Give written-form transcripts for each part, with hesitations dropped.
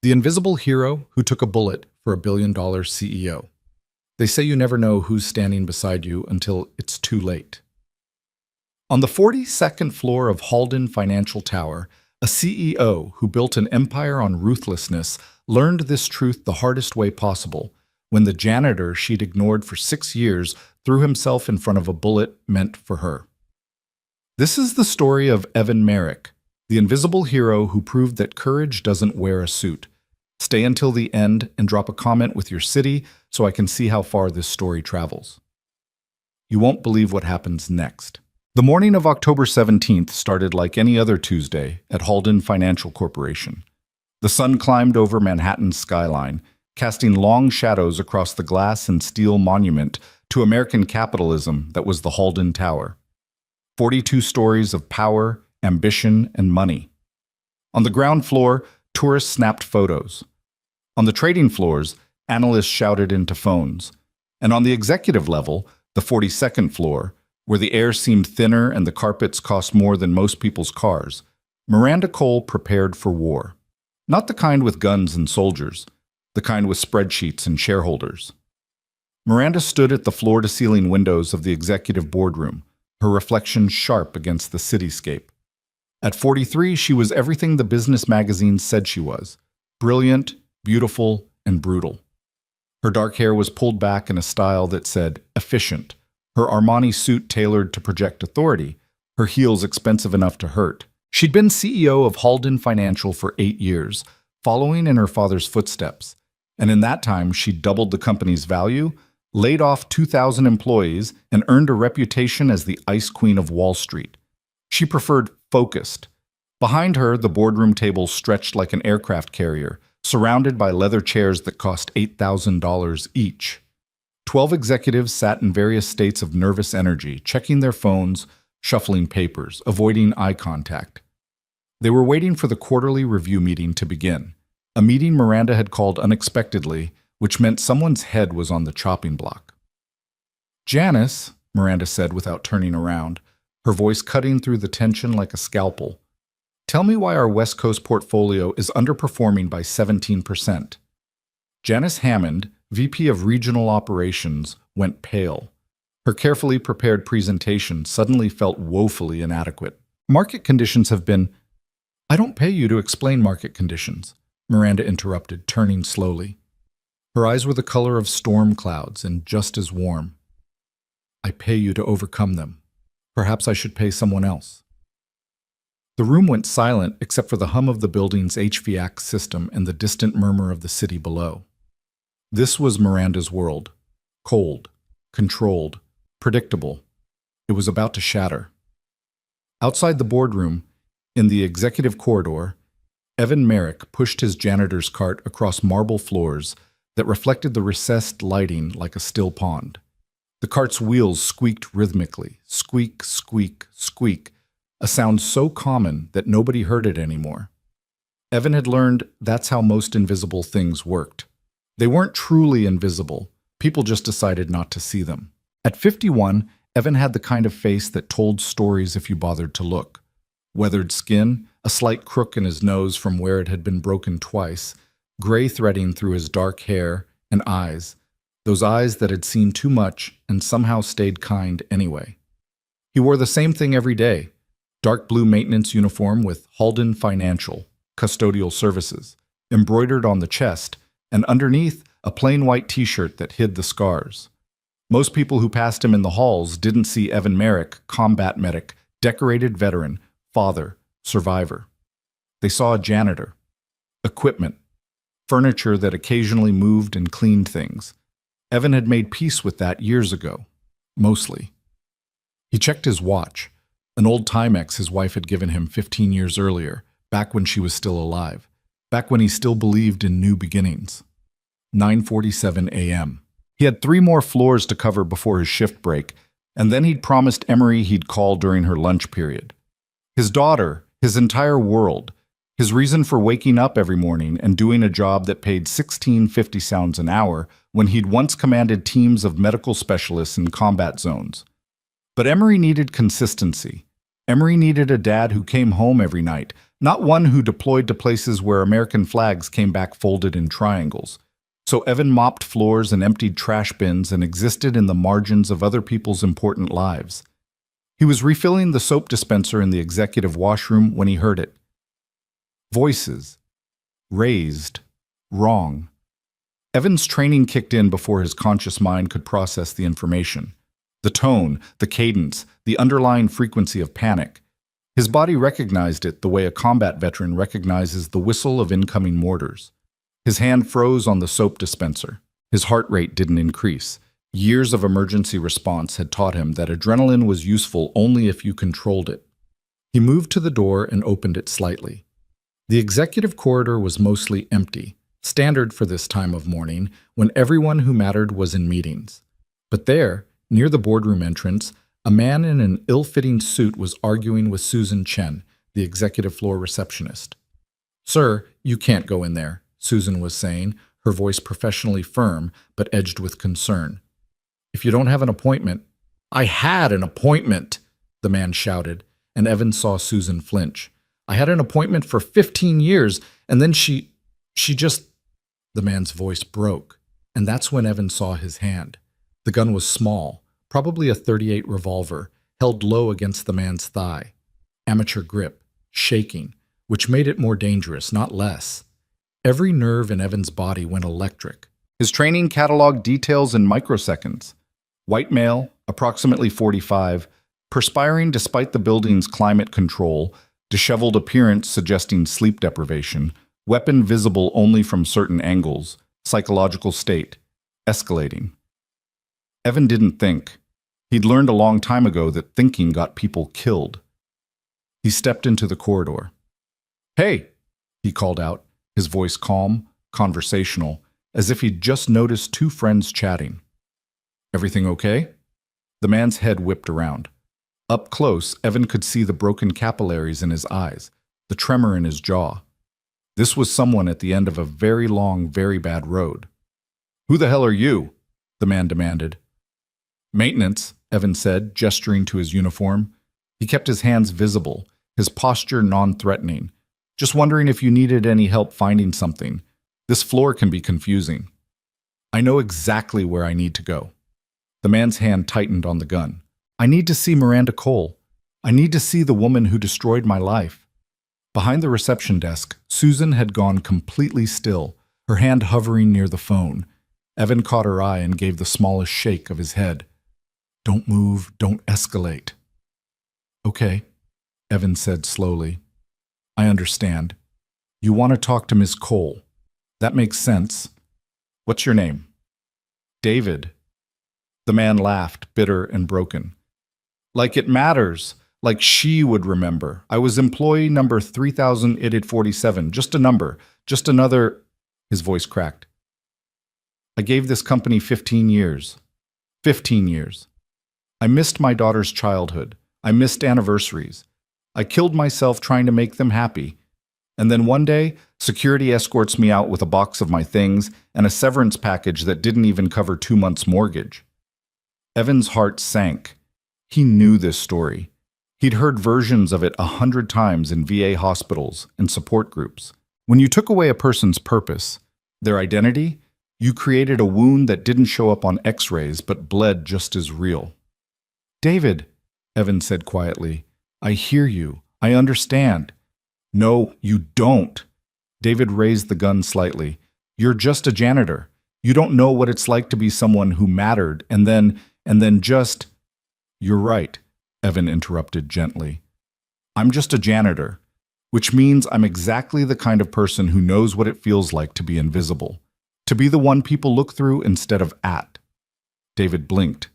The invisible hero who took a bullet for a billion-dollar CEO. They say you never know who's standing beside you until it's too late. On the 42nd floor of Halden Financial Tower, a CEO who built an empire on ruthlessness learned this truth the hardest way possible when the janitor she'd ignored for 6 years threw himself in front of a bullet meant for her. This is the story of Evan Merrick, the invisible hero who proved that courage doesn't wear a suit. Stay until the end and drop a comment with your city so I can see how far this story travels. You won't believe what happens next. The morning of October 17th started like any other Tuesday at Halden Financial Corporation. The sun climbed over Manhattan's skyline, casting long shadows across the glass and steel monument to American capitalism that was the Halden Tower. 42 stories of power, ambition, and money. On the ground floor, tourists snapped photos. On the trading floors, analysts shouted into phones. And on the executive level, the 42nd floor, where the air seemed thinner and the carpets cost more than most people's cars, Miranda Cole prepared for war. Not the kind with guns and soldiers, the kind with spreadsheets and shareholders. Miranda stood at the floor-to-ceiling windows of the executive boardroom, her reflection sharp against the cityscape. At 43, she was everything the business magazines said she was: brilliant, beautiful, and brutal. Her dark hair was pulled back in a style that said efficient, her Armani suit tailored to project authority, her heels expensive enough to hurt. She'd been CEO of Halden Financial for 8 years, following in her father's footsteps, and in that time she'd doubled the company's value, laid off 2,000 employees, and earned a reputation as the Ice Queen of Wall Street. She preferred focused. Behind her, the boardroom table stretched like an aircraft carrier, surrounded by leather chairs that cost $8,000 each. 12 executives sat in various states of nervous energy, checking their phones, shuffling papers, avoiding eye contact. They were waiting for the quarterly review meeting to begin, a meeting Miranda had called unexpectedly, which meant someone's head was on the chopping block. "Janice," Miranda said without turning around, her voice cutting through the tension like a scalpel, "tell me why our West Coast portfolio is underperforming by 17%. Janice Hammond, VP of Regional Operations, went pale. Her carefully prepared presentation suddenly felt woefully inadequate. "Market conditions have been—" "I don't pay you to explain market conditions," Miranda interrupted, turning slowly. Her eyes were the color of storm clouds and just as warm. "I pay you to overcome them. Perhaps I should pay someone else." The room went silent except for the hum of the building's HVAC system and the distant murmur of the city below. This was Miranda's world. Cold, controlled, predictable. It was about to shatter. Outside the boardroom, in the executive corridor, Evan Merrick pushed his janitor's cart across marble floors that reflected the recessed lighting like a still pond. The cart's wheels squeaked rhythmically, squeak, squeak, squeak, a sound so common that nobody heard it anymore. Evan had learned that's how most invisible things worked. They weren't truly invisible. People just decided not to see them. At 51, Evan had the kind of face that told stories if you bothered to look. Weathered skin, a slight crook in his nose from where it had been broken twice, gray threading through his dark hair, and eyes, those eyes that had seen too much and somehow stayed kind anyway. He wore the same thing every day, dark blue maintenance uniform with Halden Financial, custodial services, embroidered on the chest, and underneath a plain white t-shirt that hid the scars. Most people who passed him in the halls didn't see Evan Merrick, combat medic, decorated veteran, father, survivor. They saw a janitor, equipment, furniture that occasionally moved and cleaned things. Evan had made peace with that years ago, mostly. He checked his watch, an old Timex his wife had given him 15 years earlier, back when she was still alive, back when he still believed in new beginnings. 9:47 a.m. He had 3 more floors to cover before his shift break, and then he'd promised Emery he'd call during her lunch period. His daughter, his entire world, his reason for waking up every morning and doing a job that paid $16.50 an hour when he'd once commanded teams of medical specialists in combat zones. But Emery needed consistency. Emery needed a dad who came home every night, not one who deployed to places where American flags came back folded in triangles. So Evan mopped floors and emptied trash bins and existed in the margins of other people's important lives. He was refilling the soap dispenser in the executive washroom when he heard it. Voices. Raised. Wrong. Evan's training kicked in before his conscious mind could process the information. The tone, the cadence, the underlying frequency of panic. His body recognized it the way a combat veteran recognizes the whistle of incoming mortars. His hand froze on the soap dispenser. His heart rate didn't increase. Years of emergency response had taught him that adrenaline was useful only if you controlled it. He moved to the door and opened it slightly. The executive corridor was mostly empty, standard for this time of morning when everyone who mattered was in meetings. But there, near the boardroom entrance, a man in an ill-fitting suit was arguing with Susan Chen, the executive floor receptionist. "Sir, you can't go in there," Susan was saying, her voice professionally firm but edged with concern. "If you don't have an appointment—" "I had an appointment," the man shouted, and Evan saw Susan flinch. "I had an appointment for 15 years, and then she just—" The man's voice broke, and that's when Evan saw his hand. The gun was small, probably a .38 revolver, held low against the man's thigh. Amateur grip, shaking, which made it more dangerous, not less. Every nerve in Evan's body went electric. His training cataloged details in microseconds. White male, approximately 45, perspiring despite the building's climate control, disheveled appearance suggesting sleep deprivation, weapon visible only from certain angles, psychological state, escalating. Evan didn't think. He'd learned a long time ago that thinking got people killed. He stepped into the corridor. "Hey," he called out, his voice calm, conversational, as if he'd just noticed two friends chatting. "Everything okay?" The man's head whipped around. Up close, Evan could see the broken capillaries in his eyes, the tremor in his jaw. This was someone at the end of a very long, very bad road. "Who the hell are you?" the man demanded. "Maintenance," Evan said, gesturing to his uniform. He kept his hands visible, his posture non-threatening. "Just wondering if you needed any help finding something. This floor can be confusing." "I know exactly where I need to go." The man's hand tightened on the gun. "I need to see Miranda Cole. I need to see the woman who destroyed my life." Behind the reception desk, Susan had gone completely still, her hand hovering near the phone. Evan caught her eye and gave the smallest shake of his head. "Don't move, don't escalate." "Okay," Evan said slowly. "I understand. You want to talk to Miss Cole. That makes sense. What's your name?" "David." The man laughed, bitter and broken. "Like it matters. Like she would remember. I was employee number 3847. Just a number. Just another—" His voice cracked. "I gave this company 15 years. 15 years. I missed my daughter's childhood. I missed anniversaries. I killed myself trying to make them happy. And then one day, security escorts me out with a box of my things and a severance package that didn't even cover 2 months' mortgage." Evan's heart sank. He knew this story. He'd heard versions of it 100 times in VA hospitals and support groups. When you took away a person's purpose, their identity, you created a wound that didn't show up on X-rays but bled just as real. "David," Evan said quietly, "I hear you. I understand." "No, you don't." David raised the gun slightly. "You're just a janitor. You don't know what it's like to be someone who mattered and then just—" "You're right," Evan interrupted gently. "I'm just a janitor, which means I'm exactly the kind of person who knows what it feels like to be invisible, to be the one people look through instead of at." David blinked.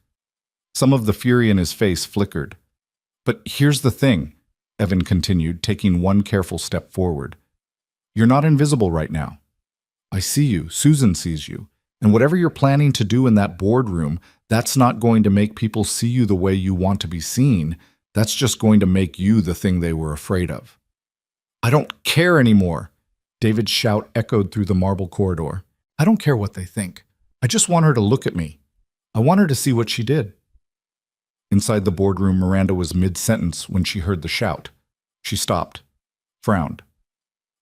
Some of the fury in his face flickered. "But here's the thing," Evan continued, taking one careful step forward. "You're not invisible right now. I see you, Susan sees you, and whatever you're planning to do in that boardroom, that's not going to make people see you the way you want to be seen. That's just going to make you the thing they were afraid of." "I don't care anymore," David's shout echoed through the marble corridor. "I don't care what they think. I just want her to look at me. I want her to see what she did." Inside the boardroom, Miranda was mid-sentence when she heard the shout. She stopped. frowned.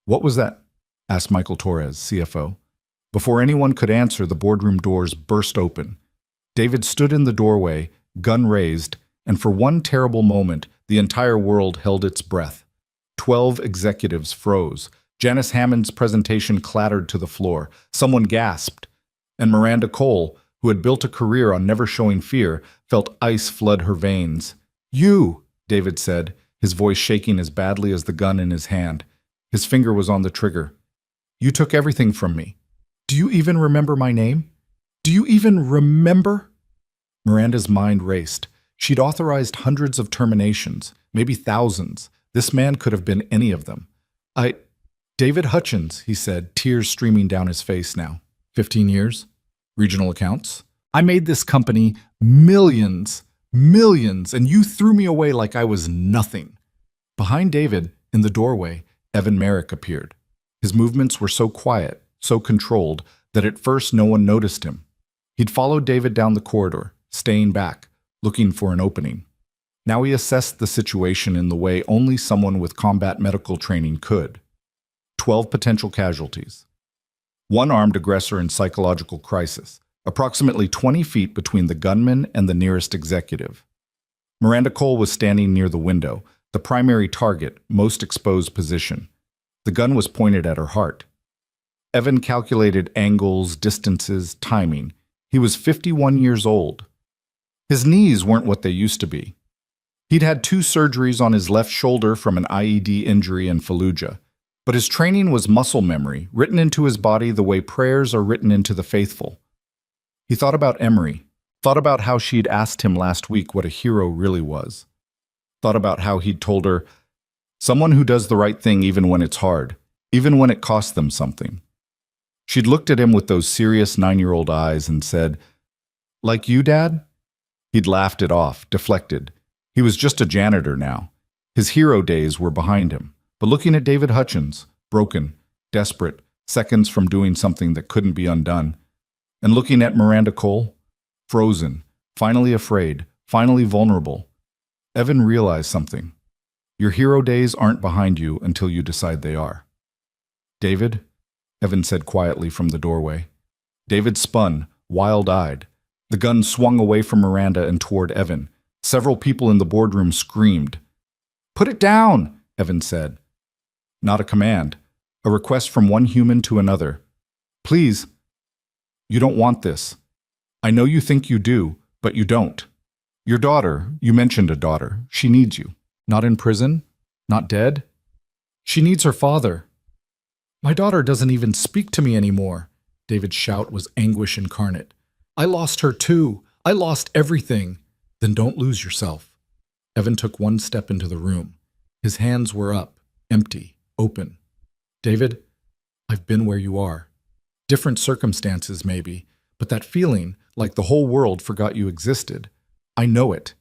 "What was that?" asked Michael Torres, CFO. Before anyone could answer, the boardroom doors burst open. David stood in the doorway, gun raised, and for one terrible moment, the entire world held its breath. 12 executives froze. Janice Hammond's presentation clattered to the floor. Someone gasped. And Miranda Cole, who had built a career on never showing fear, felt ice flood her veins. "You," David said, his voice shaking as badly as the gun in his hand. His finger was on the trigger. "You took everything from me. Do you even remember my name? Do you even remember?" Miranda's mind raced. She'd authorized hundreds of terminations, maybe thousands. This man could have been any of them. David Hutchins, he said, tears streaming down his face now. 15 years? Regional accounts? I made this company millions, and you threw me away like I was nothing. Behind David, in the doorway, Evan Merrick appeared. His movements were so quiet, so controlled, that at first no one noticed him. He'd followed David down the corridor, staying back, looking for an opening. Now he assessed the situation in the way only someone with combat medical training could. 12 potential casualties. One armed aggressor in psychological crisis, approximately 20 feet between the gunman and the nearest executive. Miranda Cole was standing near the window, the primary target, most exposed position. The gun was pointed at her heart. Evan calculated angles, distances, timing. He was 51 years old. His knees weren't what they used to be. He'd had 2 surgeries on his left shoulder from an IED injury in Fallujah. But his training was muscle memory, written into his body the way prayers are written into the faithful. He thought about Emery, thought about how she'd asked him last week what a hero really was. Thought about how he'd told her, someone who does the right thing even when it's hard, even when it costs them something. She'd looked at him with those serious 9-year-old eyes and said, "Like you, Dad?" He'd laughed it off, deflected. He was just a janitor now. His hero days were behind him. But looking at David Hutchins, broken, desperate, seconds from doing something that couldn't be undone, and looking at Miranda Cole, frozen, finally afraid, finally vulnerable, Evan realized something. Your hero days aren't behind you until you decide they are. "David," Evan said quietly from the doorway. David spun, wild-eyed. The gun swung away from Miranda and toward Evan. Several people in the boardroom screamed. "Put it down," Evan said. Not a command, a request from one human to another. "Please, you don't want this. I know you think you do, but you don't. Your daughter, you mentioned a daughter, she needs you. Not in prison? Not dead? She needs her father." "My daughter doesn't even speak to me anymore." David's shout was anguish incarnate. "I lost her too. I lost everything." "Then don't lose yourself." Evan took one step into the room. His hands were up, empty, open. "David, I've been where you are. Different circumstances, maybe, but that feeling, like the whole world forgot you existed, I know it.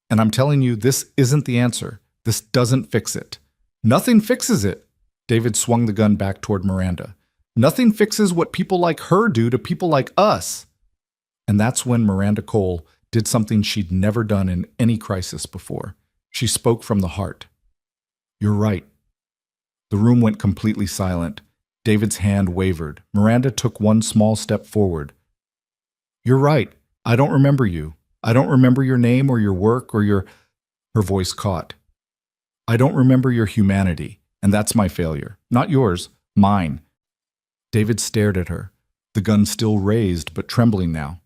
And I'm telling you, this isn't the answer. This doesn't fix it. Nothing fixes it." David swung the gun back toward Miranda. "Nothing fixes what people like her do to people like us." And that's when Miranda Cole did something she'd never done in any crisis before. She spoke from the heart. "You're right." The room went completely silent. David's hand wavered. Miranda took one small step forward. "You're right. I don't remember you. I don't remember your name or your work or your—" Her voice caught. "I don't remember your humanity, and that's my failure. Not yours, mine." David stared at her, the gun still raised but trembling now.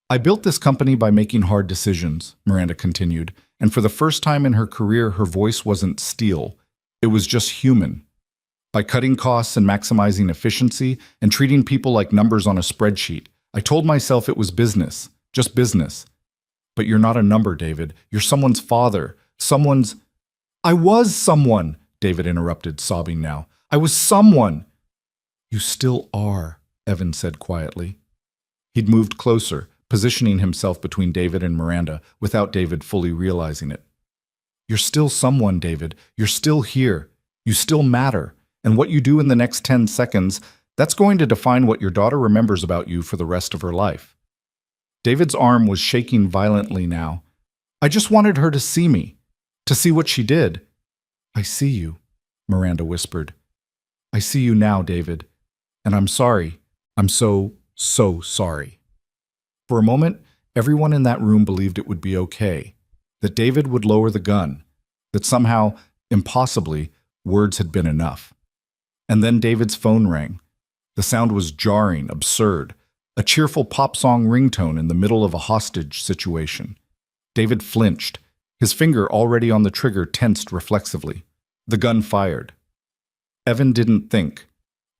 "I built this company by making hard decisions," Miranda continued, and for the first time in her career her voice wasn't steel. It was just human. By cutting costs and maximizing efficiency and treating people like numbers on a spreadsheet, I told myself it was business, just business. But you're not a number, David. You're someone's father, someone's— "I was someone," David interrupted, sobbing now. "I was someone." "You still are," Evan said quietly. He'd moved closer, positioning himself between David and Miranda without David fully realizing it. "You're still someone, David. You're still here. You still matter. And what you do in the next 10 seconds, that's going to define what your daughter remembers about you for the rest of her life." David's arm was shaking violently now. "I just wanted her to see me, to see what she did." "I see you," Miranda whispered. "I see you now, David. And I'm sorry. I'm so sorry." For a moment, everyone in that room believed it would be okay, that David would lower the gun, that somehow, impossibly, words had been enough. And then David's phone rang. The sound was jarring, absurd, a cheerful pop song ringtone in the middle of a hostage situation. David flinched, his finger already on the trigger tensed reflexively. The gun fired. Evan didn't think.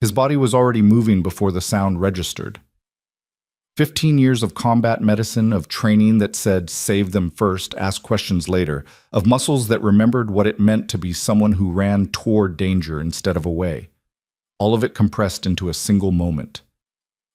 His body was already moving before the sound registered. 15 years of combat medicine, of training that said, save them first, ask questions later, of muscles that remembered what it meant to be someone who ran toward danger instead of away. All of it compressed into a single moment.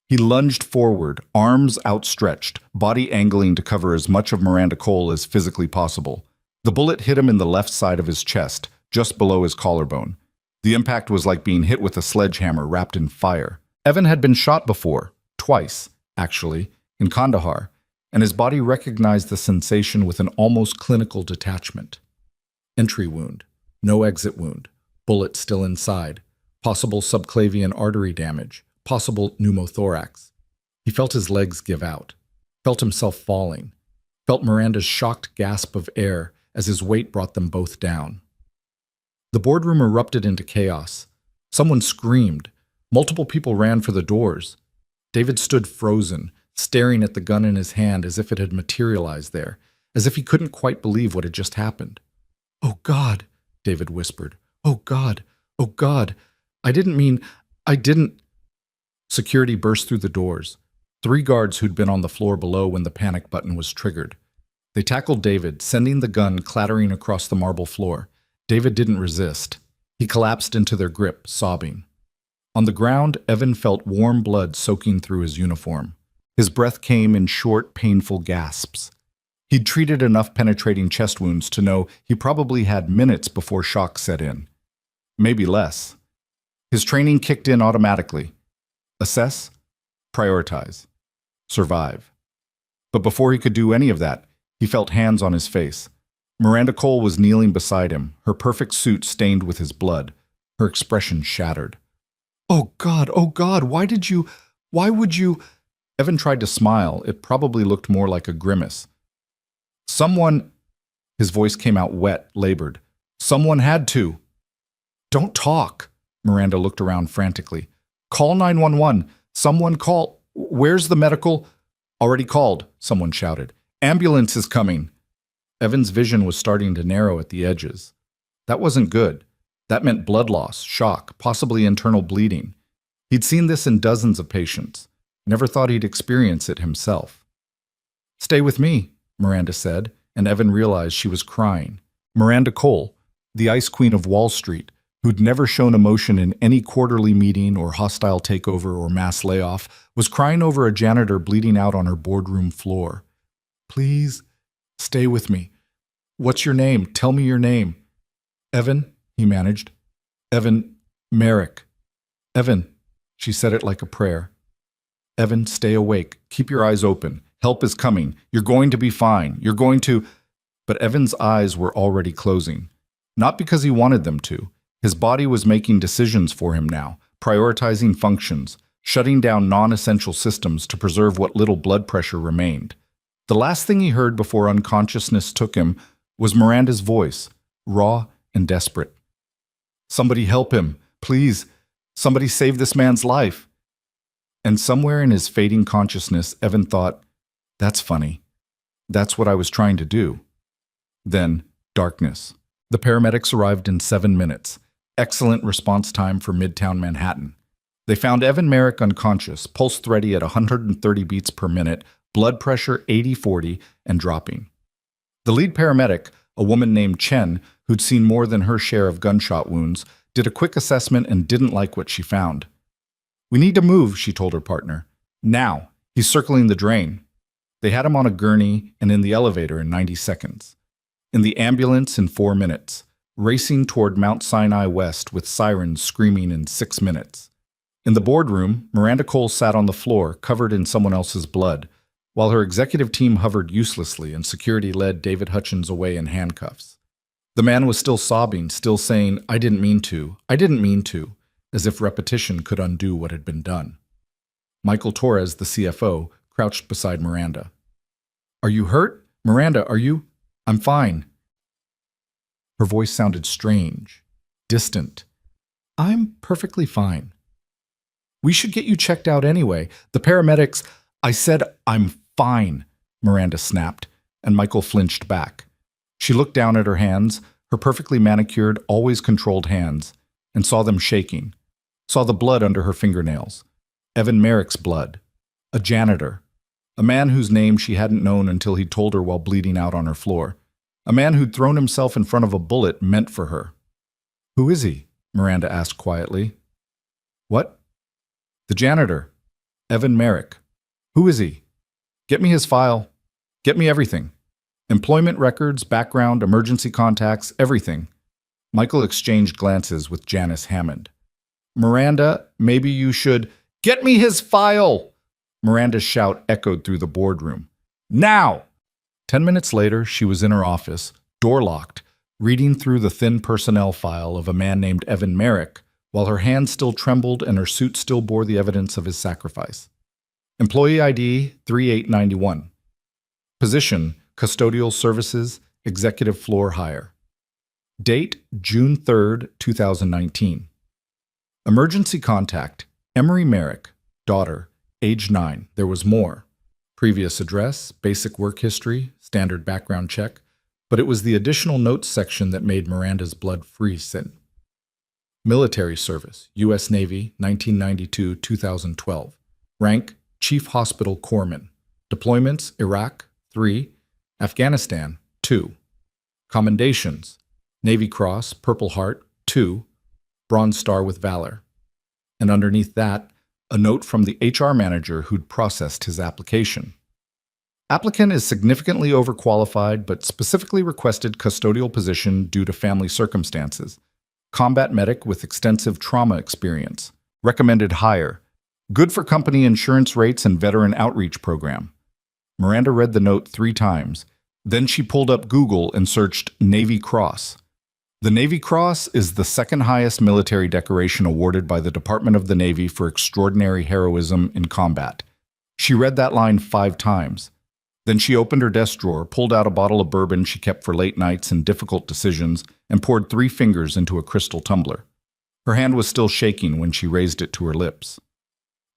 He lunged forward, arms outstretched, body angling to cover as much of Miranda Cole as physically possible. The bullet hit him in the left side of his chest, just below his collarbone. The impact was like being hit with a sledgehammer wrapped in fire. Evan had been shot before, twice, actually, in Kandahar, and his body recognized the sensation with an almost clinical detachment. Entry wound, no exit wound, bullet still inside, possible subclavian artery damage, possible pneumothorax. He felt his legs give out, felt himself falling, felt Miranda's shocked gasp of air as his weight brought them both down. The boardroom erupted into chaos. Someone screamed. Multiple people ran for the doors. David stood frozen, staring at the gun in his hand as if it had materialized there, as if he couldn't quite believe what had just happened. "Oh, God," David whispered. "Oh, God. Oh, God. I didn't." Security burst through the doors. 3 guards who'd been on the floor below when the panic button was triggered. They tackled David, sending the gun clattering across the marble floor. David didn't resist. He collapsed into their grip, sobbing. On the ground, Evan felt warm blood soaking through his uniform. His breath came in short, painful gasps. He'd treated enough penetrating chest wounds to know he probably had minutes before shock set in. Maybe less. His training kicked in automatically. Assess, prioritize, survive. But before he could do any of that, he felt hands on his face. Miranda Cole was kneeling beside him, her perfect suit stained with his blood, her expression shattered. Oh, God, why would you? Evan tried to smile. It probably looked more like a grimace. Someone, his voice came out wet, labored. Someone had to. Don't talk. Miranda looked around frantically. Call 911. Someone call. Where's the medical? Already called, someone shouted. Ambulance is coming. Evan's vision was starting to narrow at the edges. That wasn't good. That meant blood loss, shock, possibly internal bleeding. He'd seen this in dozens of patients. Never thought he'd experience it himself. Stay with me, Miranda said, and Evan realized she was crying. Miranda Cole, the Ice Queen of Wall Street, who'd never shown emotion in any quarterly meeting or hostile takeover or mass layoff, was crying over a janitor bleeding out on her boardroom floor. Please, stay with me. What's your name? Tell me your name. Evan, he managed. Evan Merrick. Evan, she said it like a prayer. Evan, stay awake. Keep your eyes open. Help is coming. You're going to be fine. You're going to... But Evan's eyes were already closing. Not because he wanted them to. His body was making decisions for him now, prioritizing functions, shutting down non-essential systems to preserve what little blood pressure remained. The last thing he heard before unconsciousness took him was Miranda's voice, raw and desperate. Somebody help him, please. Somebody save this man's life. And somewhere in his fading consciousness, Evan thought, that's funny. That's what I was trying to do. Then, darkness. The paramedics arrived in 7 minutes. Excellent response time for Midtown Manhattan. They found Evan Merrick unconscious, pulse thready at 130 beats per minute, blood pressure 80/40, and dropping. The lead paramedic, a woman named Chen, who'd seen more than her share of gunshot wounds, did a quick assessment and didn't like what she found. We need to move, she told her partner. Now. He's circling the drain. They had him on a gurney and in the elevator in 90 seconds. In the ambulance in 4 minutes. Racing toward Mount Sinai West with sirens screaming in 6 minutes. In the boardroom, Miranda Cole sat on the floor, covered in someone else's blood, while her executive team hovered uselessly and security led David Hutchins away in handcuffs. The man was still sobbing, still saying, "I didn't mean to. I didn't mean to," as if repetition could undo what had been done. Michael Torres, the CFO, crouched beside Miranda. "Are you hurt? Miranda, are you?" "I'm fine." Her voice sounded strange, distant. "I'm perfectly fine." "We should get you checked out anyway. The paramedics—" "I said I'm fine," Miranda snapped, and Michael flinched back. She looked down at her hands, her perfectly manicured, always controlled hands, and saw them shaking. Saw the blood under her fingernails. Evan Merrick's blood. A janitor. A man whose name she hadn't known until he told her while bleeding out on her floor. A man who'd thrown himself in front of a bullet meant for her. "Who is he?" Miranda asked quietly. "What?" "The janitor. Evan Merrick. Who is he? Get me his file. Get me everything. Employment records, background, emergency contacts, everything." Michael exchanged glances with Janice Hammond. "Miranda, maybe you should—" "Get me his file!" Miranda's shout echoed through the boardroom. "Now!" 10 minutes later, she was in her office, door locked, reading through the thin personnel file of a man named Evan Merrick, while her hands still trembled and her suit still bore the evidence of his sacrifice. Employee ID 3891. Position, custodial services, executive floor hire. Date, June 3rd, 2019. Emergency contact, Emery Merrick, daughter, age 9. There was more. Previous address, basic work history, standard background check, but it was the additional notes section that made Miranda's blood freeze. Military service, U.S. Navy, 1992-2012. Rank, Chief Hospital Corpsman. Deployments, Iraq, 3. Afghanistan, 2. Commendations, Navy Cross, Purple Heart, 2. Bronze Star with Valor. And underneath that, a note from the HR manager who'd processed his application. Applicant is significantly overqualified but specifically requested custodial position due to family circumstances. Combat medic with extensive trauma experience. Recommended hire. Good for company insurance rates and veteran outreach program. Miranda read the note 3 times. Then she pulled up Google and searched Navy Cross. The Navy Cross is the second highest military decoration awarded by the Department of the Navy for extraordinary heroism in combat. She read that line 5 times. Then she opened her desk drawer, pulled out a bottle of bourbon she kept for late nights and difficult decisions, and poured 3 fingers into a crystal tumbler. Her hand was still shaking when she raised it to her lips.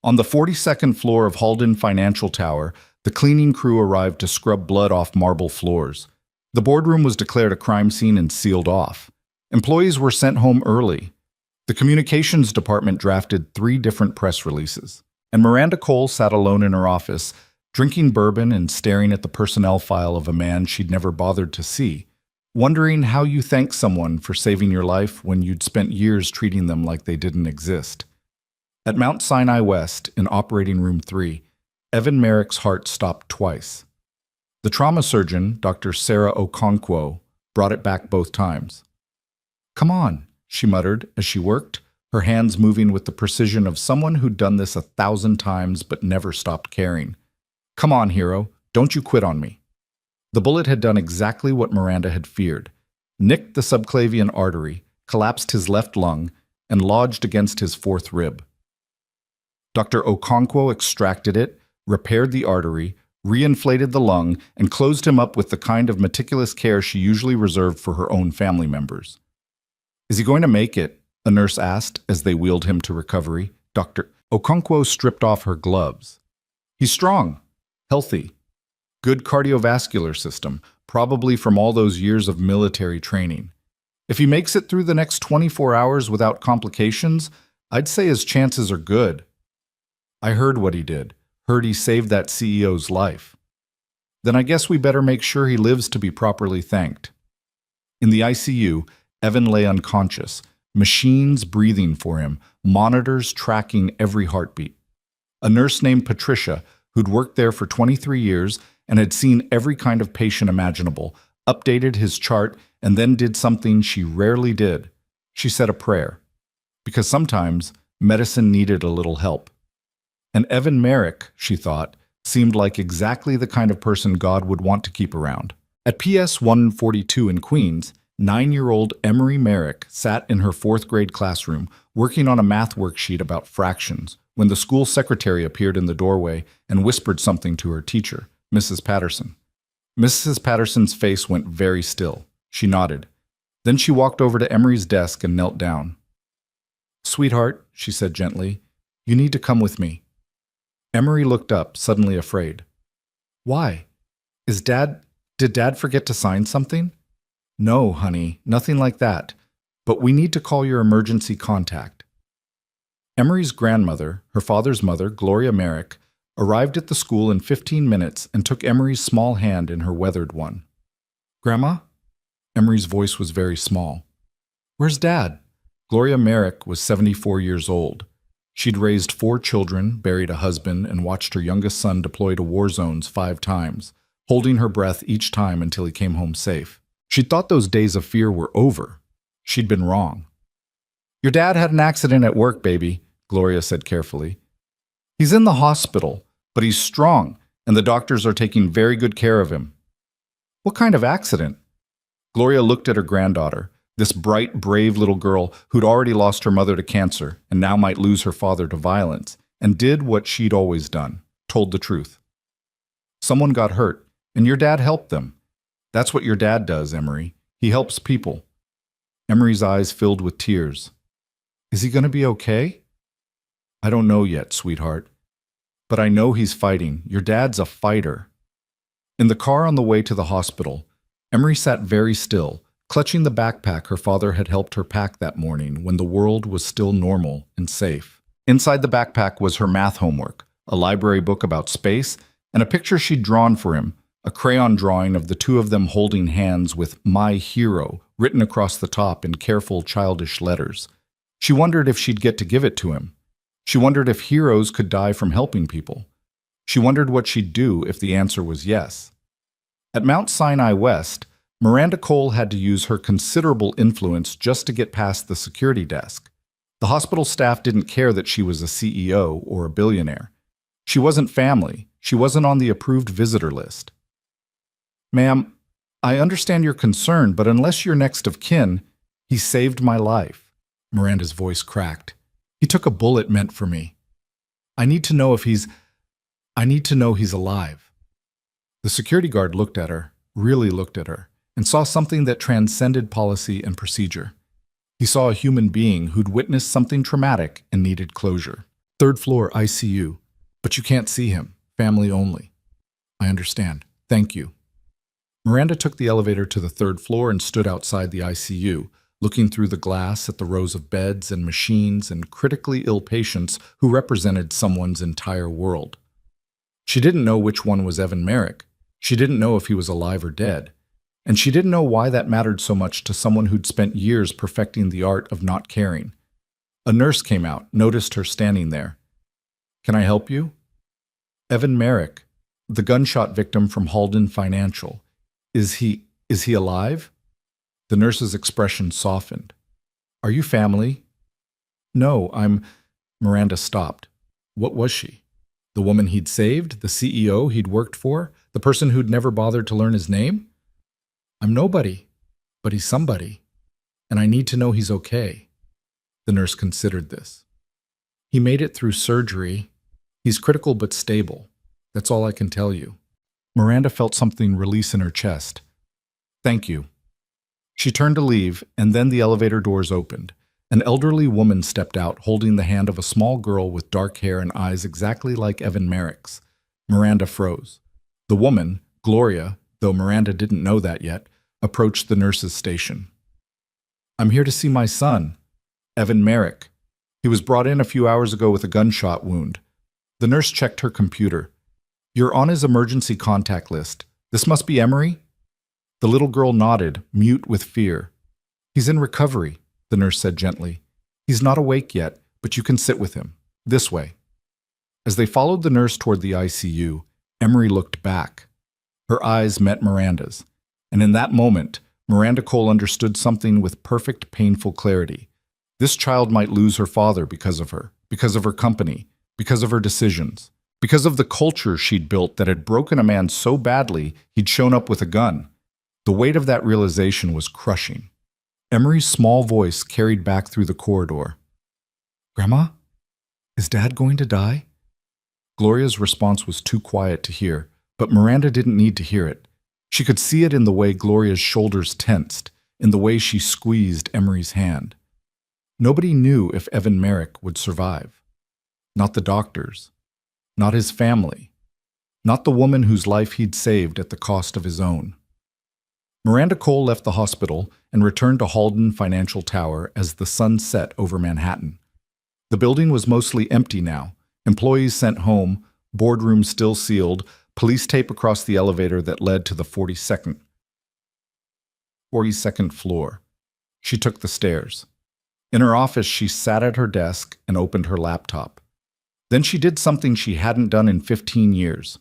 On the 42nd floor of Halden Financial Tower, the cleaning crew arrived to scrub blood off marble floors. The boardroom was declared a crime scene and sealed off. Employees were sent home early. The communications department drafted 3 different press releases. And Miranda Cole sat alone in her office, drinking bourbon and staring at the personnel file of a man she'd never bothered to see, wondering how you thank someone for saving your life when you'd spent years treating them like they didn't exist. At Mount Sinai West, in Operating Room 3, Evan Merrick's heart stopped twice. The trauma surgeon, Dr. Sarah Okonkwo, brought it back both times. "Come on," she muttered as she worked, her hands moving with the precision of someone who'd done this 1,000 times but never stopped caring. "Come on, hero, don't you quit on me." The bullet had done exactly what Miranda had feared, nicked the subclavian artery, collapsed his left lung, and lodged against his 4th rib. Dr. Okonkwo extracted it, repaired the artery, reinflated the lung, and closed him up with the kind of meticulous care she usually reserved for her own family members. "Is he going to make it?" a nurse asked as they wheeled him to recovery. Dr. Okonkwo stripped off her gloves. "He's strong, healthy, good cardiovascular system, probably from all those years of military training. If he makes it through the next 24 hours without complications, I'd say his chances are good. I heard what he did. Heard he saved that CEO's life. Then I guess we better make sure he lives to be properly thanked." In the ICU, Evan lay unconscious, machines breathing for him, monitors tracking every heartbeat. A nurse named Patricia, who'd worked there for 23 years and had seen every kind of patient imaginable, updated his chart and then did something she rarely did. She said a prayer. Because sometimes medicine needed a little help. And Evan Merrick, she thought, seemed like exactly the kind of person God would want to keep around. At PS 142 in Queens, 9-year-old Emery Merrick sat in her fourth-grade classroom working on a math worksheet about fractions when the school secretary appeared in the doorway and whispered something to her teacher, Mrs. Patterson. Mrs. Patterson's face went very still. She nodded. Then she walked over to Emery's desk and knelt down. "Sweetheart," she said gently, "you need to come with me." Emery looked up, suddenly afraid. "Why? Did Dad forget to sign something?" "No, honey, nothing like that. But we need to call your emergency contact." Emery's grandmother, her father's mother, Gloria Merrick, arrived at the school in 15 minutes and took Emery's small hand in her weathered one. "Grandma?" Emery's voice was very small. "Where's Dad?" Gloria Merrick was 74 years old. She'd raised 4 children, buried a husband, and watched her youngest son deploy to war zones 5 times, holding her breath each time until he came home safe. She'd thought those days of fear were over. She'd been wrong. "Your dad had an accident at work, baby," Gloria said carefully. "He's in the hospital, but he's strong, and the doctors are taking very good care of him." "What kind of accident?" Gloria looked at her granddaughter, this bright, brave little girl who'd already lost her mother to cancer and now might lose her father to violence, and did what she'd always done, told the truth. "Someone got hurt, and your dad helped them. That's what your dad does, Emery. He helps people." Emery's eyes filled with tears. "Is he going to be okay?" "I don't know yet, sweetheart. But I know he's fighting. Your dad's a fighter." In the car on the way to the hospital, Emery sat very still, clutching the backpack her father had helped her pack that morning when the world was still normal and safe. Inside the backpack was her math homework, a library book about space, and a picture she'd drawn for him, a crayon drawing of the two of them holding hands with "My Hero" written across the top in careful, childish letters. She wondered if she'd get to give it to him. She wondered if heroes could die from helping people. She wondered what she'd do if the answer was yes. At Mount Sinai West, Miranda Cole had to use her considerable influence just to get past the security desk. The hospital staff didn't care that she was a CEO or a billionaire. She wasn't family. She wasn't on the approved visitor list. "Ma'am, I understand your concern, but unless you're next of kin, he saved my life." Miranda's voice cracked. "He took a bullet meant for me. I need to know he's alive." The security guard looked at her, really looked at her, and saw something that transcended policy and procedure. He saw a human being who'd witnessed something traumatic and needed closure. "Third floor ICU, but you can't see him. Family only." "I understand. Thank you." Miranda took the elevator to the 3rd floor and stood outside the ICU, looking through the glass at the rows of beds and machines and critically ill patients who represented someone's entire world. She didn't know which one was Evan Merrick. She didn't know if he was alive or dead. And she didn't know why that mattered so much to someone who'd spent years perfecting the art of not caring. A nurse came out, noticed her standing there. "Can I help you?" "Evan Merrick, the gunshot victim from Halden Financial. Is he alive?" The nurse's expression softened. "Are you family?" "No, Miranda stopped. What was she? The woman he'd saved? The CEO he'd worked for? The person who'd never bothered to learn his name? "I'm nobody, but he's somebody. And I need to know he's okay." The nurse considered this. "He made it through surgery. He's critical but stable. That's all I can tell you." Miranda felt something release in her chest. "Thank you." She turned to leave, and then the elevator doors opened. An elderly woman stepped out, holding the hand of a small girl with dark hair and eyes exactly like Evan Merrick's. Miranda froze. The woman, Gloria, though Miranda didn't know that yet, approached the nurse's station. "I'm here to see my son, Evan Merrick. He was brought in a few hours ago with a gunshot wound." The nurse checked her computer. "You're on his emergency contact list. This must be Emery?" The little girl nodded, mute with fear. "He's in recovery," the nurse said gently. "He's not awake yet, but you can sit with him. This way." As they followed the nurse toward the ICU, Emery looked back. Her eyes met Miranda's, and in that moment, Miranda Cole understood something with perfect, painful clarity. This child might lose her father because of her company, because of her decisions, because of the culture she'd built that had broken a man so badly he'd shown up with a gun. The weight of that realization was crushing. Emery's small voice carried back through the corridor. "Grandma? Is Dad going to die?" Gloria's response was too quiet to hear, but Miranda didn't need to hear it. She could see it in the way Gloria's shoulders tensed, in the way she squeezed Emery's hand. Nobody knew if Evan Merrick would survive. Not the doctors. Not his family. Not the woman whose life he'd saved at the cost of his own. Miranda Cole left the hospital and returned to Halden Financial Tower as the sun set over Manhattan. The building was mostly empty now, employees sent home, boardrooms still sealed, police tape across the elevator that led to the 42nd floor. She took the stairs. In her office, she sat at her desk and opened her laptop. Then she did something she hadn't done in 15 years.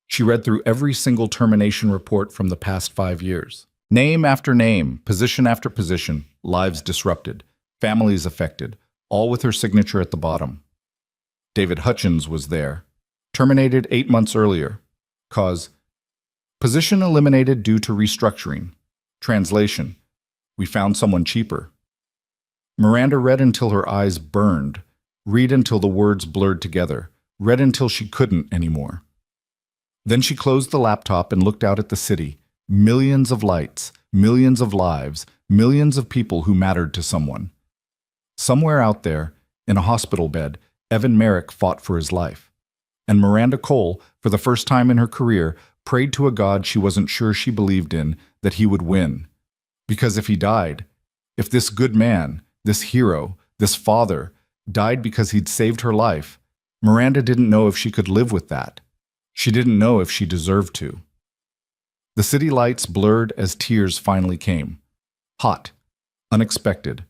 She read through every single termination report from the past 5 years. Name after name, position after position, lives disrupted, families affected, all with her signature at the bottom. David Hutchins was there. Terminated 8 months earlier. Cause: position eliminated due to restructuring. Translation: we found someone cheaper. Miranda read until her eyes burned, read until the words blurred together, read until she couldn't anymore. Then she closed the laptop and looked out at the city. Millions of lights, millions of lives, millions of people who mattered to someone. Somewhere out there, in a hospital bed, Evan Merrick fought for his life. And Miranda Cole, for the first time in her career, prayed to a God she wasn't sure she believed in that he would win. Because if he died, if this good man, this hero, this father, died because he'd saved her life, Miranda didn't know if she could live with that. She didn't know if she deserved to. The city lights blurred as tears finally came. Hot, unexpected,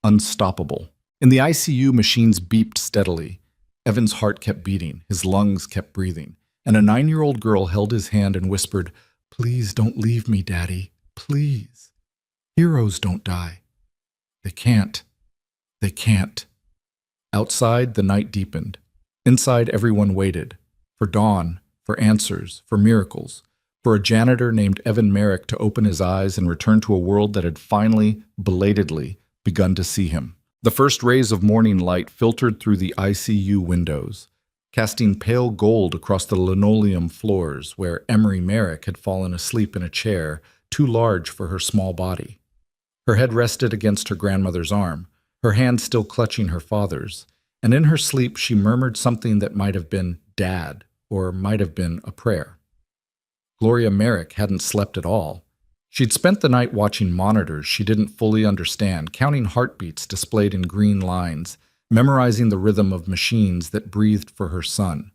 unstoppable. In the ICU, machines beeped steadily. Evan's heart kept beating, his lungs kept breathing, and a 9-year-old girl held his hand and whispered, "Please don't leave me, Daddy. Please. Heroes don't die. They can't. They can't." Outside, the night deepened. Inside, everyone waited. For dawn, for answers, for miracles, for a janitor named Evan Merrick to open his eyes and return to a world that had finally, belatedly, begun to see him. The first rays of morning light filtered through the ICU windows, casting pale gold across the linoleum floors where Emery Merrick had fallen asleep in a chair too large for her small body. Her head rested against her grandmother's arm, her hand still clutching her father's, and in her sleep she murmured something that might have been "Dad," or might have been a prayer. Gloria Merrick hadn't slept at all. She'd spent the night watching monitors she didn't fully understand, counting heartbeats displayed in green lines, memorizing the rhythm of machines that breathed for her son.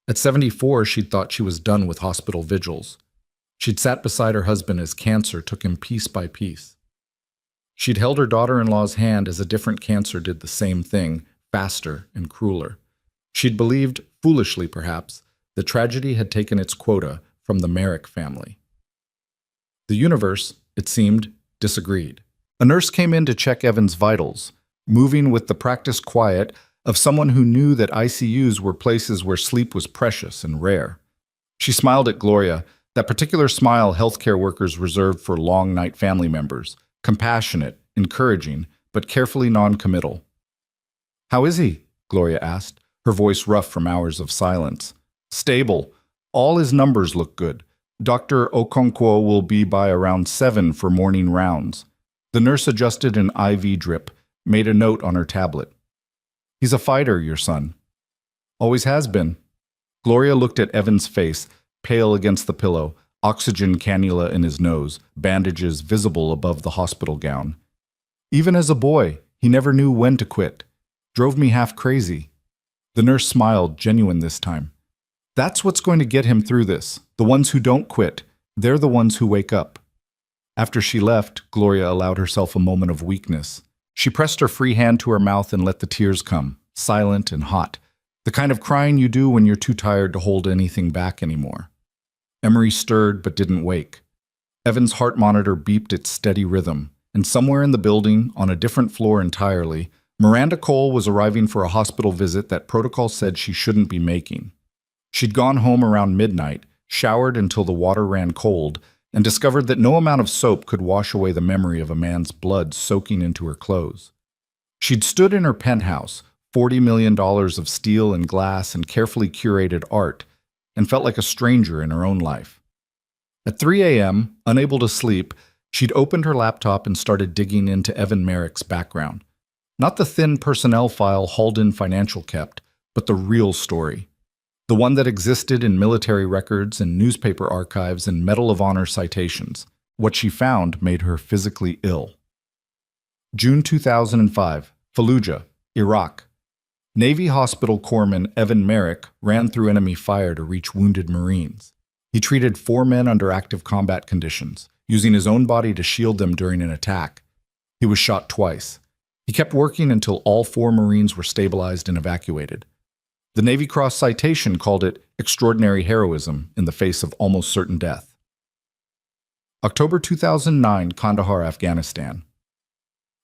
At 74, she'd thought she was done with hospital vigils. She'd sat beside her husband as cancer took him piece by piece. She'd held her daughter-in-law's hand as a different cancer did the same thing, faster and crueler. She'd believed, foolishly perhaps, that tragedy had taken its quota from the Merrick family. The universe, it seemed, disagreed. A nurse came in to check Evan's vitals, moving with the practiced quiet of someone who knew that ICUs were places where sleep was precious and rare. She smiled at Gloria, that particular smile healthcare workers reserved for long-night family members, compassionate, encouraging, but carefully non-committal. "How is he?" Gloria asked, her voice rough from hours of silence. "Stable. All his numbers look good. Dr. Okonkwo will be by around 7 for morning rounds." The nurse adjusted an IV drip, made a note on her tablet. "He's a fighter, your son." "Always has been." Gloria looked at Evan's face, pale against the pillow, oxygen cannula in his nose, bandages visible above the hospital gown. "Even as a boy, he never knew when to quit. Drove me half crazy." The nurse smiled, genuine this time. "That's what's going to get him through this. The ones who don't quit, they're the ones who wake up." After she left, Gloria allowed herself a moment of weakness. She pressed her free hand to her mouth and let the tears come, silent and hot, the kind of crying you do when you're too tired to hold anything back anymore. Emery stirred but didn't wake. Evan's heart monitor beeped its steady rhythm, and somewhere in the building, on a different floor entirely, Miranda Cole was arriving for a hospital visit that protocol said she shouldn't be making. She'd gone home around midnight, showered until the water ran cold, and discovered that no amount of soap could wash away the memory of a man's blood soaking into her clothes. She'd stood in her penthouse, $40 million of steel and glass and carefully curated art, and felt like a stranger in her own life. At 3 a.m., unable to sleep, she'd opened her laptop and started digging into Evan Merrick's background. Not the thin personnel file Halden Financial kept, but the real story. The one that existed in military records and newspaper archives and Medal of Honor citations. What she found made her physically ill. June 2005, Fallujah, Iraq. Navy Hospital Corpsman Evan Merrick ran through enemy fire to reach wounded Marines. He treated 4 men under active combat conditions, using his own body to shield them during an attack. He was shot twice. He kept working until all 4 Marines were stabilized and evacuated. The Navy Cross citation called it extraordinary heroism in the face of almost certain death. October 2009, Kandahar, Afghanistan.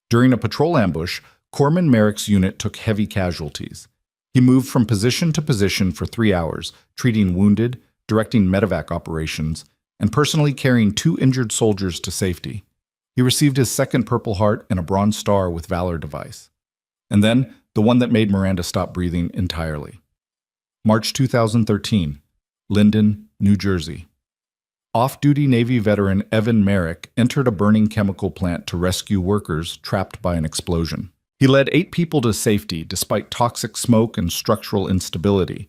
During a patrol ambush, Corpsman Merrick's unit took heavy casualties. He moved from position to position for 3 hours, treating wounded, directing medevac operations, and personally carrying 2 injured soldiers to safety. He received his 2nd Purple Heart and a Bronze Star with Valor device. And then, the one that made Miranda stop breathing entirely. March 2013, Linden, New Jersey. Off-duty Navy veteran Evan Merrick entered a burning chemical plant to rescue workers trapped by an explosion. He led 8 people to safety despite toxic smoke and structural instability.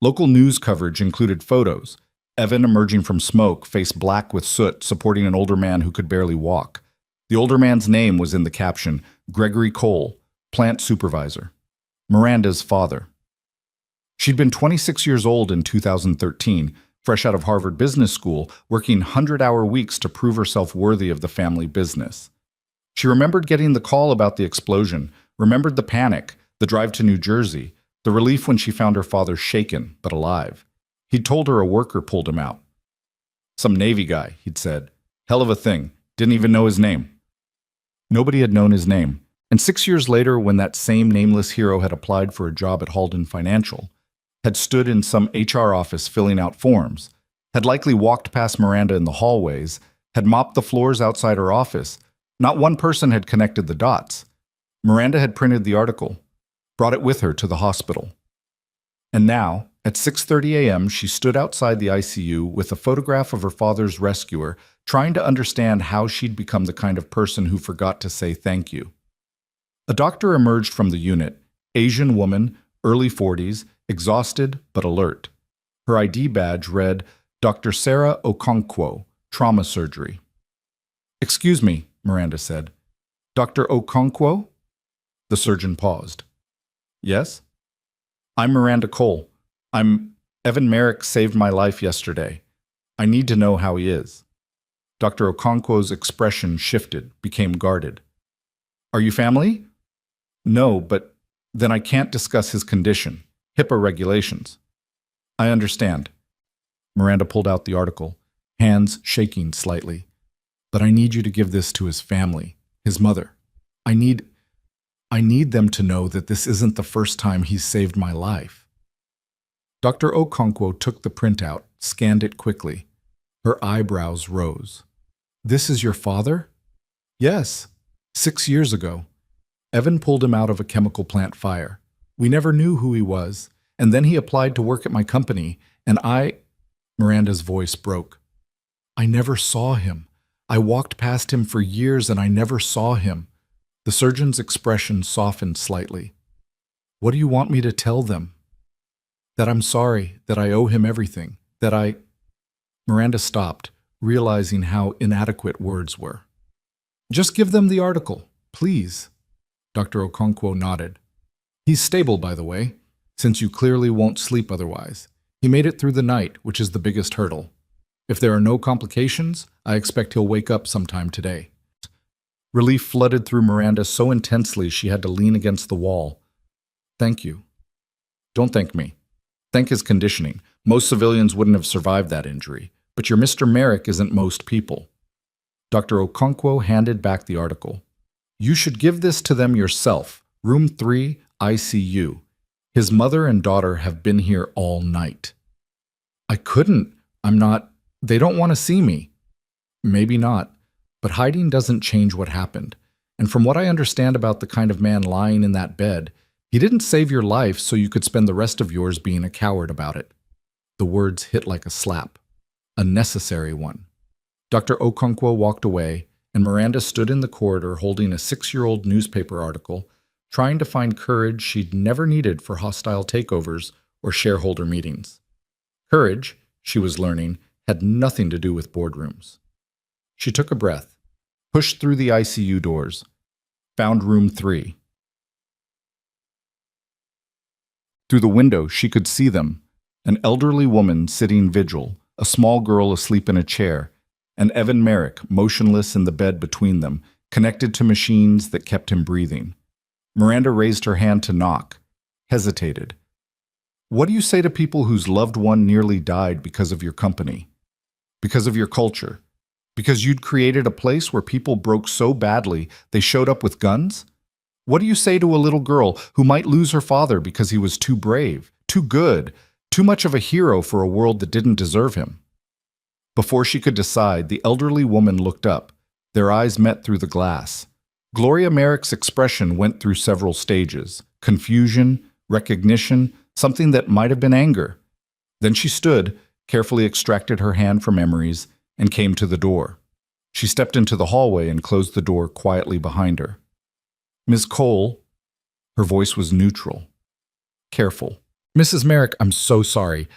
Local news coverage included photos. Evan, emerging from smoke, face black with soot, supporting an older man who could barely walk. The older man's name was in the caption, Gregory Cole, plant supervisor. Miranda's father. She'd been 26 years old in 2013, fresh out of Harvard Business School, working 100-hour weeks to prove herself worthy of the family business. She remembered getting the call about the explosion, remembered the panic, the drive to New Jersey, the relief when she found her father shaken but alive. He'd told her a worker pulled him out. Some Navy guy, he'd said. Hell of a thing. Didn't even know his name. Nobody had known his name. And 6 years later, when that same nameless hero had applied for a job at Halden Financial, had stood in some HR office filling out forms, had likely walked past Miranda in the hallways, had mopped the floors outside her office, not one person had connected the dots. Miranda had printed the article, brought it with her to the hospital. And now, at 6:30 a.m., she stood outside the ICU with a photograph of her father's rescuer, trying to understand how she'd become the kind of person who forgot to say thank you. A doctor emerged from the unit, Asian woman, early 40s, exhausted but alert. Her ID badge read, Dr. Sarah Okonkwo, trauma surgery. Excuse me, Miranda said. Dr. Okonkwo? The surgeon paused. Yes? I'm Miranda Cole. Evan Merrick saved my life yesterday. I need to know how he is. Dr. Okonkwo's expression shifted, became guarded. Are you family? No, but then I can't discuss his condition. HIPAA regulations. I understand. Miranda pulled out the article, hands shaking slightly. But I need you to give this to his family, his mother. I need them to know that this isn't the first time he's saved my life. Dr. Okonkwo took the printout, scanned it quickly. Her eyebrows rose. This is your father? Yes, 6 years ago. Evan pulled him out of a chemical plant fire. We never knew who he was, and then he applied to work at my company, and Miranda's voice broke. I never saw him. I walked past him for years and I never saw him. The surgeon's expression softened slightly. What do you want me to tell them? That I'm sorry, that I owe him everything, that I... Miranda stopped, realizing how inadequate words were. Just give them the article, please. Dr. Okonkwo nodded. He's stable, by the way, since you clearly won't sleep otherwise. He made it through the night, which is the biggest hurdle. If there are no complications, I expect he'll wake up sometime today. Relief flooded through Miranda so intensely she had to lean against the wall. Thank you. Don't thank me. Thank his conditioning. Most civilians wouldn't have survived that injury, but your Mr. Merrick isn't most people. Dr. Okonkwo handed back the article. You should give this to them yourself. Room 3, ICU. His mother and daughter have been here all night. I couldn't. They don't want to see me. Maybe not, but hiding doesn't change what happened. And from what I understand about the kind of man lying in that bed, he didn't save your life so you could spend the rest of yours being a coward about it. The words hit like a slap. A necessary one. Dr. Okonkwo walked away, and Miranda stood in the corridor holding a 6-year-old newspaper article, trying to find courage she'd never needed for hostile takeovers or shareholder meetings. Courage, she was learning, had nothing to do with boardrooms. She took a breath, pushed through the ICU doors, found room 3. Through the window, she could see them, an elderly woman sitting vigil, a small girl asleep in a chair, and Evan Merrick motionless in the bed between them, connected to machines that kept him breathing. Miranda raised her hand to knock, hesitated. What do you say to people whose loved one nearly died because of your company? Because of your culture? Because you'd created a place where people broke so badly they showed up with guns? What do you say to a little girl who might lose her father because he was too brave, too good, too much of a hero for a world that didn't deserve him? Before she could decide, the elderly woman looked up. Their eyes met through the glass. Gloria Merrick's expression went through several stages: confusion, recognition, something that might have been anger. Then she stood, carefully extracted her hand from Emery's, and came to the door. She stepped into the hallway and closed the door quietly behind her. Ms. Cole, her voice was neutral, careful. Mrs. Merrick, I'm so sorry.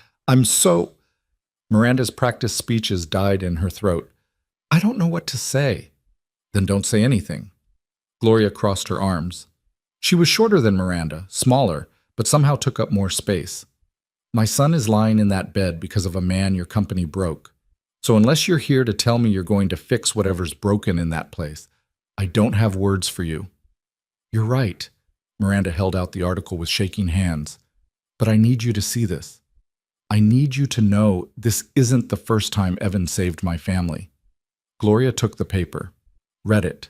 Miranda's practiced speeches died in her throat. I don't know what to say. Then don't say anything. Gloria crossed her arms. She was shorter than Miranda, smaller, but somehow took up more space. My son is lying in that bed because of a man your company broke. So unless you're here to tell me you're going to fix whatever's broken in that place, I don't have words for you. You're right. Miranda held out the article with shaking hands. But I need you to see this. I need you to know this isn't the first time Evan saved my family. Gloria took the paper, read it.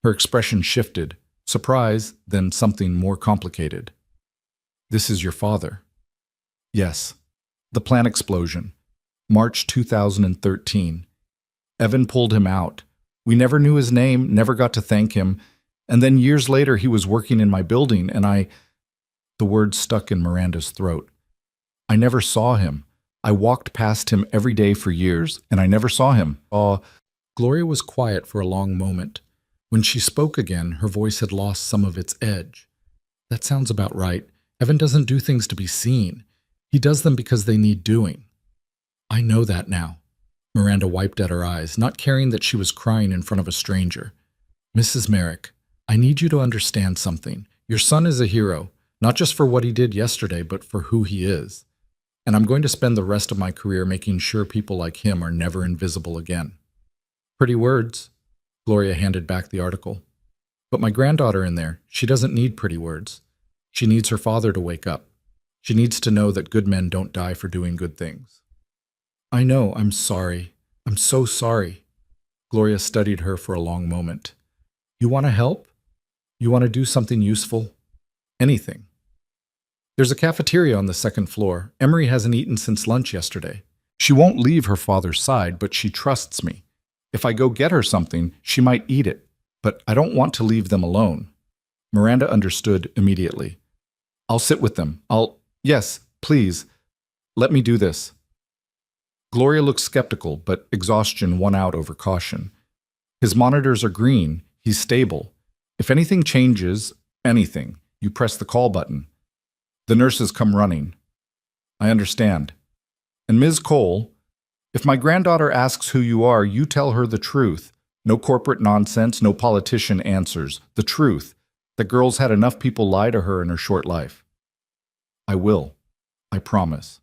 Her expression shifted, surprise, then something more complicated. This is your father. Yes. The plant explosion. March 2013. Evan pulled him out. We never knew his name, never got to thank him, and then years later he was working in my building and The word stuck in Miranda's throat. I never saw him. I walked past him every day for years, and I never saw him. Gloria was quiet for a long moment. When she spoke again, her voice had lost some of its edge. That sounds about right. Evan doesn't do things to be seen. He does them because they need doing. I know that now. Miranda wiped at her eyes, not caring that she was crying in front of a stranger. Mrs. Merrick, I need you to understand something. Your son is a hero, not just for what he did yesterday, but for who he is. And I'm going to spend the rest of my career making sure people like him are never invisible again. Pretty words. Gloria handed back the article. But my granddaughter in there, she doesn't need pretty words. She needs her father to wake up. She needs to know that good men don't die for doing good things. I know, I'm sorry. I'm so sorry. Gloria studied her for a long moment. You want to help? You want to do something useful? Anything. There's a cafeteria on the second floor. Emery hasn't eaten since lunch yesterday. She won't leave her father's side, but she trusts me. If I go get her something, she might eat it, but I don't want to leave them alone. Miranda understood immediately. I'll sit with them. Yes, please. Let me do this. Gloria looked skeptical, but exhaustion won out over caution. His monitors are green. He's stable. If anything changes, anything, you press the call button. The nurses come running. I understand. And Ms. Cole, if my granddaughter asks who you are, you tell her the truth. No corporate nonsense, no politician answers. The truth. That girl's had enough people lie to her in her short life. I will. I promise.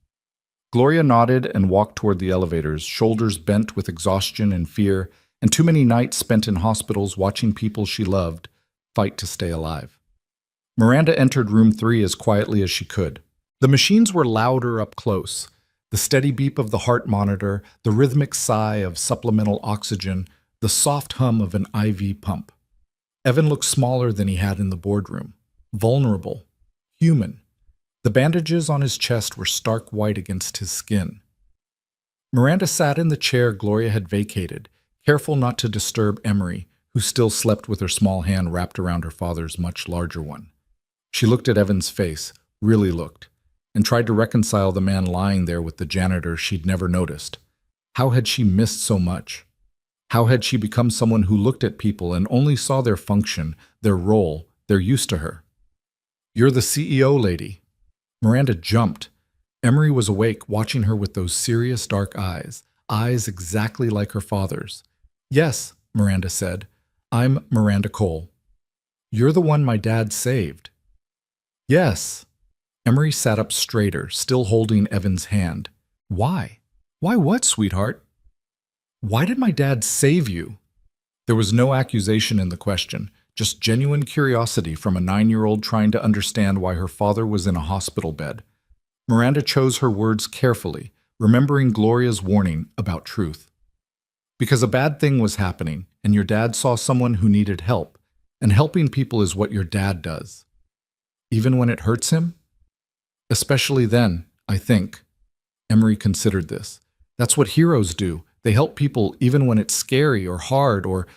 Gloria nodded and walked toward the elevators, shoulders bent with exhaustion and fear, and too many nights spent in hospitals watching people she loved fight to stay alive. Miranda entered room 3 as quietly as she could. The machines were louder up close. The steady beep of the heart monitor, the rhythmic sigh of supplemental oxygen, the soft hum of an IV pump. Evan looked smaller than he had in the boardroom. Vulnerable. Human. The bandages on his chest were stark white against his skin. Miranda sat in the chair Gloria had vacated, careful not to disturb Emery, who still slept with her small hand wrapped around her father's much larger one. She looked at Evan's face, really looked, and tried to reconcile the man lying there with the janitor she'd never noticed. How had she missed so much? How had she become someone who looked at people and only saw their function, their role, their use to her? "You're the CEO, lady." Miranda jumped. Emery was awake, watching her with those serious dark eyes, eyes exactly like her father's. "Yes," Miranda said. "I'm Miranda Cole." "You're the one my dad saved." "Yes." Emery sat up straighter, still holding Evan's hand. "Why? Why what, sweetheart? Why did my dad save you?" There was no accusation in the question, just genuine curiosity from a 9-year-old trying to understand why her father was in a hospital bed. Miranda chose her words carefully, remembering Gloria's warning about truth. "Because a bad thing was happening, and your dad saw someone who needed help, and helping people is what your dad does." "Even when it hurts him?" "Especially then, I think." Emery considered this. "That's what heroes do. They help people even when it's scary or hard or—"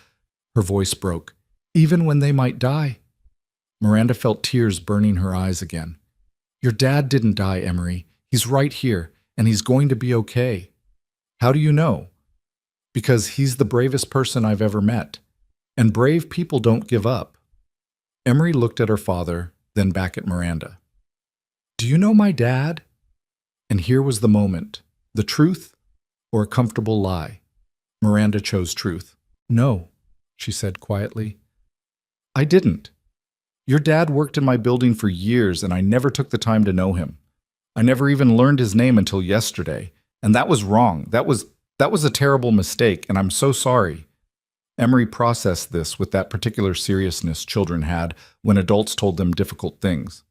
Her voice broke. "Even when they might die." Miranda felt tears burning her eyes again. "Your dad didn't die, Emery. He's right here, and he's going to be okay." "How do you know?" "Because he's the bravest person I've ever met. And brave people don't give up." Emery looked at her father, then back at Miranda. "Do you know my dad?" And here was the moment. The truth or a comfortable lie? Miranda chose truth. "No," she said quietly. "I didn't. Your dad worked in my building for years, and I never took the time to know him. I never even learned his name until yesterday, and that was wrong. That was a terrible mistake, and I'm so sorry." Emery processed this with that particular seriousness children had when adults told them difficult things.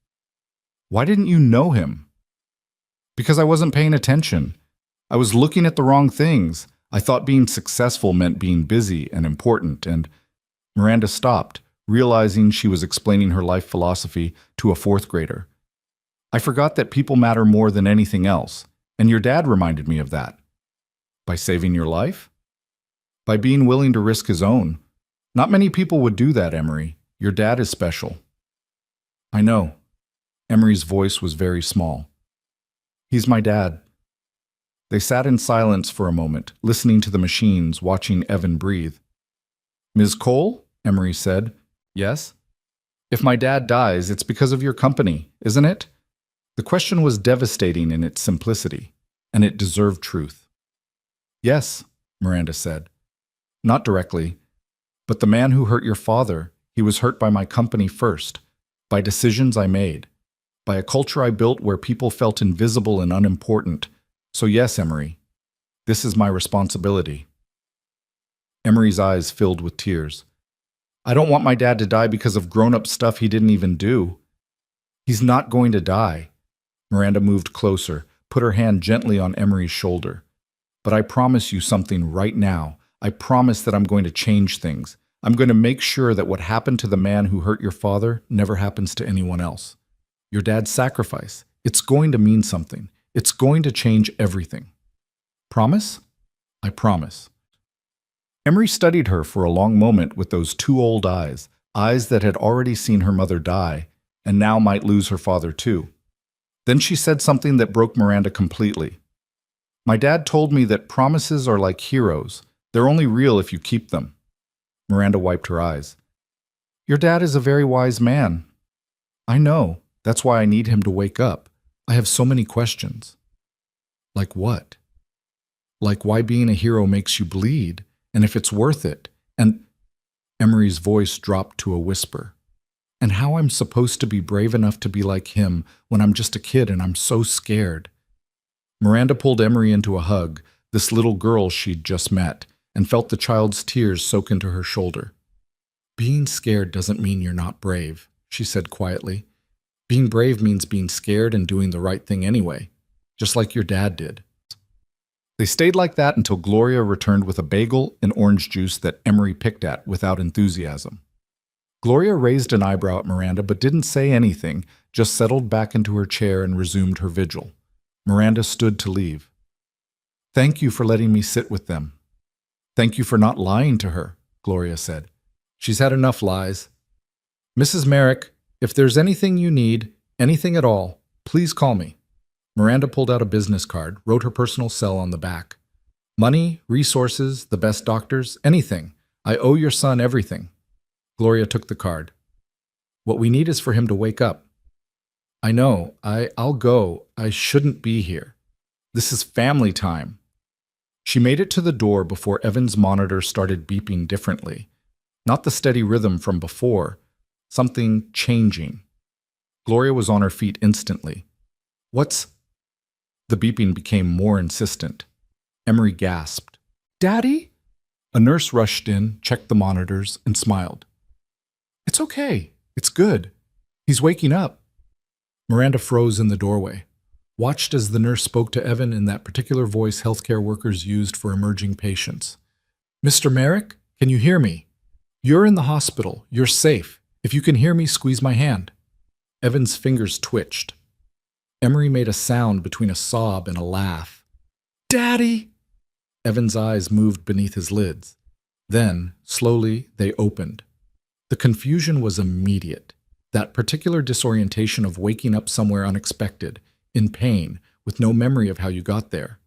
"Why didn't you know him?" "Because I wasn't paying attention. I was looking at the wrong things. I thought being successful meant being busy and important, and—" Miranda stopped, realizing she was explaining her life philosophy to a 4th grader. "I forgot that people matter more than anything else, and your dad reminded me of that." "By saving your life?" "By being willing to risk his own. Not many people would do that, Emery. Your dad is special." "I know." Emery's voice was very small. "He's my dad." They sat in silence for a moment, listening to the machines, watching Evan breathe. "Ms. Cole?" Emery said. "Yes?" "If my dad dies, it's because of your company, isn't it?" The question was devastating in its simplicity, and it deserved truth. "Yes," Miranda said. "Not directly. But the man who hurt your father, he was hurt by my company first, by decisions I made, by a culture I built where people felt invisible and unimportant. So yes, Emery, this is my responsibility." Emery's eyes filled with tears. "I don't want my dad to die because of grown-up stuff he didn't even do." "He's not going to die." Miranda moved closer, put her hand gently on Emery's shoulder. "But I promise you something right now. I promise that I'm going to change things. I'm going to make sure that what happened to the man who hurt your father never happens to anyone else. Your dad's sacrifice, it's going to mean something. It's going to change everything." "Promise?" "I promise." Emery studied her for a long moment with those 2 old eyes, eyes that had already seen her mother die, and now might lose her father too. Then she said something that broke Miranda completely. "My dad told me that promises are like heroes. They're only real if you keep them." Miranda wiped her eyes. "Your dad is a very wise man." "I know. That's why I need him to wake up. I have so many questions." "Like what?" "Like why being a hero makes you bleed, and if it's worth it, and—" Emery's voice dropped to a whisper. "And how I'm supposed to be brave enough to be like him when I'm just a kid and I'm so scared." Miranda pulled Emery into a hug, this little girl she'd just met, and felt the child's tears soak into her shoulder. "Being scared doesn't mean you're not brave," she said quietly. "Being brave means being scared and doing the right thing anyway, just like your dad did." They stayed like that until Gloria returned with a bagel and orange juice that Emery picked at without enthusiasm. Gloria raised an eyebrow at Miranda but didn't say anything, just settled back into her chair and resumed her vigil. Miranda stood to leave. "Thank you for letting me sit with them." Thank you for not lying to her, Gloria said. She's had enough lies. Mrs. Merrick, if there's anything you need, anything at all, please call me. Miranda pulled out a business card, wrote her personal cell on the back. Money, resources, the best doctors, anything. I owe your son everything. Gloria took the card. What we need is for him to wake up. I know. I'll go. I shouldn't be here. This is family time. She made it to the door before Evan's monitor started beeping differently. Not the steady rhythm from before. Something changing. Gloria was on her feet instantly. What's... The beeping became more insistent. Emery gasped. Daddy? A nurse rushed in, checked the monitors, and smiled. It's okay. It's good. He's waking up. Miranda froze in the doorway, watched as the nurse spoke to Evan in that particular voice healthcare workers used for emerging patients. Mr. Merrick, can you hear me? You're in the hospital. You're safe. If you can hear me, squeeze my hand. Evan's fingers twitched. Emery made a sound between a sob and a laugh. Daddy! Evan's eyes moved beneath his lids. Then, slowly, they opened. The confusion was immediate. That particular disorientation of waking up somewhere unexpected, in pain, with no memory of how you got there.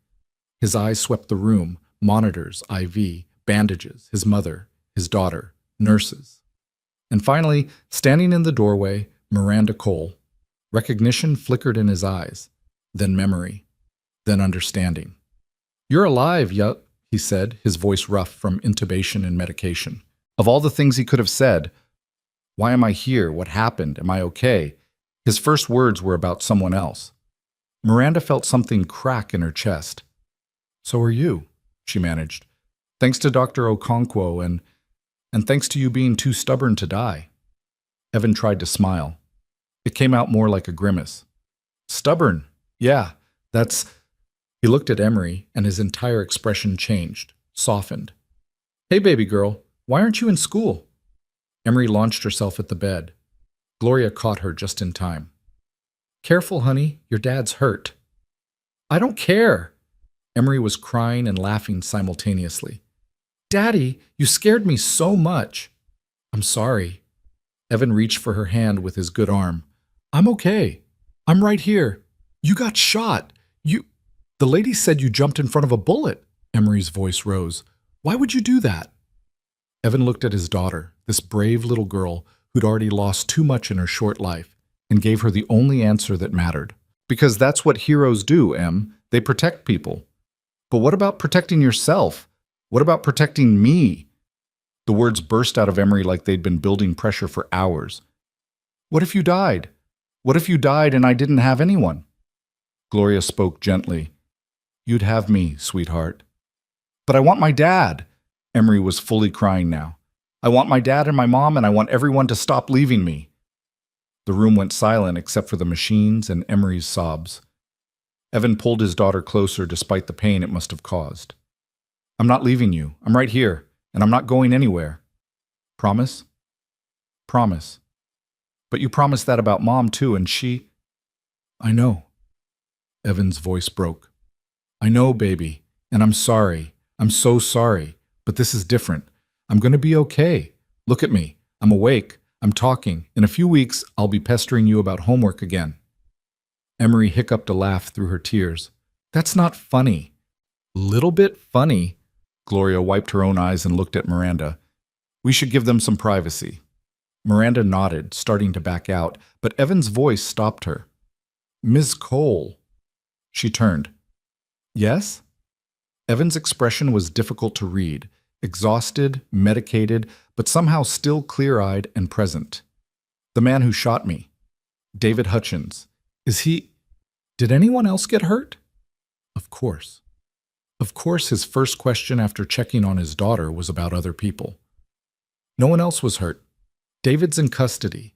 His eyes swept the room, monitors, IV, bandages, his mother, his daughter, nurses. And finally, standing in the doorway, Miranda Cole. Recognition flickered in his eyes, then memory, then understanding. You're alive, he said, his voice rough from intubation and medication. Of all the things he could have said, why am I here? What happened? Am I okay? His first words were about someone else. Miranda felt something crack in her chest. So are you, she managed. Thanks to Dr. Okonkwo and thanks to you being too stubborn to die. Evan tried to smile. It came out more like a grimace. Stubborn? Yeah, that's... He looked at Emery, and his entire expression changed, softened. Hey, baby girl, why aren't you in school? Emery launched herself at the bed. Gloria caught her just in time. Careful, honey, your dad's hurt. I don't care. Emery was crying and laughing simultaneously. Daddy, you scared me so much. I'm sorry. Evan reached for her hand with his good arm. I'm okay. I'm right here. You got shot. The lady said you jumped in front of a bullet. Emery's voice rose. Why would you do that? Evan looked at his daughter, this brave little girl who'd already lost too much in her short life, and gave her the only answer that mattered. Because that's what heroes do, Em. They protect people. But what about protecting yourself? What about protecting me? The words burst out of Emery like they'd been building pressure for hours. What if you died? What if you died and I didn't have anyone? Gloria spoke gently. You'd have me, sweetheart. But I want my dad. Emery was fully crying now. I want my dad and my mom, and I want everyone to stop leaving me. The room went silent except for the machines and Emery's sobs. Evan pulled his daughter closer despite the pain it must have caused. I'm not leaving you. I'm right here, and I'm not going anywhere. Promise? Promise. But you promised that about Mom, too, and she... I know. Evan's voice broke. I know, baby, and I'm sorry. I'm so sorry, but this is different. I'm going to be okay. Look at me. I'm awake. I'm talking. In a few weeks, I'll be pestering you about homework again. Emery hiccuped a laugh through her tears. That's not funny. Little bit funny. Gloria wiped her own eyes and looked at Miranda. We should give them some privacy. Miranda nodded, starting to back out, but Evan's voice stopped her. Ms. Cole. She turned. Yes? Evan's expression was difficult to read, exhausted, medicated, but somehow still clear-eyed and present. The man who shot me. David Hutchins. Is he... Did anyone else get hurt? Of course. Of course his first question after checking on his daughter was about other people. No one else was hurt. David's in custody.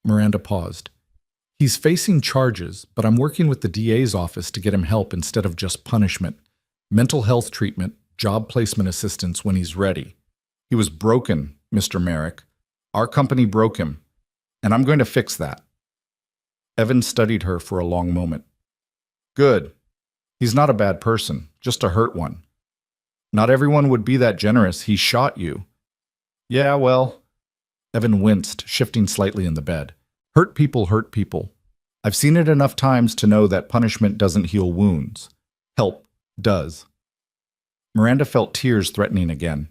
Miranda paused. He's facing charges, but I'm working with the DA's office to get him help instead of just punishment. Mental health treatment, job placement assistance when he's ready. He was broken, Mr. Merrick. Our company broke him, and I'm going to fix that. Evan studied her for a long moment. Good. He's not a bad person, just a hurt one. Not everyone would be that generous. He shot you. Yeah, well, Evan winced, shifting slightly in the bed. Hurt people hurt people. I've seen it enough times to know that punishment doesn't heal wounds. Help does. Miranda felt tears threatening again.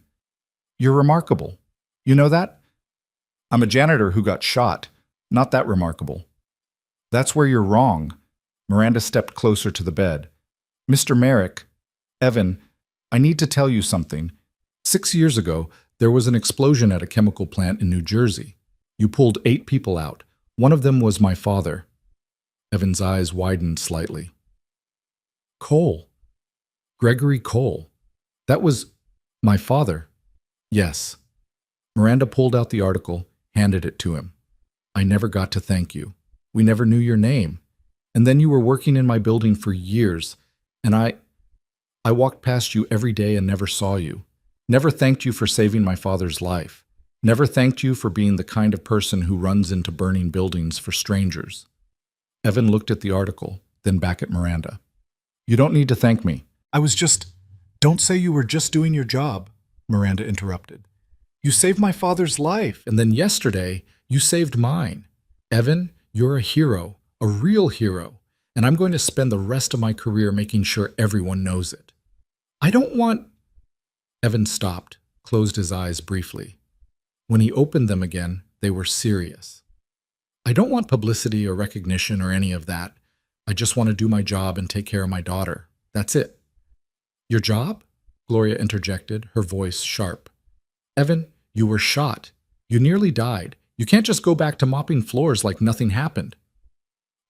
You're remarkable. You know that? I'm a janitor who got shot. Not that remarkable. That's where you're wrong. Miranda stepped closer to the bed. Mr. Merrick, Evan, I need to tell you something. 6 years ago, there was an explosion at a chemical plant in New Jersey. You pulled 8 people out. One of them was my father. Evan's eyes widened slightly. Cole. Gregory Cole. That was my father. Yes. Miranda pulled out the article, handed it to him. I never got to thank you. We never knew your name. And then you were working in my building for years, and I walked past you every day and never saw you. Never thanked you for saving my father's life. Never thanked you for being the kind of person who runs into burning buildings for strangers. Evan looked at the article, then back at Miranda. You don't need to thank me. Don't say you were just doing your job, Miranda interrupted. You saved my father's life, and then yesterday, you saved mine. Evan, you're a hero, a real hero, and I'm going to spend the rest of my career making sure everyone knows it. I don't want... Evan stopped, closed his eyes briefly. When he opened them again, they were serious. I don't want publicity or recognition or any of that. I just want to do my job and take care of my daughter. That's it. Your job? Gloria interjected, her voice sharp. Evan, you were shot. You nearly died. You can't just go back to mopping floors like nothing happened.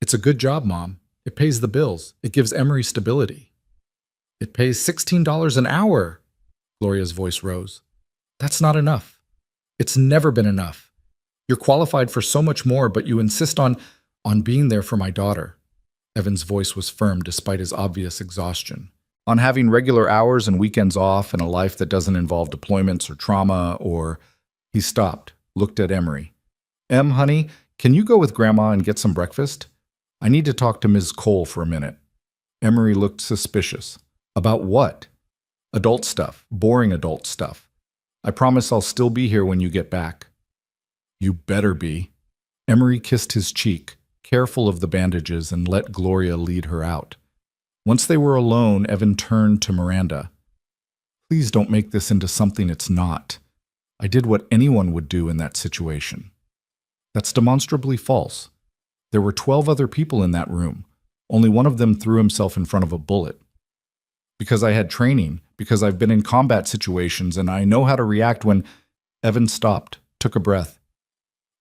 It's a good job, Mom. It pays the bills. It gives Emery stability. It pays $16 an hour. Gloria's voice rose. That's not enough. It's never been enough. You're qualified for so much more, but you insist on being there for my daughter. Evan's voice was firm despite his obvious exhaustion. On having regular hours and weekends off and a life that doesn't involve deployments or trauma or... He stopped, looked at Emery. Honey, can you go with Grandma and get some breakfast? I need to talk to Ms. Cole for a minute. Emery looked suspicious. About what? Adult stuff, boring adult stuff. I promise I'll still be here when you get back. You better be. Emery kissed his cheek, careful of the bandages, and let Gloria lead her out. Once they were alone, Evan turned to Miranda. Please don't make this into something it's not. I did what anyone would do in that situation. That's demonstrably false. There were 12 other people in that room. Only one of them threw himself in front of a bullet. Because I had training, because I've been in combat situations, and I know how to react when... Evan stopped, took a breath.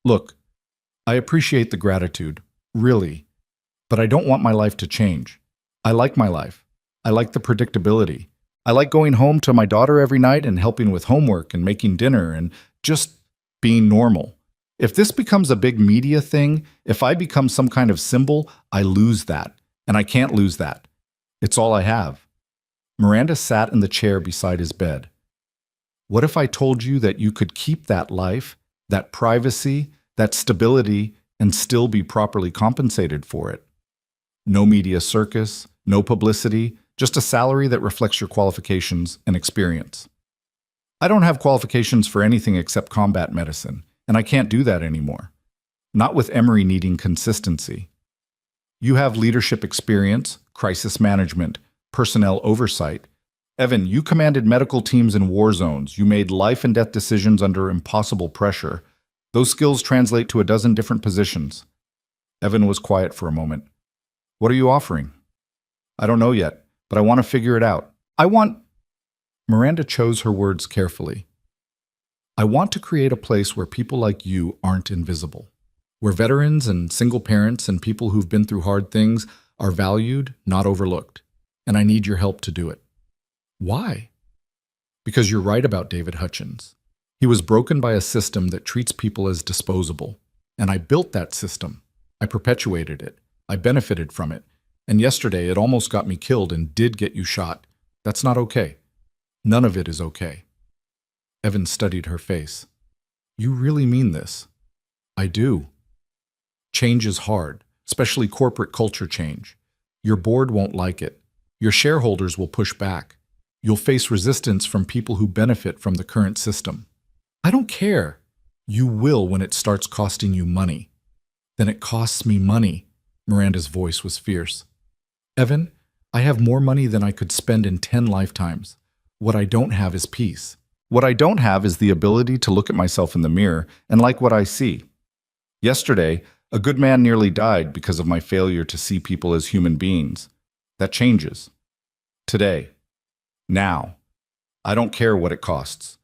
Look, I appreciate the gratitude, really, but I don't want my life to change. I like my life. I like the predictability. I like going home to my daughter every night and helping with homework and making dinner and just being normal. If this becomes a big media thing, if I become some kind of symbol, I lose that, and I can't lose that. It's all I have. Miranda sat in the chair beside his bed. What if I told you that you could keep that life, that privacy, that stability, and still be properly compensated for it? No media circus, no publicity, just a salary that reflects your qualifications and experience. I don't have qualifications for anything except combat medicine, and I can't do that anymore. Not with Emery needing consistency. You have leadership experience, crisis management, personnel oversight. Evan, you commanded medical teams in war zones. You made life and death decisions under impossible pressure. Those skills translate to a dozen different positions. Evan was quiet for a moment. What are you offering? I don't know yet, but I want to figure it out. Miranda chose her words carefully. I want to create a place where people like you aren't invisible, where veterans and single parents and people who've been through hard things are valued, not overlooked, and I need your help to do it. Why? Because you're right about David Hutchins. He was broken by a system that treats people as disposable, and I built that system. I perpetuated it. I benefited from it. And yesterday it almost got me killed and did get you shot. That's not okay. None of it is okay. Evan studied her face. You really mean this? I do. Change is hard, especially corporate culture change. Your board won't like it. Your shareholders will push back. You'll face resistance from people who benefit from the current system. I don't care. You will when it starts costing you money. Then it costs me money. Miranda's voice was fierce. Evan, I have more money than I could spend in 10 lifetimes. What I don't have is peace. What I don't have is the ability to look at myself in the mirror and like what I see. Yesterday, a good man nearly died because of my failure to see people as human beings. That changes. Today. Now. I don't care what it costs.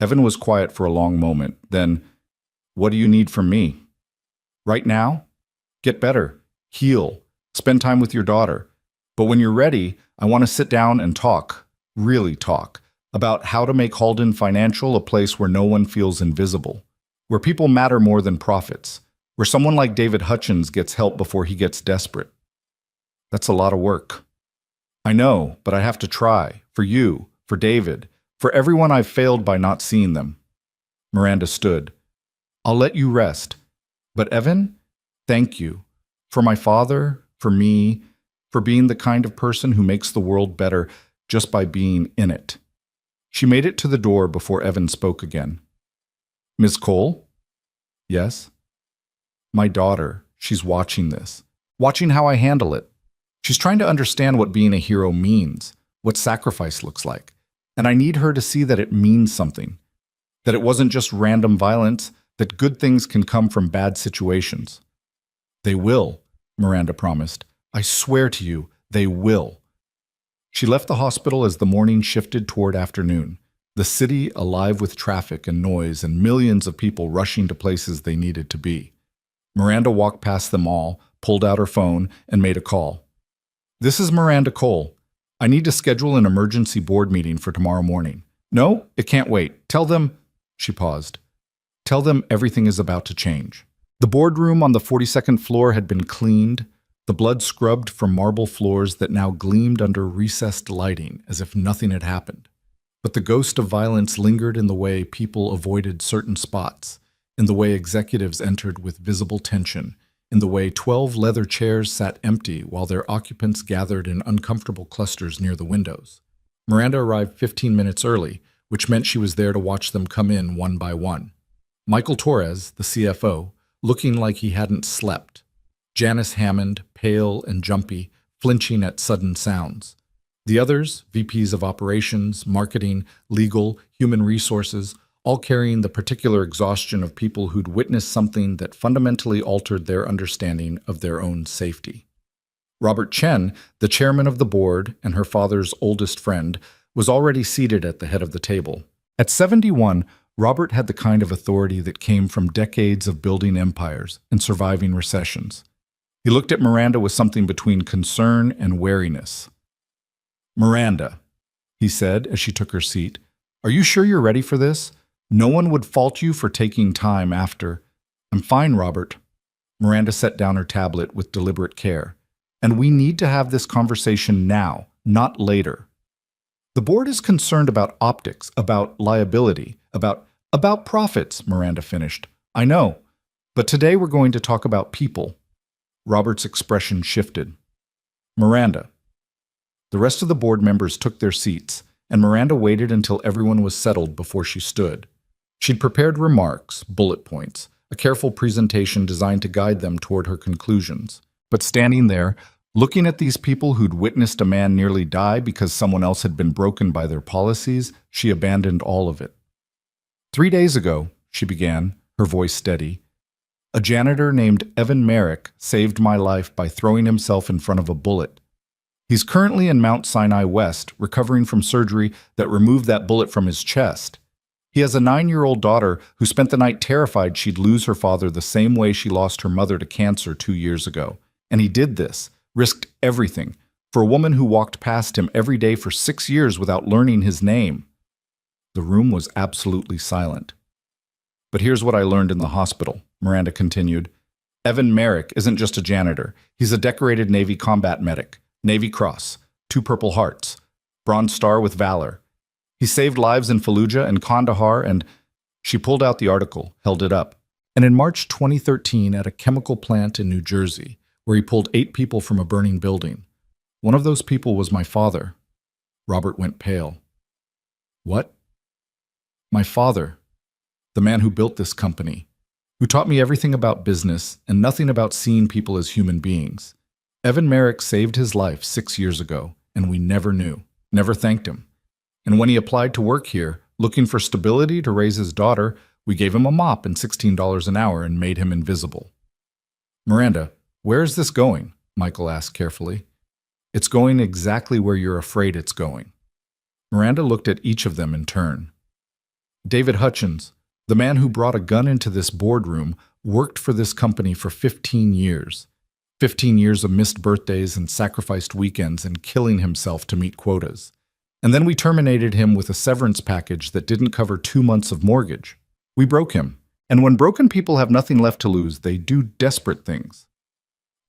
Evan was quiet for a long moment. Then, what do you need from me? Right now? Get better. Heal. Spend time with your daughter. But when you're ready, I want to sit down and talk, really talk, about how to make Halden Financial a place where no one feels invisible, where people matter more than profits, where someone like David Hutchins gets help before he gets desperate. That's a lot of work. I know, but I have to try. For you, for David, for everyone I've failed by not seeing them. Miranda stood. I'll let you rest. But Evan, thank you. For my father, for me, for being the kind of person who makes the world better just by being in it. She made it to the door before Evan spoke again. Miss Cole? Yes? My daughter, she's watching this, watching how I handle it. She's trying to understand what being a hero means, what sacrifice looks like. And I need her to see that it means something, that it wasn't just random violence, that good things can come from bad situations. They will, Miranda promised. I swear to you, they will. She left the hospital as the morning shifted toward afternoon, the city alive with traffic and noise and millions of people rushing to places they needed to be. Miranda walked past them all, pulled out her phone, and made a call. This is Miranda Cole. I need to schedule an emergency board meeting for tomorrow morning. No, it can't wait. Tell them, she paused. Tell them everything is about to change. The boardroom on the 42nd floor had been cleaned, the blood scrubbed from marble floors that now gleamed under recessed lighting as if nothing had happened. But the ghost of violence lingered in the way people avoided certain spots, in the way executives entered with visible tension, in the way 12 leather chairs sat empty while their occupants gathered in uncomfortable clusters near the windows. Miranda arrived 15 minutes early, which meant she was there to watch them come in one by one. Michael Torres, the CFO, looking like he hadn't slept. Janice Hammond, pale and jumpy, flinching at sudden sounds. The others, VPs of operations, marketing, legal, human resources, all carrying the particular exhaustion of people who'd witnessed something that fundamentally altered their understanding of their own safety. Robert Chen, the chairman of the board and her father's oldest friend, was already seated at the head of the table. At 71, Robert had the kind of authority that came from decades of building empires and surviving recessions. He looked at Miranda with something between concern and wariness. Miranda, he said as she took her seat, are you sure you're ready for this? No one would fault you for taking time after. I'm fine, Robert. Miranda set down her tablet with deliberate care. And we need to have this conversation now, not later. The board is concerned about optics, about liability, about profits, Miranda finished. I know, but today we're going to talk about people. Robert's expression shifted. Miranda. The rest of the board members took their seats, and Miranda waited until everyone was settled before she stood. She'd prepared remarks, bullet points, a careful presentation designed to guide them toward her conclusions. But standing there, looking at these people who'd witnessed a man nearly die because someone else had been broken by their policies, she abandoned all of it. 3 days ago, she began, her voice steady, a janitor named Evan Merrick saved my life by throwing himself in front of a bullet. He's currently in Mount Sinai West, recovering from surgery that removed that bullet from his chest. He has a 9-year-old daughter who spent the night terrified she'd lose her father the same way she lost her mother to cancer 2 years ago. And he did this, risked everything, for a woman who walked past him every day for 6 years without learning his name. The room was absolutely silent. But here's what I learned in the hospital, Miranda continued. Evan Merrick isn't just a janitor. He's a decorated Navy combat medic, Navy Cross, 2 Purple Hearts, Bronze Star with Valor. He saved lives in Fallujah and Kandahar, and she pulled out the article, held it up. And in March 2013, at a chemical plant in New Jersey, where he pulled 8 people from a burning building. One of those people was my father. Robert went pale. What? My father, the man who built this company, who taught me everything about business and nothing about seeing people as human beings. Evan Merrick saved his life 6 years ago, and we never knew, never thanked him. And when he applied to work here, looking for stability to raise his daughter, we gave him a mop and $16 an hour and made him invisible. Miranda, where is this going? Michael asked carefully. It's going exactly where you're afraid it's going. Miranda looked at each of them in turn. David Hutchins, the man who brought a gun into this boardroom, worked for this company for 15 years. 15 years of missed birthdays and sacrificed weekends and killing himself to meet quotas. And then we terminated him with a severance package that didn't cover 2 months of mortgage. We broke him. And when broken people have nothing left to lose, they do desperate things.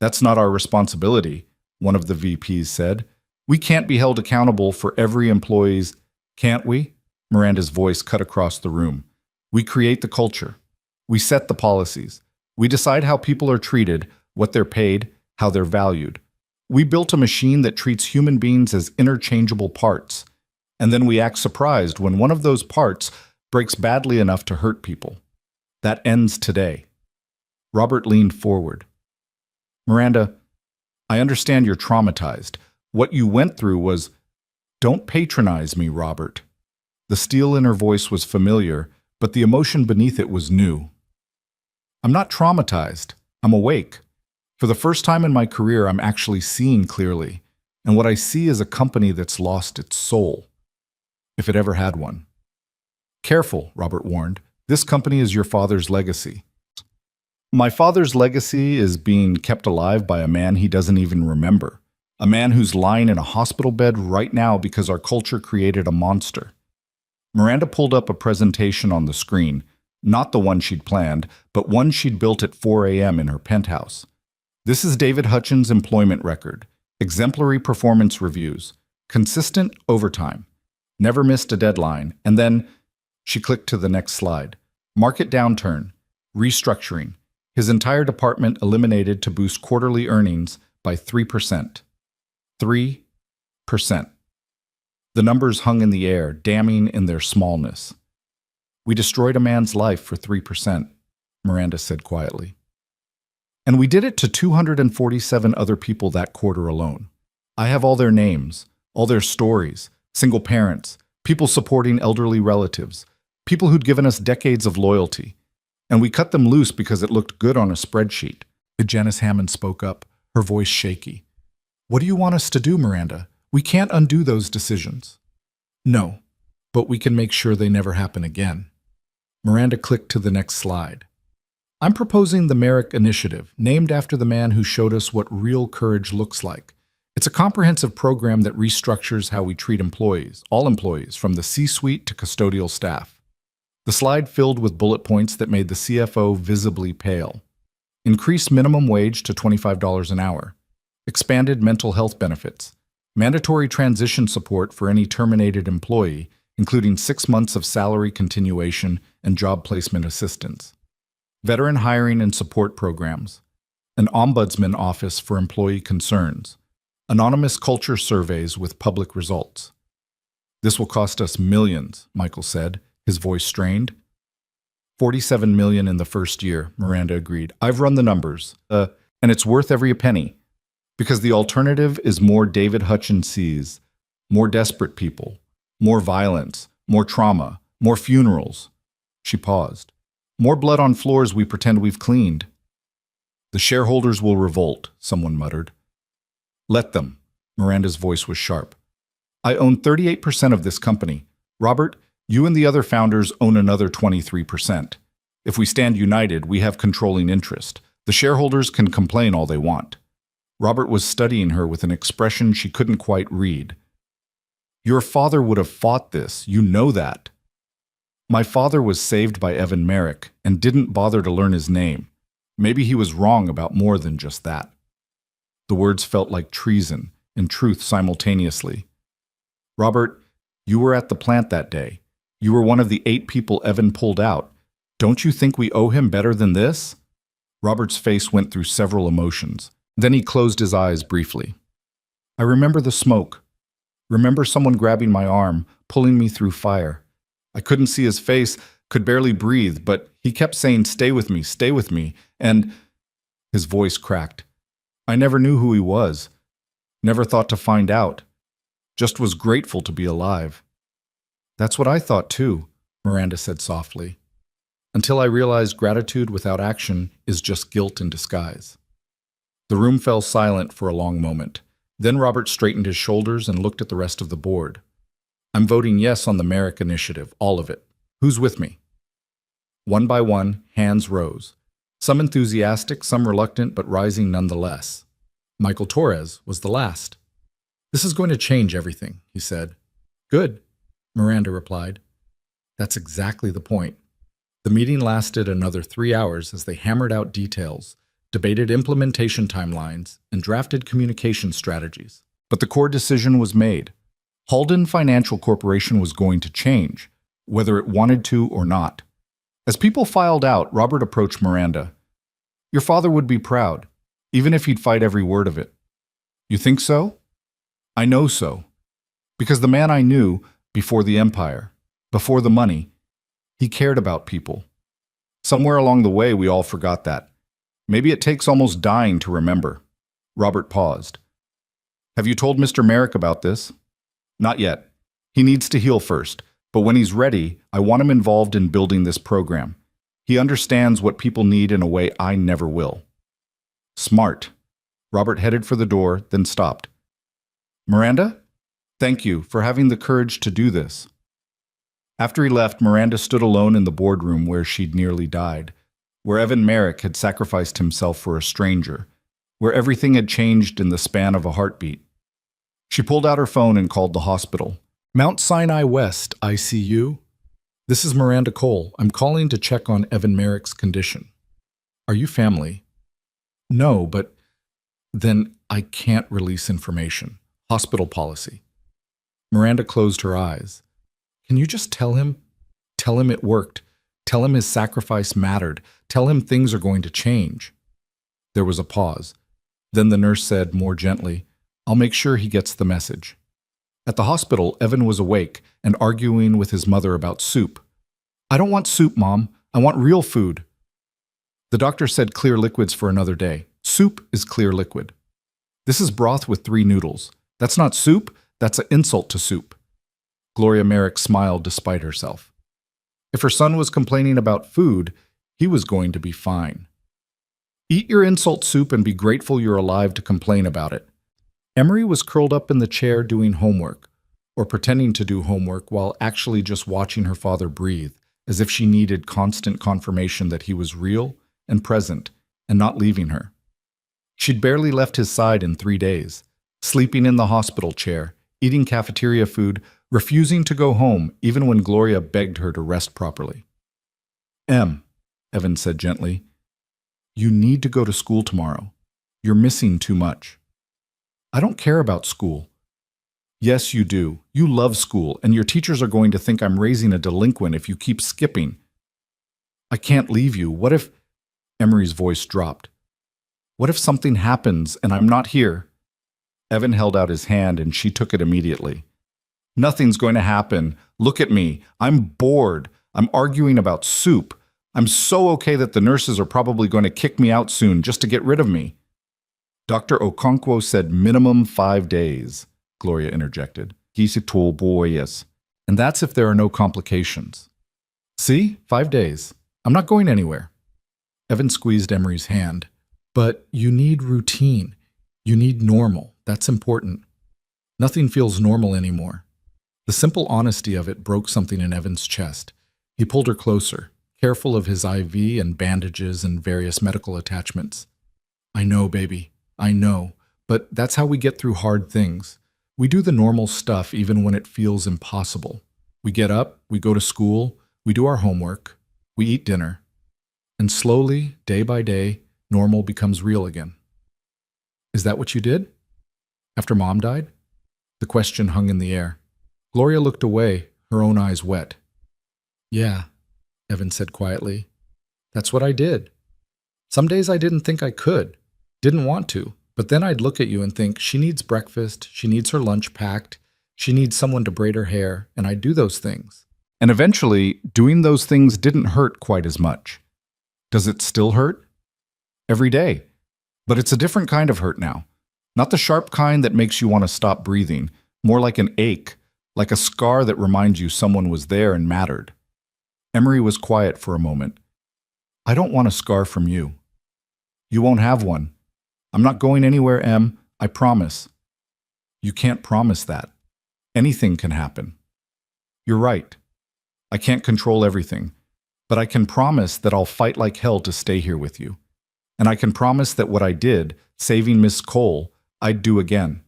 That's not our responsibility, one of the VPs said. We can't be held accountable for every employee's, can't we? Miranda's voice cut across the room. We create the culture. We set the policies. We decide how people are treated, what they're paid, how they're valued. We built a machine that treats human beings as interchangeable parts. And then we act surprised when one of those parts breaks badly enough to hurt people. That ends today. Robert leaned forward. Miranda, I understand you're traumatized. What you went through was, don't patronize me, Robert. The steel in her voice was familiar, but the emotion beneath it was new. I'm not traumatized. I'm awake. For the first time in my career, I'm actually seeing clearly, and what I see is a company that's lost its soul, if it ever had one. Careful, Robert warned. This company is your father's legacy. My father's legacy is being kept alive by a man he doesn't even remember. A man who's lying in a hospital bed right now because our culture created a monster. Miranda pulled up a presentation on the screen, not the one she'd planned, but one she'd built at 4 a.m. in her penthouse. This is David Hutchins' employment record, exemplary performance reviews, consistent overtime, never missed a deadline, and then she clicked to the next slide. Market downturn, restructuring, his entire department eliminated to boost quarterly earnings by 3%. 3%. The numbers hung in the air, damning in their smallness. We destroyed a man's life for 3%, Miranda said quietly. And we did it to 247 other people that quarter alone. I have all their names, all their stories, single parents, people supporting elderly relatives, people who'd given us decades of loyalty. And we cut them loose because it looked good on a spreadsheet. Janice Hammond spoke up, her voice shaky. What do you want us to do, Miranda? We can't undo those decisions. No, but we can make sure they never happen again. Miranda clicked to the next slide. I'm proposing the Merrick Initiative, named after the man who showed us what real courage looks like. It's a comprehensive program that restructures how we treat employees, all employees, from the C-suite to custodial staff. The slide filled with bullet points that made the CFO visibly pale. Increase minimum wage to $25 an hour. Expanded mental health benefits. Mandatory transition support for any terminated employee, including 6 months of salary continuation and job placement assistance. Veteran hiring and support programs. An ombudsman office for employee concerns. Anonymous culture surveys with public results. This will cost us millions, Michael said, his voice strained. $47 million in the first year, Miranda agreed. I've run the numbers, and it's worth every penny. Because the alternative is more David Hutchins sees, more desperate people, more violence, more trauma, more funerals. She paused. More blood on floors we pretend we've cleaned. The shareholders will revolt, someone muttered. Let them. Miranda's voice was sharp. I own 38% of this company. Robert, you and the other founders own another 23%. If we stand united, we have controlling interest. The shareholders can complain all they want. Robert was studying her with an expression she couldn't quite read. Your father would have fought this, you know that. My father was saved by Evan Merrick and didn't bother to learn his name. Maybe he was wrong about more than just that. The words felt like treason and truth simultaneously. Robert, you were at the plant that day. You were one of the 8 people Evan pulled out. Don't you think we owe him better than this? Robert's face went through several emotions. Then he closed his eyes briefly. I remember the smoke. Remember someone grabbing my arm, pulling me through fire. I couldn't see his face, could barely breathe, but he kept saying, stay with me, and his voice cracked. I never knew who he was, never thought to find out, just was grateful to be alive. That's what I thought too, Miranda said softly, until I realized gratitude without action is just guilt in disguise. The room fell silent for a long moment. Then Robert straightened his shoulders and looked at the rest of the board. I'm voting yes on the Merrick Initiative, all of it. Who's with me? One by one, hands rose. Some enthusiastic, some reluctant, but rising nonetheless. Michael Torres was the last. This is going to change everything, he said. Good, Miranda replied. That's exactly the point. The meeting lasted another 3 hours as they hammered out details, debated implementation timelines, and drafted communication strategies. But the core decision was made. Halden Financial Corporation was going to change, whether it wanted to or not. As people filed out, Robert approached Miranda. Your father would be proud, even if he'd fight every word of it. You think so? I know so. Because the man I knew, before the empire, before the money, he cared about people. Somewhere along the way, we all forgot that. Maybe it takes almost dying to remember. Robert paused. Have you told Mr. Merrick about this? Not yet. He needs to heal first, but when he's ready, I want him involved in building this program. He understands what people need in a way I never will. Smart. Robert headed for the door, then stopped. Miranda? Thank you for having the courage to do this. After he left, Miranda stood alone in the boardroom where she'd nearly died, where Evan Merrick had sacrificed himself for a stranger, where everything had changed in the span of a heartbeat. She pulled out her phone and called the hospital. Mount Sinai West, ICU. This is Miranda Cole. I'm calling to check on Evan Merrick's condition. Are you family? No, but then I can't release information. Hospital policy. Miranda closed her eyes. Can you just tell him? Tell him it worked. Tell him his sacrifice mattered. Tell him things are going to change. There was a pause. Then the nurse said more gently, I'll make sure he gets the message. At the hospital, Evan was awake and arguing with his mother about soup. I don't want soup, Mom. I want real food. The doctor said clear liquids for another day. Soup is clear liquid. This is broth with 3 noodles. That's not soup. That's an insult to soup. Gloria Merrick smiled despite herself. If her son was complaining about food, he was going to be fine. Eat your insult soup and be grateful you're alive to complain about it. Emery was curled up in the chair doing homework, or pretending to do homework while actually just watching her father breathe, as if she needed constant confirmation that he was real and present and not leaving her. She'd barely left his side in 3 days, sleeping in the hospital chair, eating cafeteria food, refusing to go home even when Gloria begged her to rest properly. Evan said gently, you need to go to school tomorrow. You're missing too much. I don't care about school. Yes, you do. You love school, and your teachers are going to think I'm raising a delinquent if you keep skipping. I can't leave you. What if... Emery's voice dropped. What if something happens and I'm not here? Evan held out his hand and she took it immediately. Nothing's going to happen. Look at me. I'm bored. I'm arguing about soup. I'm so okay that the nurses are probably going to kick me out soon just to get rid of me. Dr. Okonkwo said minimum 5 days, Gloria interjected. And that's if there are no complications. See? 5 days. I'm not going anywhere. Evan squeezed Emery's hand. But you need routine. You need normal. That's important. Nothing feels normal anymore. The simple honesty of it broke something in Evan's chest. He pulled her closer, careful of his IV and bandages and various medical attachments. I know, baby. I know. But that's how we get through hard things. We do the normal stuff even when it feels impossible. We get up, we go to school, we do our homework, we eat dinner. And slowly, day by day, normal becomes real again. Is that what you did? After Mom died? The question hung in the air. Gloria looked away, her own eyes wet. Yeah, Evan said quietly. That's what I did. Some days I didn't think I could, didn't want to, but then I'd look at you and think, she needs breakfast, she needs her lunch packed, She needs someone to braid her hair, and I do those things. And eventually, doing those things didn't hurt quite as much. Does it still hurt? Every day. But it's a different kind of hurt now. Not the sharp kind that makes you want to stop breathing, more like an ache, like a scar that reminds you someone was there and mattered. Emery was quiet for a moment. I don't want a scar from you. You won't have one. I'm not going anywhere, Em. I promise. You can't promise that. Anything can happen. You're right. I can't control everything, but I can promise that I'll fight like hell to stay here with you. And I can promise that what I did, saving Miss Cole, I'd do again.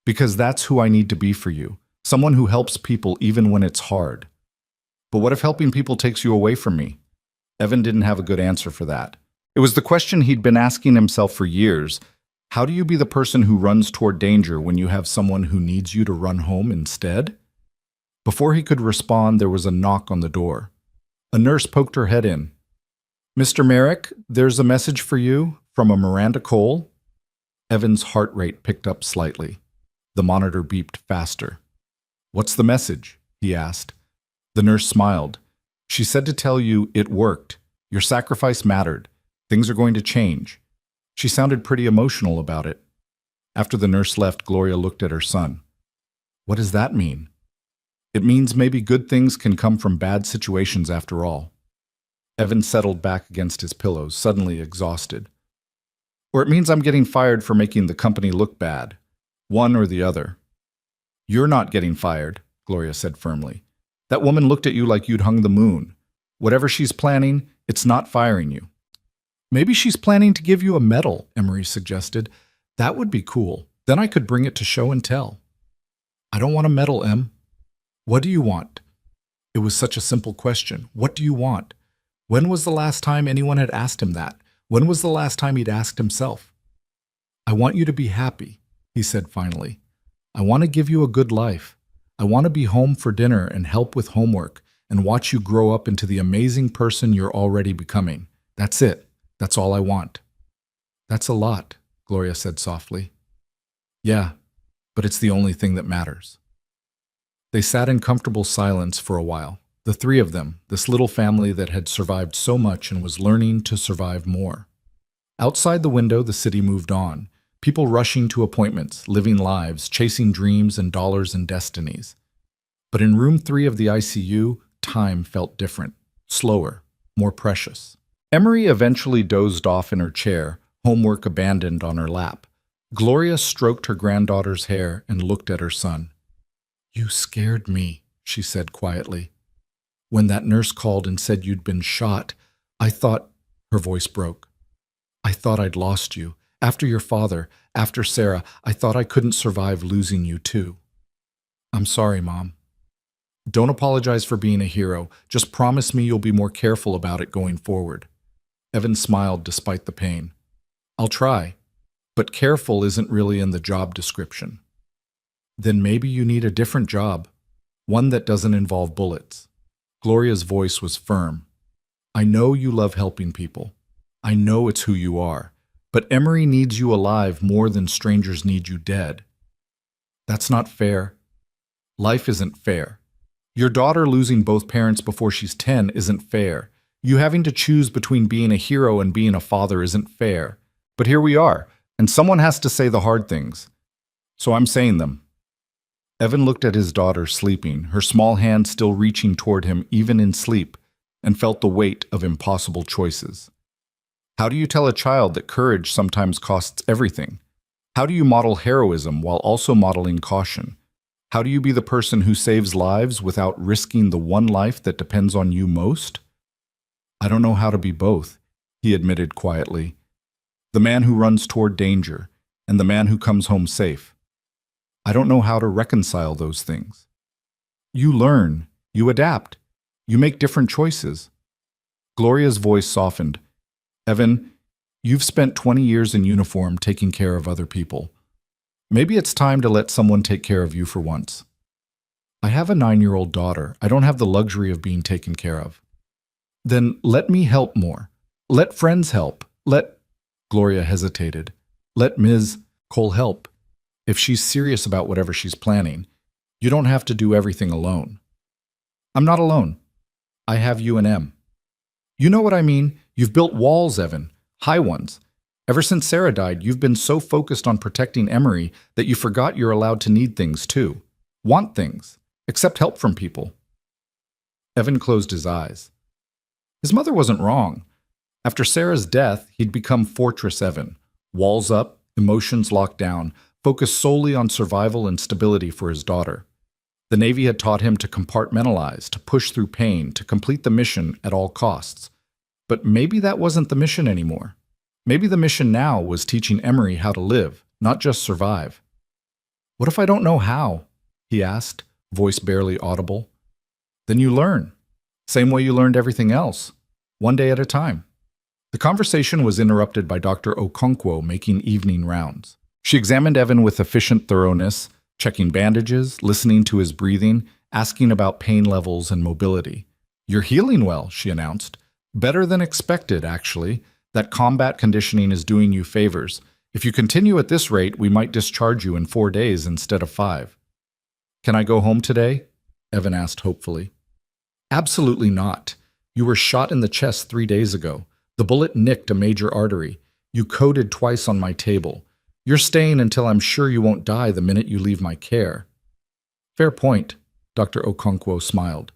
Because that's who I need to be for you. Someone who helps people even when it's hard. But what if helping people takes you away from me? Evan didn't have a good answer for that. It was the question he'd been asking himself for years. How do you be the person who runs toward danger when you have someone who needs you to run home instead? Before he could respond, there was a knock on the door. A nurse poked her head in. Mr. Merrick, there's a message for you from a Miranda Cole. Evan's heart rate picked up slightly. The monitor beeped faster. What's the message? He asked. The nurse smiled. She said to tell you it worked. Your sacrifice mattered. Things are going to change. She sounded pretty emotional about it. After the nurse left, Gloria looked at her son. What does that mean? It means maybe good things can come from bad situations after all. Evan settled back against his pillows, suddenly exhausted. Or it means I'm getting fired for making the company look bad. One or the other. You're not getting fired, Gloria said firmly. That woman looked at you like you'd hung the moon. Whatever she's planning, it's not firing you. Maybe she's planning to give you a medal, Emery suggested. That would be cool. Then I could bring it to show and tell. I don't want a medal, Em. What do you want? It was such a simple question. What do you want? When was the last time anyone had asked him that? When was the last time he'd asked himself? I want you to be happy, he said finally. I want to give you a good life. I want to be home for dinner and help with homework and watch you grow up into the amazing person you're already becoming. That's it. That's all I want. That's a lot, Gloria said softly. Yeah, but it's the only thing that matters. They sat in comfortable silence for a while. The three of them, this little family that had survived so much and was learning to survive more. Outside the window, the city moved on. People rushing to appointments, living lives, chasing dreams and dollars and destinies. But in room 3 of the ICU, time felt different, slower, more precious. Emery eventually dozed off in her chair, homework abandoned on her lap. Gloria stroked her granddaughter's hair and looked at her son. You scared me, she said quietly. When that nurse called and said you'd been shot, I thought, her voice broke. I thought I'd lost you. After your father, after Sarah, I thought I couldn't survive losing you too. I'm sorry, Mom. Don't apologize for being a hero. Just promise me you'll be more careful about it going forward. Evan smiled despite the pain. I'll try, but careful isn't really in the job description. Then maybe you need a different job, one that doesn't involve bullets. Gloria's voice was firm. I know you love helping people. I know it's who you are. But Emery needs you alive more than strangers need you dead. That's not fair. Life isn't fair. Your daughter losing both parents before she's 10 isn't fair. You having to choose between being a hero and being a father isn't fair. But here we are, and someone has to say the hard things. So I'm saying them. Evan looked at his daughter sleeping, her small hand still reaching toward him even in sleep, and felt the weight of impossible choices. How do you tell a child that courage sometimes costs everything? How do you model heroism while also modeling caution? How do you be the person who saves lives without risking the one life that depends on you most? I don't know how to be both, he admitted quietly. The man who runs toward danger and the man who comes home safe. I don't know how to reconcile those things. You learn, you adapt, you make different choices. Gloria's voice softened. Evan, you've spent 20 years in uniform taking care of other people. Maybe it's time to let someone take care of you for once. I have a 9-year-old daughter. I don't have the luxury of being taken care of. Then let me help more. Let friends help. Gloria hesitated. Let Ms. Cole help. If she's serious about whatever she's planning. You don't have to do everything alone. I'm not alone. I have you and Em. You know what I mean? You've built walls, Evan. High ones. Ever since Sarah died, you've been so focused on protecting Emery that you forgot you're allowed to need things too. Want things. Accept help from people. Evan closed his eyes. His mother wasn't wrong. After Sarah's death, he'd become Fortress Evan. Walls up, emotions locked down, focused solely on survival and stability for his daughter. The Navy had taught him to compartmentalize, to push through pain, to complete the mission at all costs. But maybe that wasn't the mission anymore. Maybe the mission now was teaching Emery how to live, not just survive. What if I don't know how? He asked, voice barely audible. Then you learn. Same way you learned everything else. One day at a time. The conversation was interrupted by Dr. Okonkwo making evening rounds. She examined Evan with efficient thoroughness, checking bandages, listening to his breathing, asking about pain levels and mobility. You're healing well, she announced. Better than expected, actually. That combat conditioning is doing you favors. If you continue at this rate, we might discharge you in 4 days instead of 5. Can I go home today? Evan asked hopefully. Absolutely not. You were shot in the chest 3 days ago. The bullet nicked a major artery. You coded twice on my table. You're staying until I'm sure you won't die the minute you leave my care. Fair point, Dr. Okonkwo smiled.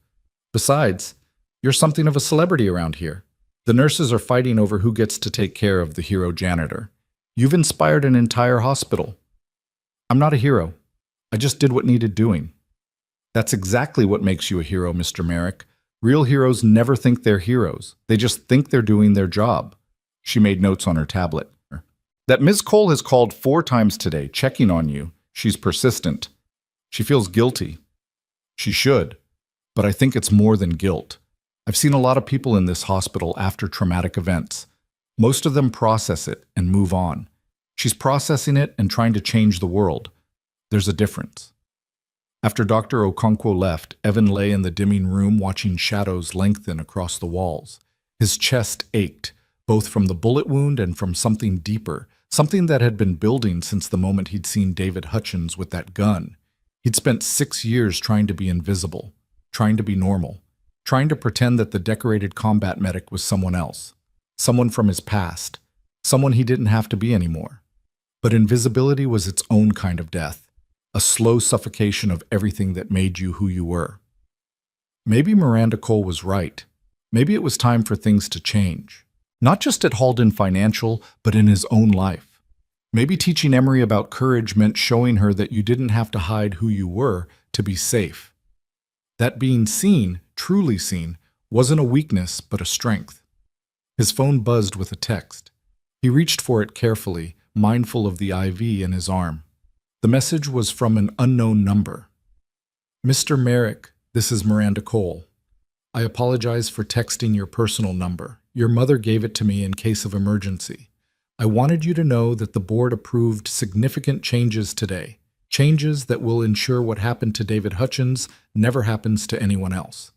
Besides, you're something of a celebrity around here. The nurses are fighting over who gets to take care of the hero janitor. You've inspired an entire hospital. I'm not a hero. I just did what needed doing. That's exactly what makes you a hero, Mr. Merrick. Real heroes never think they're heroes. They just think they're doing their job. She made notes on her tablet. That Ms. Cole has called 4 times today, checking on you. She's persistent. She feels guilty. She should. But I think it's more than guilt. I've seen a lot of people in this hospital after traumatic events. Most of them process it and move on. She's processing it and trying to change the world. There's a difference. After Dr. Okonkwo left, Evan lay in the dimming room watching shadows lengthen across the walls. His chest ached, both from the bullet wound and from something deeper, something that had been building since the moment he'd seen David Hutchins with that gun. He'd spent 6 years trying to be invisible, trying to be normal, trying to pretend that the decorated combat medic was someone else, someone from his past, someone he didn't have to be anymore. But invisibility was its own kind of death, a slow suffocation of everything that made you who you were. Maybe Miranda Cole was right. Maybe it was time for things to change. Not just at Halden Financial, but in his own life. Maybe teaching Emery about courage meant showing her that you didn't have to hide who you were to be safe. That being seen, truly seen, wasn't a weakness but a strength. His phone buzzed with a text. He reached for it carefully, mindful of the IV in his arm. The message was from an unknown number. Mr. Merrick, this is Miranda Cole. I apologize for texting your personal number. Your mother gave it to me in case of emergency. I wanted you to know that the board approved significant changes today, changes that will ensure what happened to David Hutchins never happens to anyone else.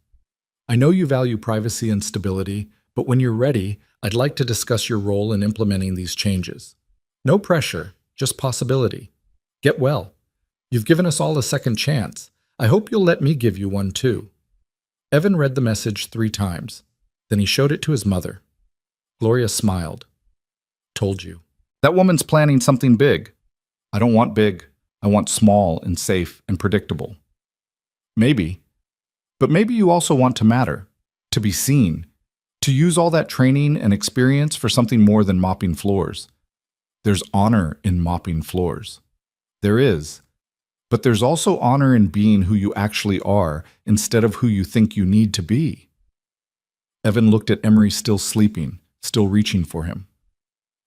I know you value privacy and stability, but when you're ready, I'd like to discuss your role in implementing these changes. No pressure, just possibility. Get well. You've given us all a second chance. I hope you'll let me give you one too. Evan read the message 3 times. Then he showed it to his mother. Gloria smiled. Told you. That woman's planning something big. I don't want big. I want small and safe and predictable. Maybe. But maybe you also want to matter, to be seen, to use all that training and experience for something more than mopping floors. There's honor in mopping floors. There is. But there's also honor in being who you actually are instead of who you think you need to be. Evan looked at Emery still sleeping, still reaching for him.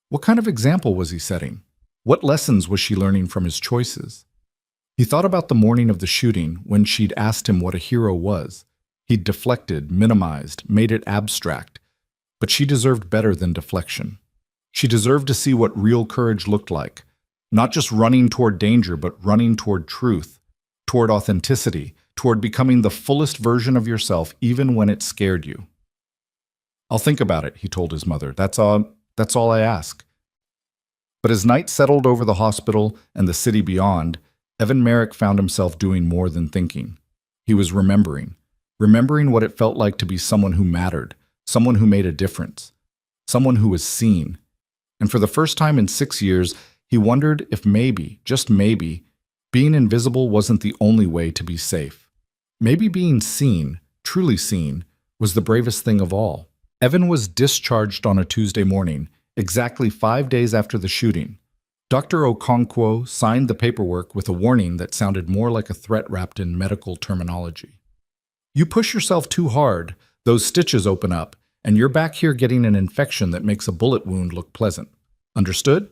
What kind of example was he setting? What lessons was she learning from his choices? He thought about the morning of the shooting when she'd asked him what a hero was. He'd deflected, minimized, made it abstract. But she deserved better than deflection. She deserved to see what real courage looked like. Not just running toward danger, but running toward truth, toward authenticity, toward becoming the fullest version of yourself even when it scared you. I'll think about it, he told his mother. That's all I ask. But as night settled over the hospital and the city beyond, Evan Merrick found himself doing more than thinking. He was remembering what it felt like to be someone who mattered, someone who made a difference, someone who was seen. And for the first time in 6 years, he wondered if maybe, just maybe, being invisible wasn't the only way to be safe. Maybe being seen, truly seen, was the bravest thing of all. Evan was discharged on a Tuesday morning, exactly 5 days after the shooting. Dr. Okonkwo signed the paperwork with a warning that sounded more like a threat wrapped in medical terminology. You push yourself too hard, those stitches open up, and you're back here getting an infection that makes a bullet wound look pleasant. Understood?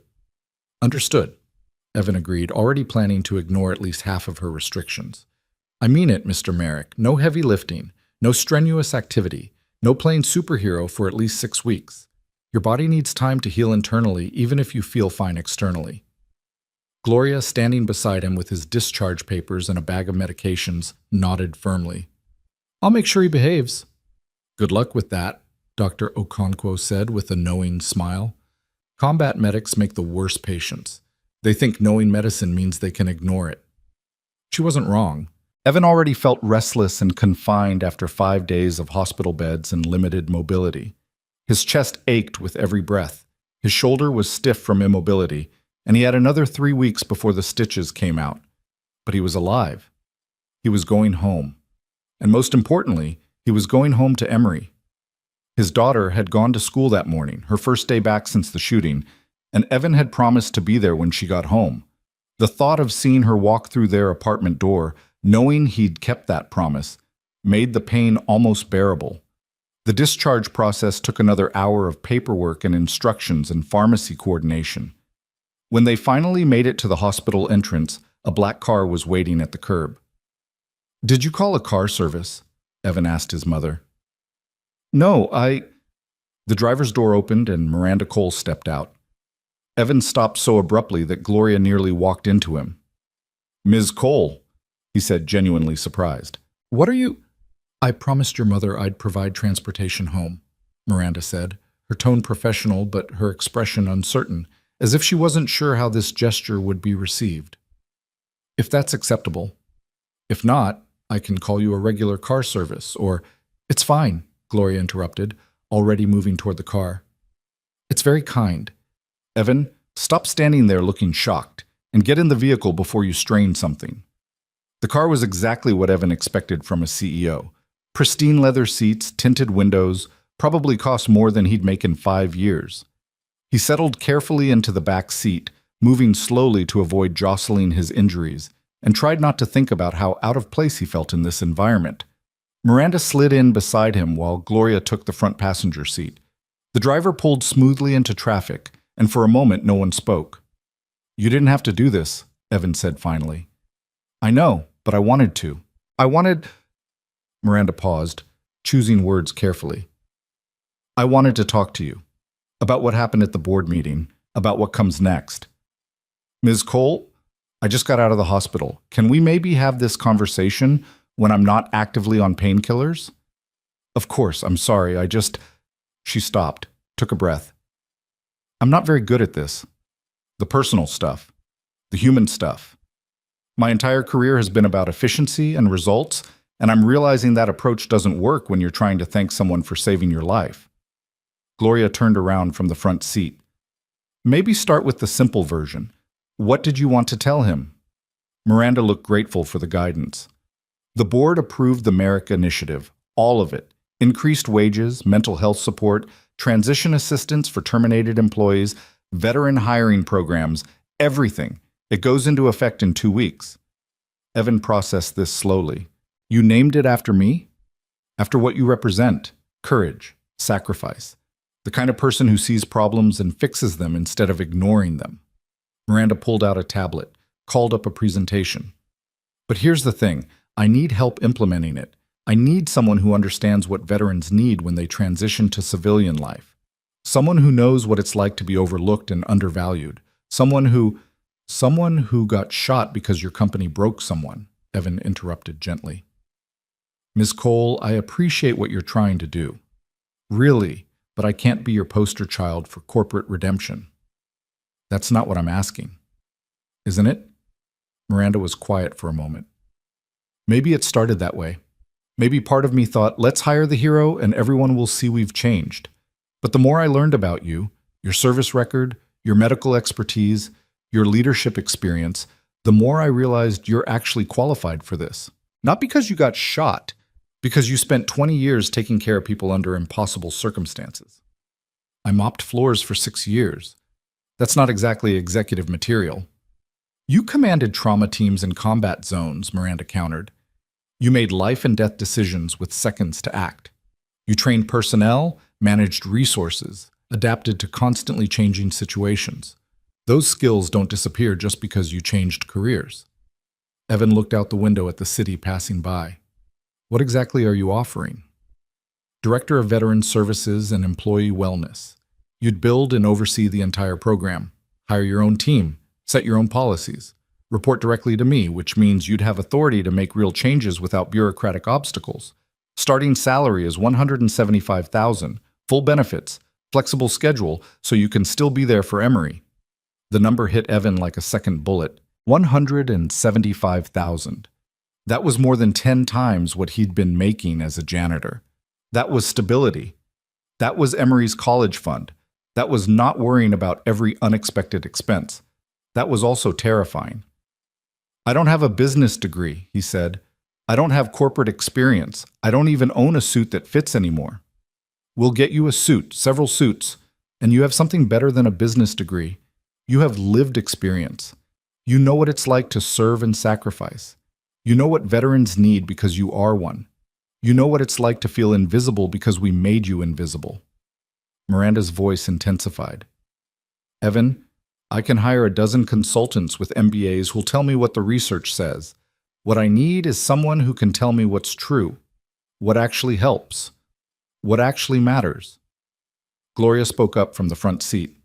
Understood, Evan agreed, already planning to ignore at least half of her restrictions. I mean it, Mr. Merrick. No heavy lifting, no strenuous activity, no playing superhero for at least 6 weeks. Your body needs time to heal internally, even if you feel fine externally. Gloria, standing beside him with his discharge papers and a bag of medications, nodded firmly. I'll make sure he behaves. Good luck with that, Dr. Okonkwo said with a knowing smile. Combat medics make the worst patients. They think knowing medicine means they can ignore it. She wasn't wrong. Evan already felt restless and confined after 5 days of hospital beds and limited mobility. His chest ached with every breath. His shoulder was stiff from immobility, and he had another 3 weeks before the stitches came out. But he was alive. He was going home. And most importantly, he was going home to Emory. His daughter had gone to school that morning, her first day back since the shooting, and Evan had promised to be there when she got home. The thought of seeing her walk through their apartment door, knowing he'd kept that promise, made the pain almost bearable. The discharge process took another hour of paperwork and instructions and pharmacy coordination. When they finally made it to the hospital entrance, a black car was waiting at the curb. Did you call a car service? Evan asked his mother. No, The driver's door opened and Miranda Cole stepped out. Evan stopped so abruptly that Gloria nearly walked into him. Ms. Cole, he said, genuinely surprised. What are you? I promised your mother I'd provide transportation home, Miranda said, her tone professional but her expression uncertain, as if she wasn't sure how this gesture would be received. If that's acceptable. If not, I can call you a regular car service, or… It's fine, Gloria interrupted, already moving toward the car. It's very kind. Evan, stop standing there looking shocked, and get in the vehicle before you strain something. The car was exactly what Evan expected from a CEO. Pristine leather seats, tinted windows, probably cost more than he'd make in 5 years. He settled carefully into the back seat, moving slowly to avoid jostling his injuries, and tried not to think about how out of place he felt in this environment. Miranda slid in beside him while Gloria took the front passenger seat. The driver pulled smoothly into traffic, and for a moment no one spoke. You didn't have to do this, Evan said finally. I know, but I wanted to. Miranda paused, choosing words carefully. I wanted to talk to you. About what happened at the board meeting, about what comes next. Ms. Cole, I just got out of the hospital. Can we maybe have this conversation when I'm not actively on painkillers? Of course, I'm sorry, She stopped, took a breath. I'm not very good at this. The personal stuff. The human stuff. My entire career has been about efficiency and results, and I'm realizing that approach doesn't work when you're trying to thank someone for saving your life. Gloria turned around from the front seat. Maybe start with the simple version. What did you want to tell him? Miranda looked grateful for the guidance. The board approved the Merrick Initiative, all of it. Increased wages, mental health support, transition assistance for terminated employees, veteran hiring programs, everything. It goes into effect in 2 weeks. Evan processed this slowly. You named it after me? After what you represent. Courage, sacrifice. The kind of person who sees problems and fixes them instead of ignoring them. Miranda pulled out a tablet, called up a presentation. But here's the thing. I need help implementing it. I need someone who understands what veterans need when they transition to civilian life. Someone who knows what it's like to be overlooked and undervalued. Someone who got shot because your company broke someone, Evan interrupted gently. Ms. Cole, I appreciate what you're trying to do. Really, but I can't be your poster child for corporate redemption. That's not what I'm asking. Isn't it? Miranda was quiet for a moment. Maybe it started that way. Maybe part of me thought, let's hire the hero and everyone will see we've changed. But the more I learned about you, your service record, your medical expertise, your leadership experience, the more I realized you're actually qualified for this. Not because you got shot, because you spent 20 years taking care of people under impossible circumstances. I mopped floors for 6 years. That's not exactly executive material. You commanded trauma teams in combat zones, Miranda countered. You made life and death decisions with seconds to act. You trained personnel, managed resources, adapted to constantly changing situations. Those skills don't disappear just because you changed careers. Evan looked out the window at the city passing by. What exactly are you offering? Director of Veteran Services and Employee Wellness. You'd build and oversee the entire program, hire your own team, set your own policies, report directly to me, which means you'd have authority to make real changes without bureaucratic obstacles. Starting salary is $175,000, full benefits, flexible schedule, so you can still be there for Emory. The number hit Evan like a second bullet. $175,000. That was more than 10 times what he'd been making as a janitor. That was stability. That was Emory's college fund. That was not worrying about every unexpected expense. That was also terrifying. I don't have a business degree, he said. I don't have corporate experience. I don't even own a suit that fits anymore. We'll get you a suit, several suits, and you have something better than a business degree. You have lived experience. You know what it's like to serve and sacrifice. You know what veterans need because you are one. You know what it's like to feel invisible because we made you invisible. Miranda's voice intensified. Evan, I can hire a dozen consultants with MBAs who'll tell me what the research says. What I need is someone who can tell me what's true, what actually helps, what actually matters. Gloria spoke up from the front seat.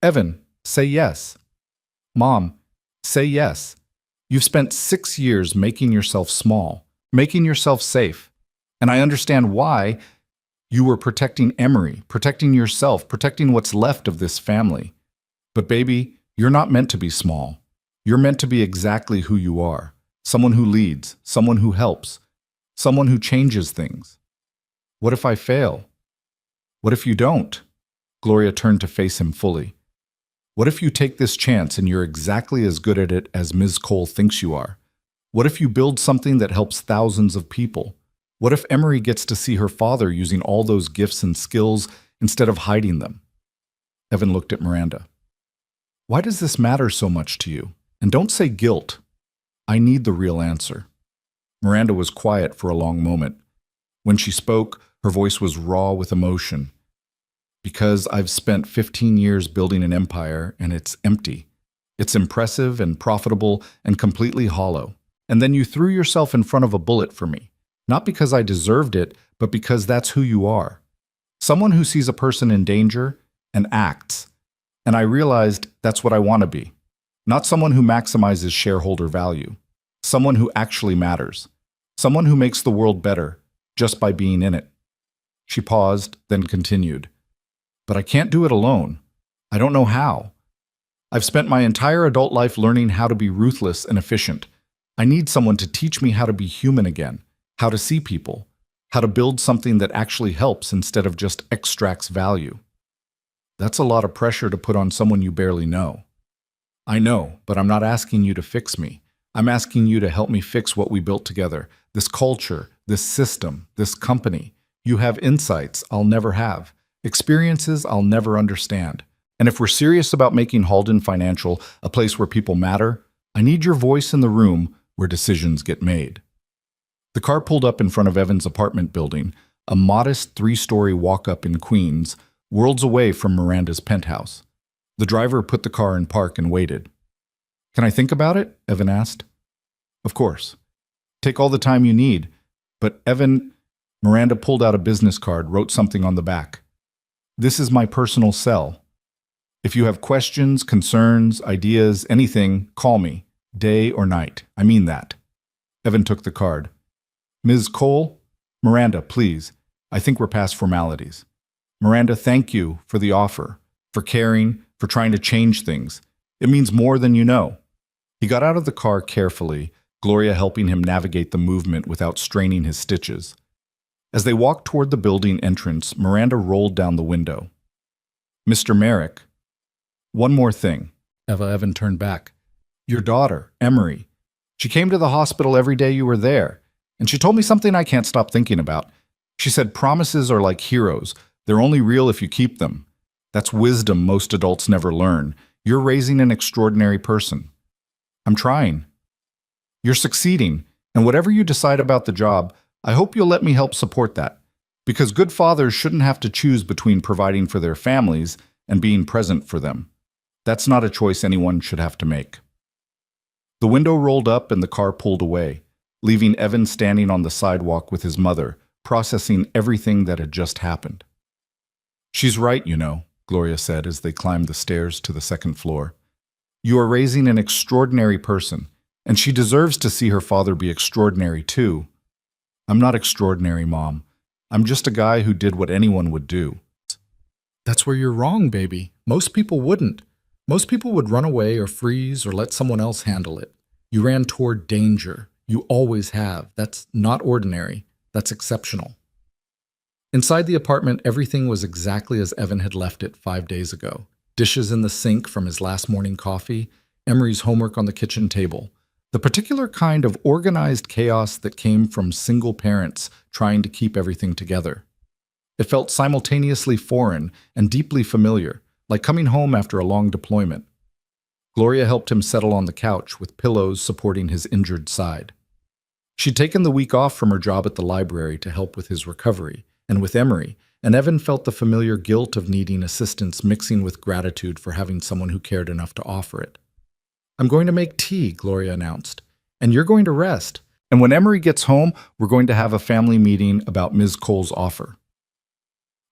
Evan, say yes. Mom, say yes. You've spent 6 years making yourself small, making yourself safe. And I understand why. You were protecting Emory, protecting yourself, protecting what's left of this family. But baby, you're not meant to be small. You're meant to be exactly who you are. Someone who leads, someone who helps, someone who changes things. What if I fail? What if you don't? Gloria turned to face him fully. What if you take this chance and you're exactly as good at it as Ms. Cole thinks you are? What if you build something that helps thousands of people? What if Emory gets to see her father using all those gifts and skills instead of hiding them? Evan looked at Miranda. Why does this matter so much to you? And don't say guilt. I need the real answer. Miranda was quiet for a long moment. When she spoke, her voice was raw with emotion. Because I've spent 15 years building an empire and it's empty. It's impressive and profitable and completely hollow. And then you threw yourself in front of a bullet for me. Not because I deserved it, but because that's who you are. Someone who sees a person in danger and acts. And I realized that's what I want to be. Not someone who maximizes shareholder value. Someone who actually matters. Someone who makes the world better just by being in it. She paused, then continued. But I can't do it alone. I don't know how. I've spent my entire adult life learning how to be ruthless and efficient. I need someone to teach me how to be human again, how to see people, how to build something that actually helps instead of just extracts value. That's a lot of pressure to put on someone you barely know. I know, but I'm not asking you to fix me. I'm asking you to help me fix what we built together, this culture, this system, this company. You have insights I'll never have, experiences I'll never understand. And if we're serious about making Halden Financial a place where people matter, I need your voice in the room where decisions get made. The car pulled up in front of Evan's apartment building, a modest 3-story walk-up in Queens, worlds away from Miranda's penthouse. The driver put the car in park and waited. Can I think about it? Evan asked. Of course. Take all the time you need. But Evan, Miranda pulled out a business card, wrote something on the back. This is my personal cell. If you have questions, concerns, ideas, anything, call me, day or night. I mean that. Evan took the card. Ms. Cole? Miranda, please. I think we're past formalities. Miranda, thank you for the offer, for caring, for trying to change things. It means more than you know. He got out of the car carefully, Gloria helping him navigate the movement without straining his stitches. As they walked toward the building entrance, Miranda rolled down the window. "Mr. Merrick." "One more thing." Evan turned back. "Your daughter, Emery. She came to the hospital every day you were there, and she told me something I can't stop thinking about. She said promises are like heroes. They're only real if you keep them. That's wisdom most adults never learn. You're raising an extraordinary person." "I'm trying." "You're succeeding, and whatever you decide about the job, I hope you'll let me help support that. Because good fathers shouldn't have to choose between providing for their families and being present for them. That's not a choice anyone should have to make." The window rolled up and the car pulled away, leaving Evan standing on the sidewalk with his mother, processing everything that had just happened. "She's right, you know," Gloria said as they climbed the stairs to the second floor. "You are raising an extraordinary person, and she deserves to see her father be extraordinary too." "I'm not extraordinary, Mom. I'm just a guy who did what anyone would do." "That's where you're wrong, baby. Most people wouldn't. Most people would run away or freeze or let someone else handle it. You ran toward danger. You always have. That's not ordinary. That's exceptional." Inside the apartment, everything was exactly as Evan had left it 5 days ago. Dishes in the sink from his last morning coffee, Emery's homework on the kitchen table. The particular kind of organized chaos that came from single parents trying to keep everything together. It felt simultaneously foreign and deeply familiar, like coming home after a long deployment. Gloria helped him settle on the couch with pillows supporting his injured side. She'd taken the week off from her job at the library to help with his recovery, and with Emery, and Evan felt the familiar guilt of needing assistance mixing with gratitude for having someone who cared enough to offer it. "I'm going to make tea," Gloria announced, "and you're going to rest. And when Emery gets home, we're going to have a family meeting about Ms. Cole's offer."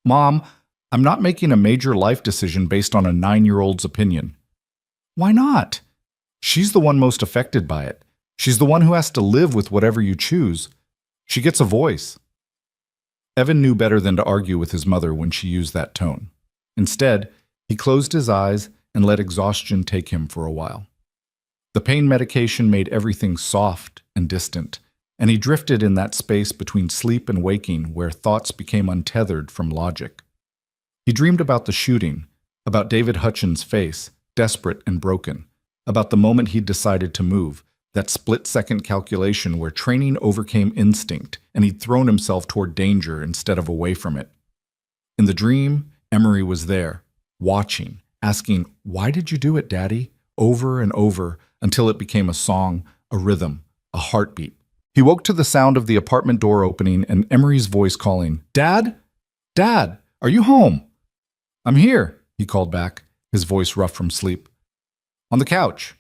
"Mom, I'm not making a major life decision based on a 9-year-old's opinion." "Why not?" "She's the one most affected by it. She's the one who has to live with whatever you choose. She gets a voice." Evan knew better than to argue with his mother when she used that tone. Instead, he closed his eyes and let exhaustion take him for a while. The pain medication made everything soft and distant, and he drifted in that space between sleep and waking where thoughts became untethered from logic. He dreamed about the shooting, about David Hutchins' face, desperate and broken, about the moment he'd decided to move, that split-second calculation where training overcame instinct and he'd thrown himself toward danger instead of away from it. In the dream, Emery was there, watching, asking, "Why did you do it, Daddy?" over and over until it became a song, a rhythm, a heartbeat. He woke to the sound of the apartment door opening and Emery's voice calling, "Dad? Dad, are you home?" "I'm here," he called back, his voice rough from sleep. "On the couch."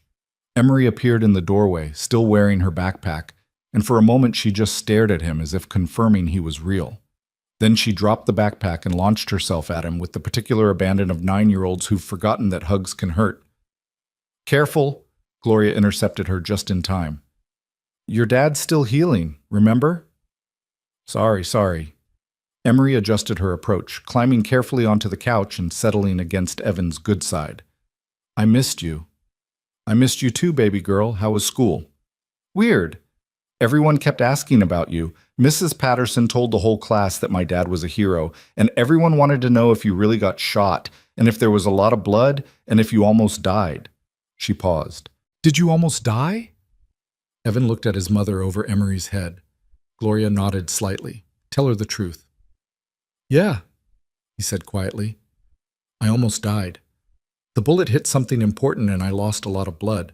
Emery appeared in the doorway, still wearing her backpack, and for a moment she just stared at him as if confirming he was real. Then she dropped the backpack and launched herself at him with the particular abandon of 9-year-olds who've forgotten that hugs can hurt. "Careful," Gloria intercepted her just in time. "Your dad's still healing, remember?" Sorry. Emery adjusted her approach, climbing carefully onto the couch and settling against Evan's good side. "I missed you." "I missed you too, baby girl. How was school?" "Weird. Everyone kept asking about you. Mrs. Patterson told the whole class that my dad was a hero, and everyone wanted to know if you really got shot, and if there was a lot of blood, and if you almost died." She paused. "Did you almost die?" Evan looked at his mother over Emery's head. Gloria nodded slightly. "Tell her the truth." "Yeah," he said quietly. "I almost died. The bullet hit something important and I lost a lot of blood.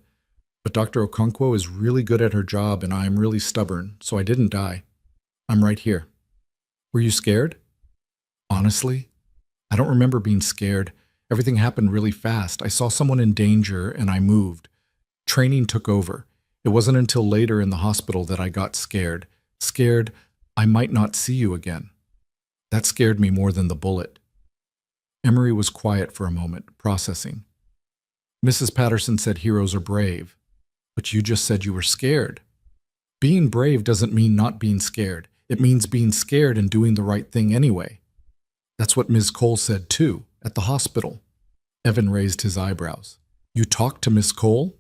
But Dr. Okonkwo is really good at her job and I'm really stubborn, so I didn't die. I'm right here." "Were you scared?" "Honestly, I don't remember being scared. Everything happened really fast. I saw someone in danger and I moved. Training took over. It wasn't until later in the hospital that I got scared. Scared I might not see you again. That scared me more than the bullet." Emery was quiet for a moment, processing. "Mrs. Patterson said heroes are brave. But you just said you were scared. Being brave doesn't mean not being scared. It means being scared and doing the right thing anyway. That's what Ms. Cole said too, at the hospital." Evan raised his eyebrows. "You talked to Miss Cole?"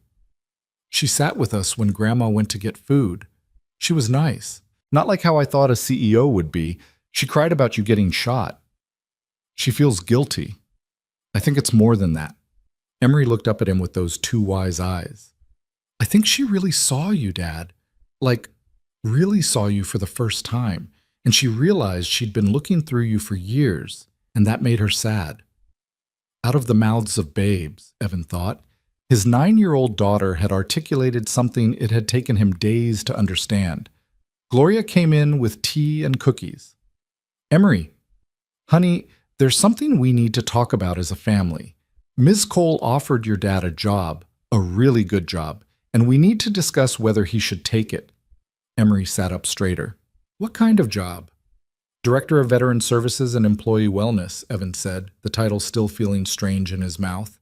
She sat with us when Grandma went to get food. She was nice. Not like how I thought a CEO would be. She cried about you getting shot. She feels guilty. I think it's more than that. Emery looked up at him with those two wise eyes. I think she really saw you, Dad. Like, really saw you for the first time. And she realized she'd been looking through you for years, and that made her sad. Out of the mouths of babes, Evan thought. His 9-year-old daughter had articulated something it had taken him days to understand. Gloria came in with tea and cookies. Emery, honey, there's something we need to talk about as a family. Ms. Cole offered your dad a job, a really good job, and we need to discuss whether he should take it. Emery sat up straighter. What kind of job? Director of Veteran Services and Employee Wellness, Evan said, the title still feeling strange in his mouth.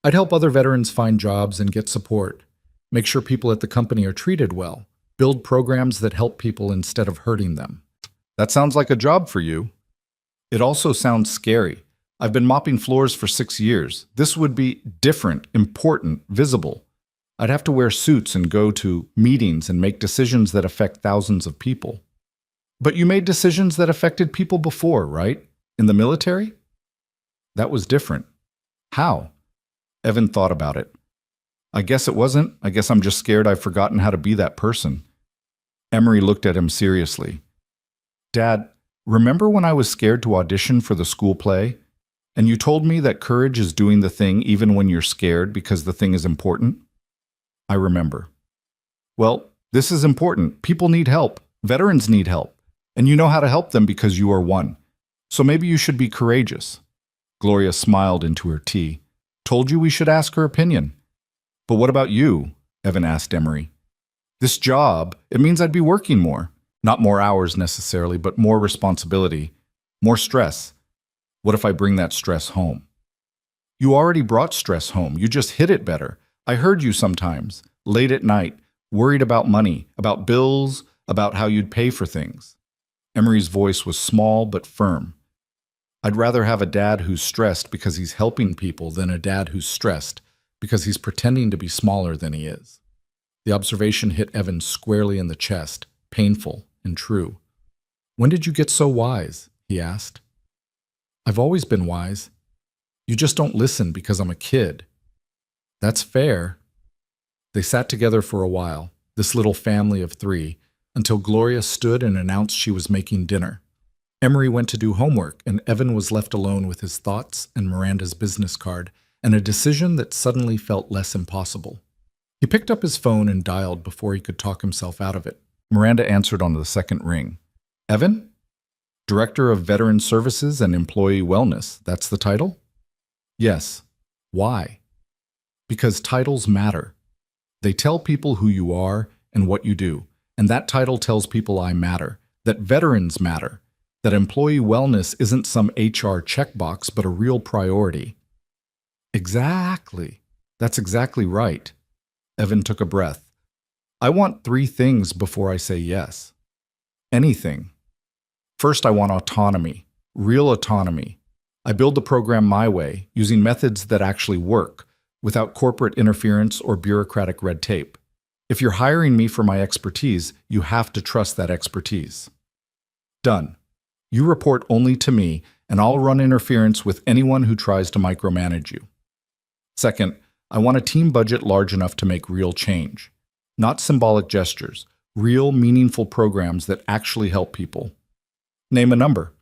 I'd help other veterans find jobs and get support. Make sure people at the company are treated well. Build programs that help people instead of hurting them. That sounds like a job for you. It also sounds scary. I've been mopping floors for 6 years. This would be different, important, visible. I'd have to wear suits and go to meetings and make decisions that affect thousands of people. But you made decisions that affected people before, right? In the military? That was different. How? Evan thought about it. I guess it wasn't. I guess I'm just scared I've forgotten how to be that person. Emery looked at him seriously. Dad, remember when I was scared to audition for the school play? And you told me that courage is doing the thing even when you're scared because the thing is important? I remember. Well, this is important. People need help. Veterans need help. And you know how to help them because you are one. So maybe you should be courageous. Gloria smiled into her tea. Told you we should ask her opinion. But what about you? Evan asked Emery. This job, it means I'd be working more. Not more hours necessarily, but more responsibility, more stress. What if I bring that stress home? You already brought stress home. You just hid it better. I heard you sometimes, late at night, worried about money, about bills, about how you'd pay for things. Emery's voice was small but firm. I'd rather have a dad who's stressed because he's helping people than a dad who's stressed because he's pretending to be smaller than he is. The observation hit Evan squarely in the chest, painful and true. When did you get so wise? He asked. I've always been wise. You just don't listen because I'm a kid. That's fair. They sat together for a while, this little family of 3, until Gloria stood and announced she was making dinner. Emery went to do homework, and Evan was left alone with his thoughts and Miranda's business card, and a decision that suddenly felt less impossible. He picked up his phone and dialed before he could talk himself out of it. Miranda answered on the second ring. Evan? Director of Veteran Services and Employee Wellness, that's the title? Yes. Why? Because titles matter. They tell people who you are and what you do, and that title tells people I matter, that veterans matter, that employee wellness isn't some HR checkbox but a real priority. Exactly. That's exactly right. Evan took a breath. I want 3 things before I say yes. Anything. First, I want autonomy, real autonomy. I build the program my way, using methods that actually work, without corporate interference or bureaucratic red tape. If you're hiring me for my expertise, you have to trust that expertise. Done. You report only to me, and I'll run interference with anyone who tries to micromanage you. Second, I want a team budget large enough to make real change. Not symbolic gestures, real, meaningful programs that actually help people. Name a number.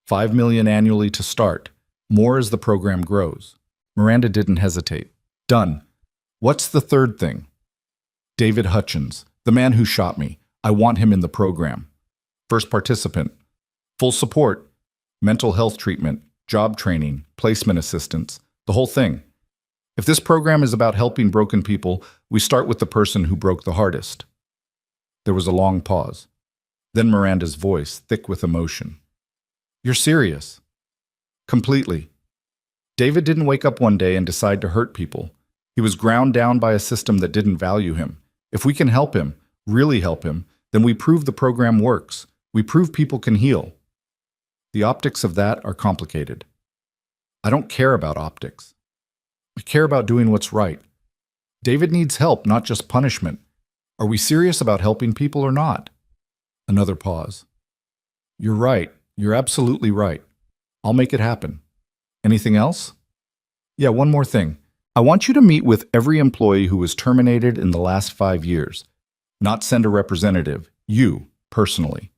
$5 million annually to start, more as the program grows. Miranda didn't hesitate. Done. What's the third thing? David Hutchins, the man who shot me. I want him in the program. First participant. Full support. Mental health treatment, job training, placement assistance, the whole thing. If this program is about helping broken people, we start with the person who broke the hardest. There was a long pause. Then Miranda's voice, thick with emotion. You're serious? Completely. David didn't wake up one day and decide to hurt people. He was ground down by a system that didn't value him. If we can help him, really help him, then we prove the program works. We prove people can heal. The optics of that are complicated. I don't care about optics. I care about doing what's right. David needs help, not just punishment. Are we serious about helping people or not? Another pause. You're right. You're absolutely right. I'll make it happen. Anything else? Yeah, one more thing. I want you to meet with every employee who was terminated in the last 5 years. Not send a representative, you, personally.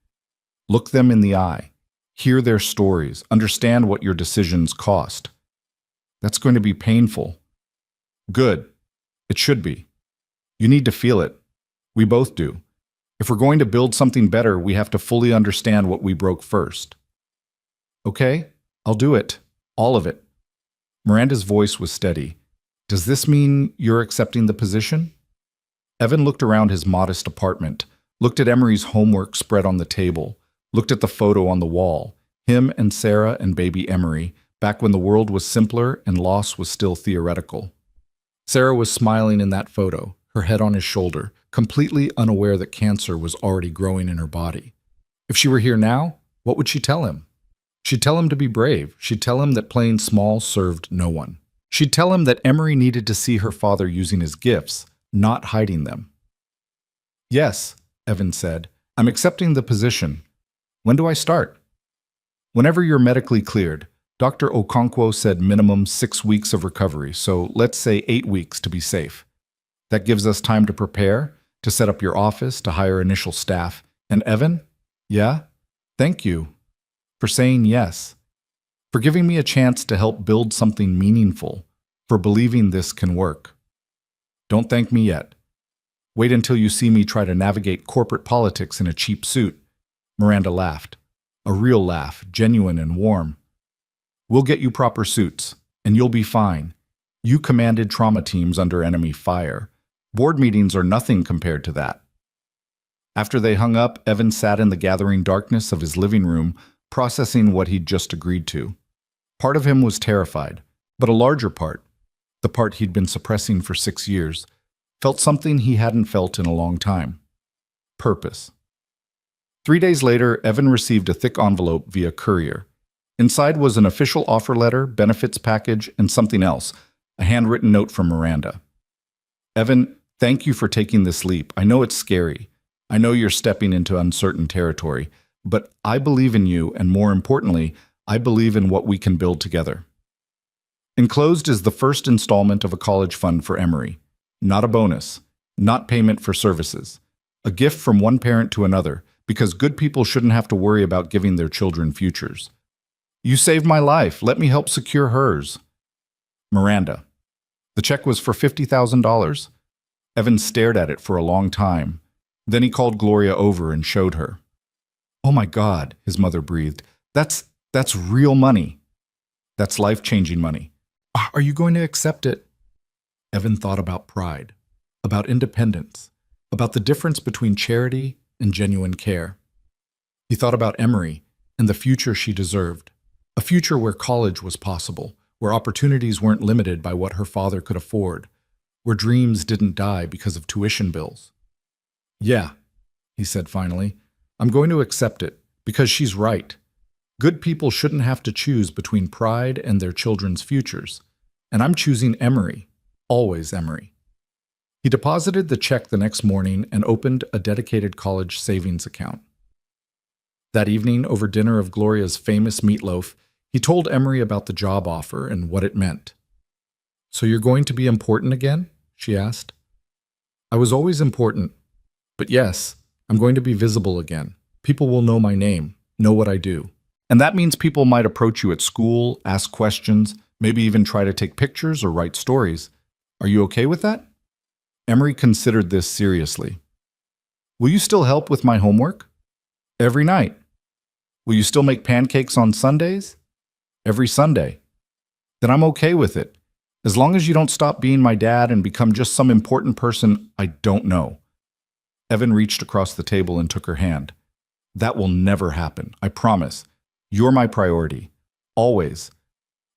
Look them in the eye. Hear their stories. Understand what your decisions cost. That's going to be painful. Good. It should be. You need to feel it. We both do. If we're going to build something better, we have to fully understand what we broke first. Okay, I'll do it. All of it. Miranda's voice was steady. Does this mean you're accepting the position? Evan looked around his modest apartment, looked at Emery's homework spread on the table, looked at the photo on the wall, him and Sarah and baby Emery, back when the world was simpler and loss was still theoretical. Sarah was smiling in that photo, her head on his shoulder, completely unaware that cancer was already growing in her body. If she were here now, what would she tell him? She'd tell him to be brave. She'd tell him that playing small served no one. She'd tell him that Emery needed to see her father using his gifts, not hiding them. Yes, Evan said, I'm accepting the position. When do I start? Whenever you're medically cleared. Dr. Okonkwo said minimum 6 weeks of recovery, so let's say 8 weeks to be safe. That gives us time to prepare, to set up your office, to hire initial staff. And Evan? Yeah? Thank you for saying yes, for giving me a chance to help build something meaningful, for believing this can work. Don't thank me yet. Wait until you see me try to navigate corporate politics in a cheap suit. Miranda laughed. A real laugh, genuine and warm. We'll get you proper suits, and you'll be fine. You commanded trauma teams under enemy fire. Board meetings are nothing compared to that. After they hung up, Evan sat in the gathering darkness of his living room, processing what he'd just agreed to. Part of him was terrified, but a larger part, the part he'd been suppressing for 6 years, felt something he hadn't felt in a long time. Purpose. 3 days later, Evan received a thick envelope via courier. Inside was an official offer letter, benefits package, and something else, a handwritten note from Miranda. Evan, thank you for taking this leap. I know it's scary. I know you're stepping into uncertain territory, but I believe in you, and more importantly, I believe in what we can build together. Enclosed is the first installment of a college fund for Emery. Not a bonus, not payment for services. A gift from one parent to another, because good people shouldn't have to worry about giving their children futures. You saved my life. Let me help secure hers. Miranda. The check was for $50,000. Evan stared at it for a long time. Then he called Gloria over and showed her. Oh my God, his mother breathed. That's real money. That's life-changing money. Are you going to accept it? Evan thought about pride, about independence, about the difference between charity and genuine care. He thought about Emery and the future she deserved, a future where college was possible, where opportunities weren't limited by what her father could afford, where dreams didn't die because of tuition bills. Yeah, he said finally, I'm going to accept it because she's right. Good people shouldn't have to choose between pride and their children's futures. And I'm choosing Emery, always Emery. He deposited the check the next morning and opened a dedicated college savings account. That evening, over dinner of Gloria's famous meatloaf, he told Emery about the job offer and what it meant. So you're going to be important again? She asked. I was always important. But yes, I'm going to be visible again. People will know my name, know what I do. And that means people might approach you at school, ask questions, maybe even try to take pictures or write stories. Are you okay with that? Emery considered this seriously. Will you still help with my homework? Every night. Will you still make pancakes on Sundays? Every Sunday. Then I'm okay with it, as long as you don't stop being my dad and become just some important person I don't know. Evan reached across the table and took her hand. That will never happen, I promise. You're my priority. Always.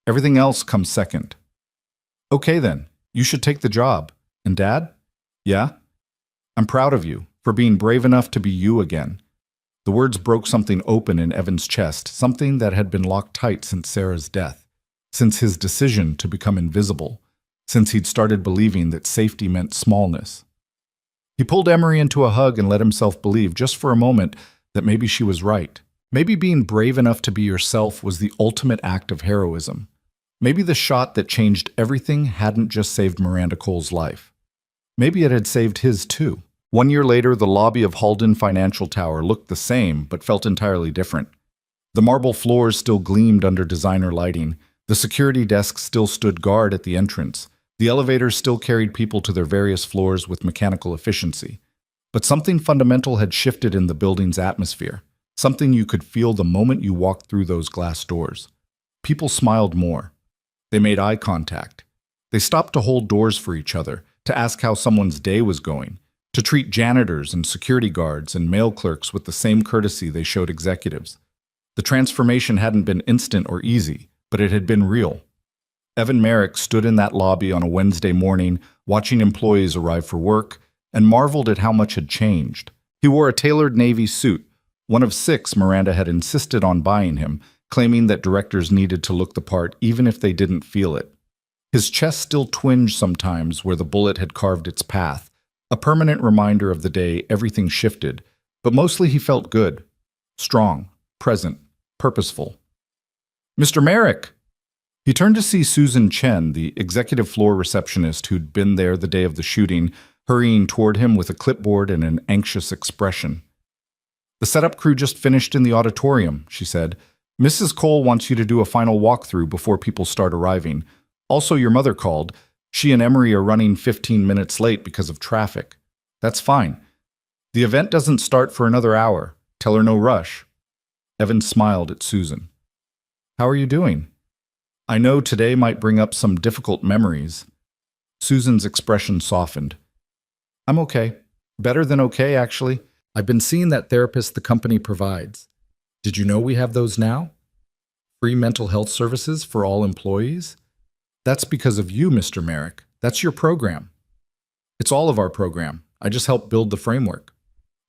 Everything else comes second. Okay then, you should take the job. And Dad? Yeah? I'm proud of you for being brave enough to be you again. The words broke something open in Evan's chest, something that had been locked tight since Sarah's death, since his decision to become invisible, since he'd started believing that safety meant smallness. He pulled Emery into a hug and let himself believe, just for a moment, that maybe she was right. Maybe being brave enough to be yourself was the ultimate act of heroism. Maybe the shot that changed everything hadn't just saved Miranda Cole's life. Maybe it had saved his too. 1 year later, the lobby of Halden Financial Tower looked the same, but felt entirely different. The marble floors still gleamed under designer lighting. The security desk still stood guard at the entrance. The elevators still carried people to their various floors with mechanical efficiency. But something fundamental had shifted in the building's atmosphere. Something you could feel the moment you walked through those glass doors. People smiled more. They made eye contact. They stopped to hold doors for each other, to ask how someone's day was going, to treat janitors and security guards and mail clerks with the same courtesy they showed executives. The transformation hadn't been instant or easy, but it had been real. Evan Merrick stood in that lobby on a Wednesday morning, watching employees arrive for work, and marveled at how much had changed. He wore a tailored navy suit, one of 6 Miranda had insisted on buying him, claiming that directors needed to look the part even if they didn't feel it. His chest still twinged sometimes where the bullet had carved its path, a permanent reminder of the day everything shifted, but mostly he felt good, strong, present, purposeful. "Mr. Merrick!" He turned to see Susan Chen, the executive floor receptionist who'd been there the day of the shooting, hurrying toward him with a clipboard and an anxious expression. "The setup crew just finished in the auditorium," she said. "Mrs. Cole wants you to do a final walkthrough before people start arriving. Also, your mother called. She and Emery are running 15 minutes late because of traffic. That's fine. The event doesn't start for another hour. Tell her no rush." Evan smiled at Susan. "How are you doing? I know today might bring up some difficult memories." Susan's expression softened. "I'm okay. Better than okay, actually. I've been seeing that therapist the company provides. Did you know we have those now? Free mental health services for all employees? That's because of you, Mr. Merrick. That's your program. It's all of our program. I just helped build the framework.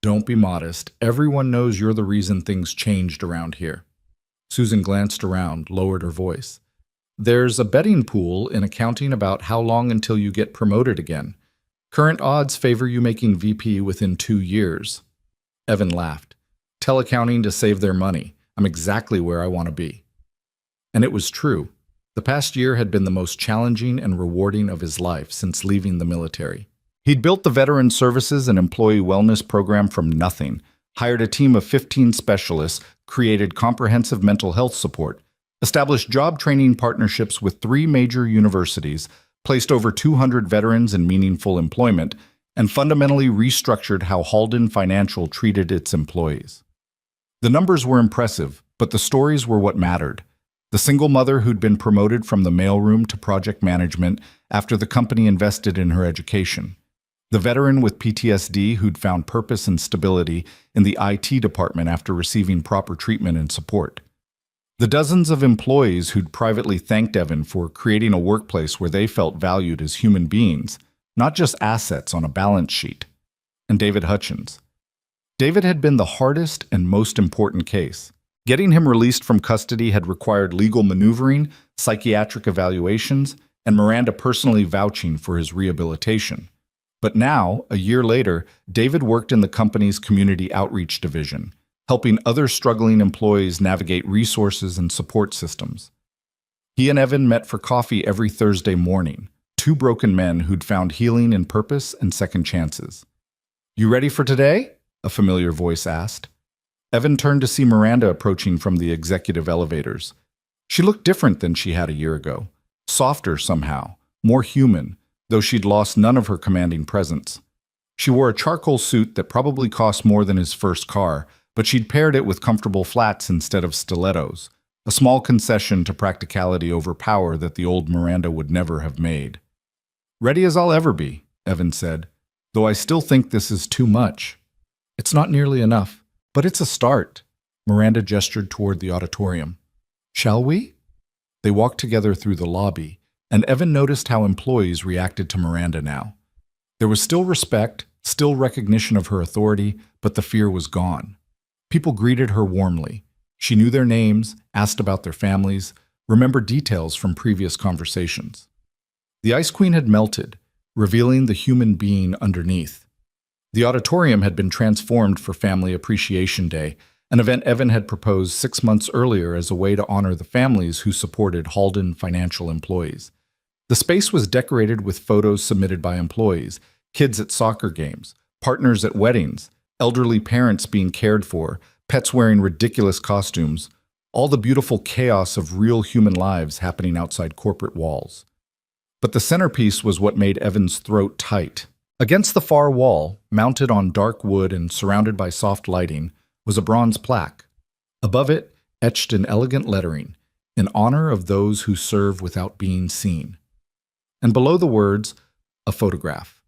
Don't be modest. Everyone knows you're the reason things changed around here." Susan glanced around, lowered her voice. "There's a betting pool in accounting about how long until you get promoted again. Current odds favor you making VP within 2 years. Evan laughed. "Tell accounting to save their money. I'm exactly where I want to be." And it was true. The past year had been the most challenging and rewarding of his life since leaving the military. He'd built the Veteran Services and Employee Wellness program from nothing, hired a team of 15 specialists, created comprehensive mental health support, established job training partnerships with 3 major universities, placed over 200 veterans in meaningful employment, and fundamentally restructured how Halden Financial treated its employees. The numbers were impressive, but the stories were what mattered. The single mother who'd been promoted from the mailroom to project management after the company invested in her education. The veteran with PTSD who'd found purpose and stability in the IT department after receiving proper treatment and support. The dozens of employees who'd privately thanked Evan for creating a workplace where they felt valued as human beings, not just assets on a balance sheet. And David Hutchins. David had been the hardest and most important case. Getting him released from custody had required legal maneuvering, psychiatric evaluations, and Miranda personally vouching for his rehabilitation. But now, a year later, David worked in the company's community outreach division, helping other struggling employees navigate resources and support systems. He and Evan met for coffee every Thursday morning, 2 broken men who'd found healing in purpose and second chances. "You ready for today?" a familiar voice asked. Evan turned to see Miranda approaching from the executive elevators. She looked different than she had a year ago, softer somehow, more human, though she'd lost none of her commanding presence. She wore a charcoal suit that probably cost more than his first car, but she'd paired it with comfortable flats instead of stilettos, a small concession to practicality over power that the old Miranda would never have made. "Ready as I'll ever be," Evan said, "though I still think this is too much." "It's not nearly enough. But it's a start." Miranda gestured toward the auditorium. "Shall we?" They walked together through the lobby, and Evan noticed how employees reacted to Miranda now. There was still respect, still recognition of her authority, but the fear was gone. People greeted her warmly. She knew their names, asked about their families, remembered details from previous conversations. The Ice Queen had melted, revealing the human being underneath. The auditorium had been transformed for Family Appreciation Day, an event Evan had proposed 6 months earlier as a way to honor the families who supported Halden Financial employees. The space was decorated with photos submitted by employees, kids at soccer games, partners at weddings, elderly parents being cared for, pets wearing ridiculous costumes, all the beautiful chaos of real human lives happening outside corporate walls. But the centerpiece was what made Evan's throat tight. Against the far wall, mounted on dark wood and surrounded by soft lighting, was a bronze plaque. Above it, etched in elegant lettering, in honor of those who serve without being seen. And below the words, a photograph.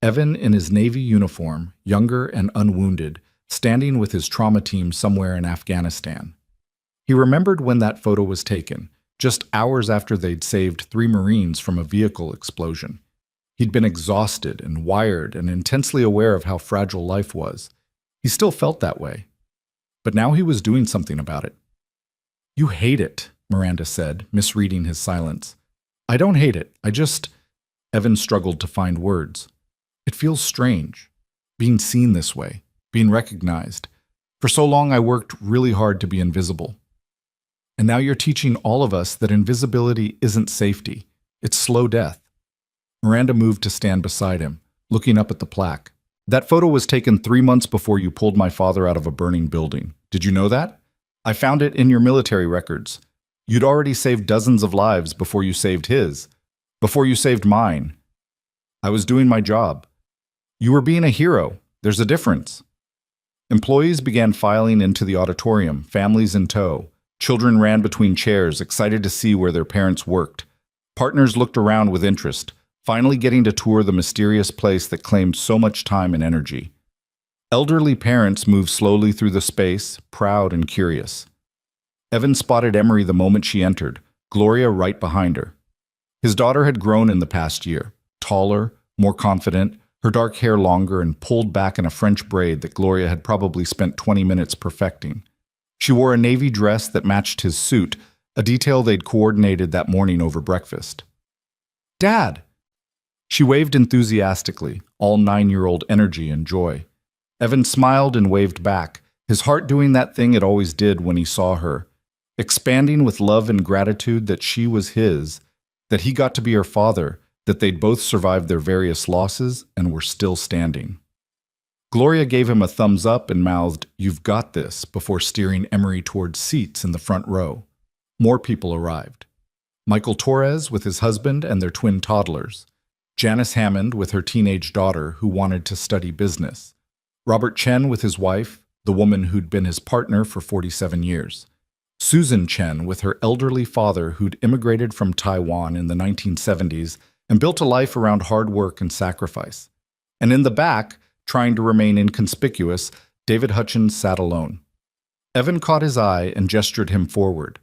Evan in his Navy uniform, younger and unwounded, standing with his trauma team somewhere in Afghanistan. He remembered when that photo was taken, just hours after they'd saved 3 Marines from a vehicle explosion. He'd been exhausted and wired and intensely aware of how fragile life was. He still felt that way. But now he was doing something about it. "You hate it," Miranda said, misreading his silence. "I don't hate it. Evan struggled to find words. "It feels strange, being seen this way, being recognized. For so long I worked really hard to be invisible. And now you're teaching all of us that invisibility isn't safety. It's slow death." Miranda moved to stand beside him, looking up at the plaque. "That photo was taken 3 months before you pulled my father out of a burning building. Did you know that? I found it in your military records. You'd already saved dozens of lives before you saved his, before you saved mine. I was doing my job. You were being a hero. There's a difference." Employees began filing into the auditorium, families in tow. Children ran between chairs, excited to see where their parents worked. Partners looked around with interest, finally getting to tour the mysterious place that claimed so much time and energy. Elderly parents moved slowly through the space, proud and curious. Evan spotted Emery the moment she entered, Gloria right behind her. His daughter had grown in the past year, taller, more confident, her dark hair longer and pulled back in a French braid that Gloria had probably spent 20 minutes perfecting. She wore a navy dress that matched his suit, a detail they'd coordinated that morning over breakfast. "Dad!" She waved enthusiastically, all 9-year-old energy and joy. Evan smiled and waved back, his heart doing that thing it always did when he saw her, expanding with love and gratitude that she was his, that he got to be her father, that they'd both survived their various losses and were still standing. Gloria gave him a thumbs up and mouthed, "You've got this," before steering Emery towards seats in the front row. More people arrived. Michael Torres with his husband and their twin toddlers. Janice Hammond with her teenage daughter who wanted to study business. Robert Chen with his wife, the woman who'd been his partner for 47 years. Susan Chen with her elderly father who'd immigrated from Taiwan in the 1970s and built a life around hard work and sacrifice. And in the back, trying to remain inconspicuous, David Hutchins sat alone. Evan caught his eye and gestured him forward.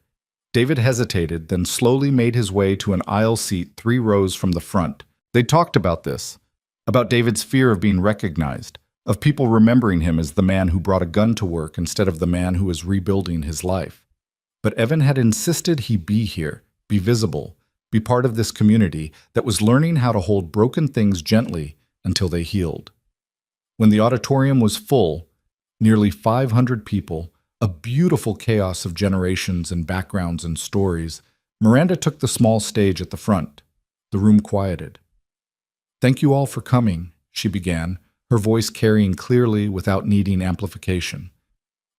David hesitated, then slowly made his way to an aisle seat 3 rows from the front. They talked about this, about David's fear of being recognized, of people remembering him as the man who brought a gun to work instead of the man who was rebuilding his life. But Evan had insisted he be here, be visible, be part of this community that was learning how to hold broken things gently until they healed. When the auditorium was full, nearly 500 people, a beautiful chaos of generations and backgrounds and stories, Miranda took the small stage at the front. The room quieted. "Thank you all for coming," she began, her voice carrying clearly without needing amplification.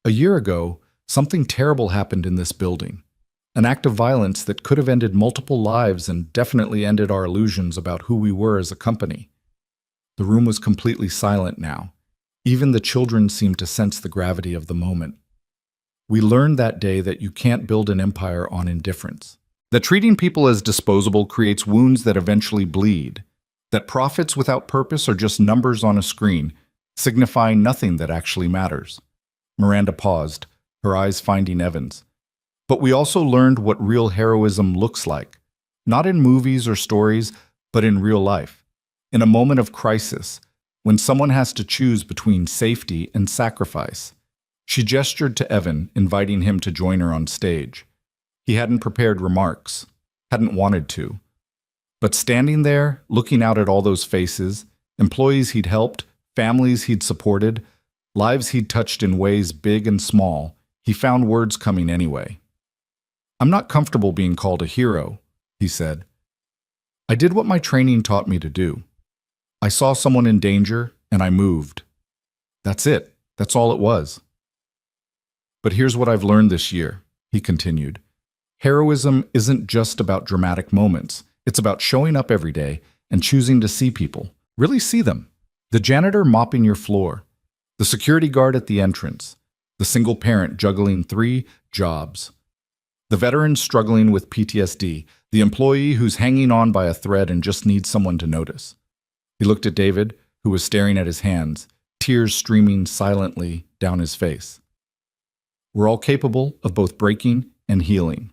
"A year ago, something terrible happened in this building. An act of violence that could have ended multiple lives and definitely ended our illusions about who we were as a company." The room was completely silent now. Even the children seemed to sense the gravity of the moment. "We learned that day that you can't build an empire on indifference. That treating people as disposable creates wounds that eventually bleed. That profits without purpose are just numbers on a screen, signifying nothing that actually matters." Miranda paused, her eyes finding Evan's. "But we also learned what real heroism looks like. Not in movies or stories, but in real life. In a moment of crisis, when someone has to choose between safety and sacrifice." She gestured to Evan, inviting him to join her on stage. He hadn't prepared remarks, hadn't wanted to. But standing there, looking out at all those faces, employees he'd helped, families he'd supported, lives he'd touched in ways big and small, he found words coming anyway. "I'm not comfortable being called a hero," he said. "I did what my training taught me to do. I saw someone in danger, and I moved. That's it. That's all it was. But here's what I've learned this year," he continued. "Heroism isn't just about dramatic moments. It's about showing up every day and choosing to see people, really see them. The janitor mopping your floor, the security guard at the entrance, the single parent juggling 3 jobs, the veteran struggling with PTSD, the employee who's hanging on by a thread and just needs someone to notice." He looked at David, who was staring at his hands, tears streaming silently down his face. "We're all capable of both breaking and healing,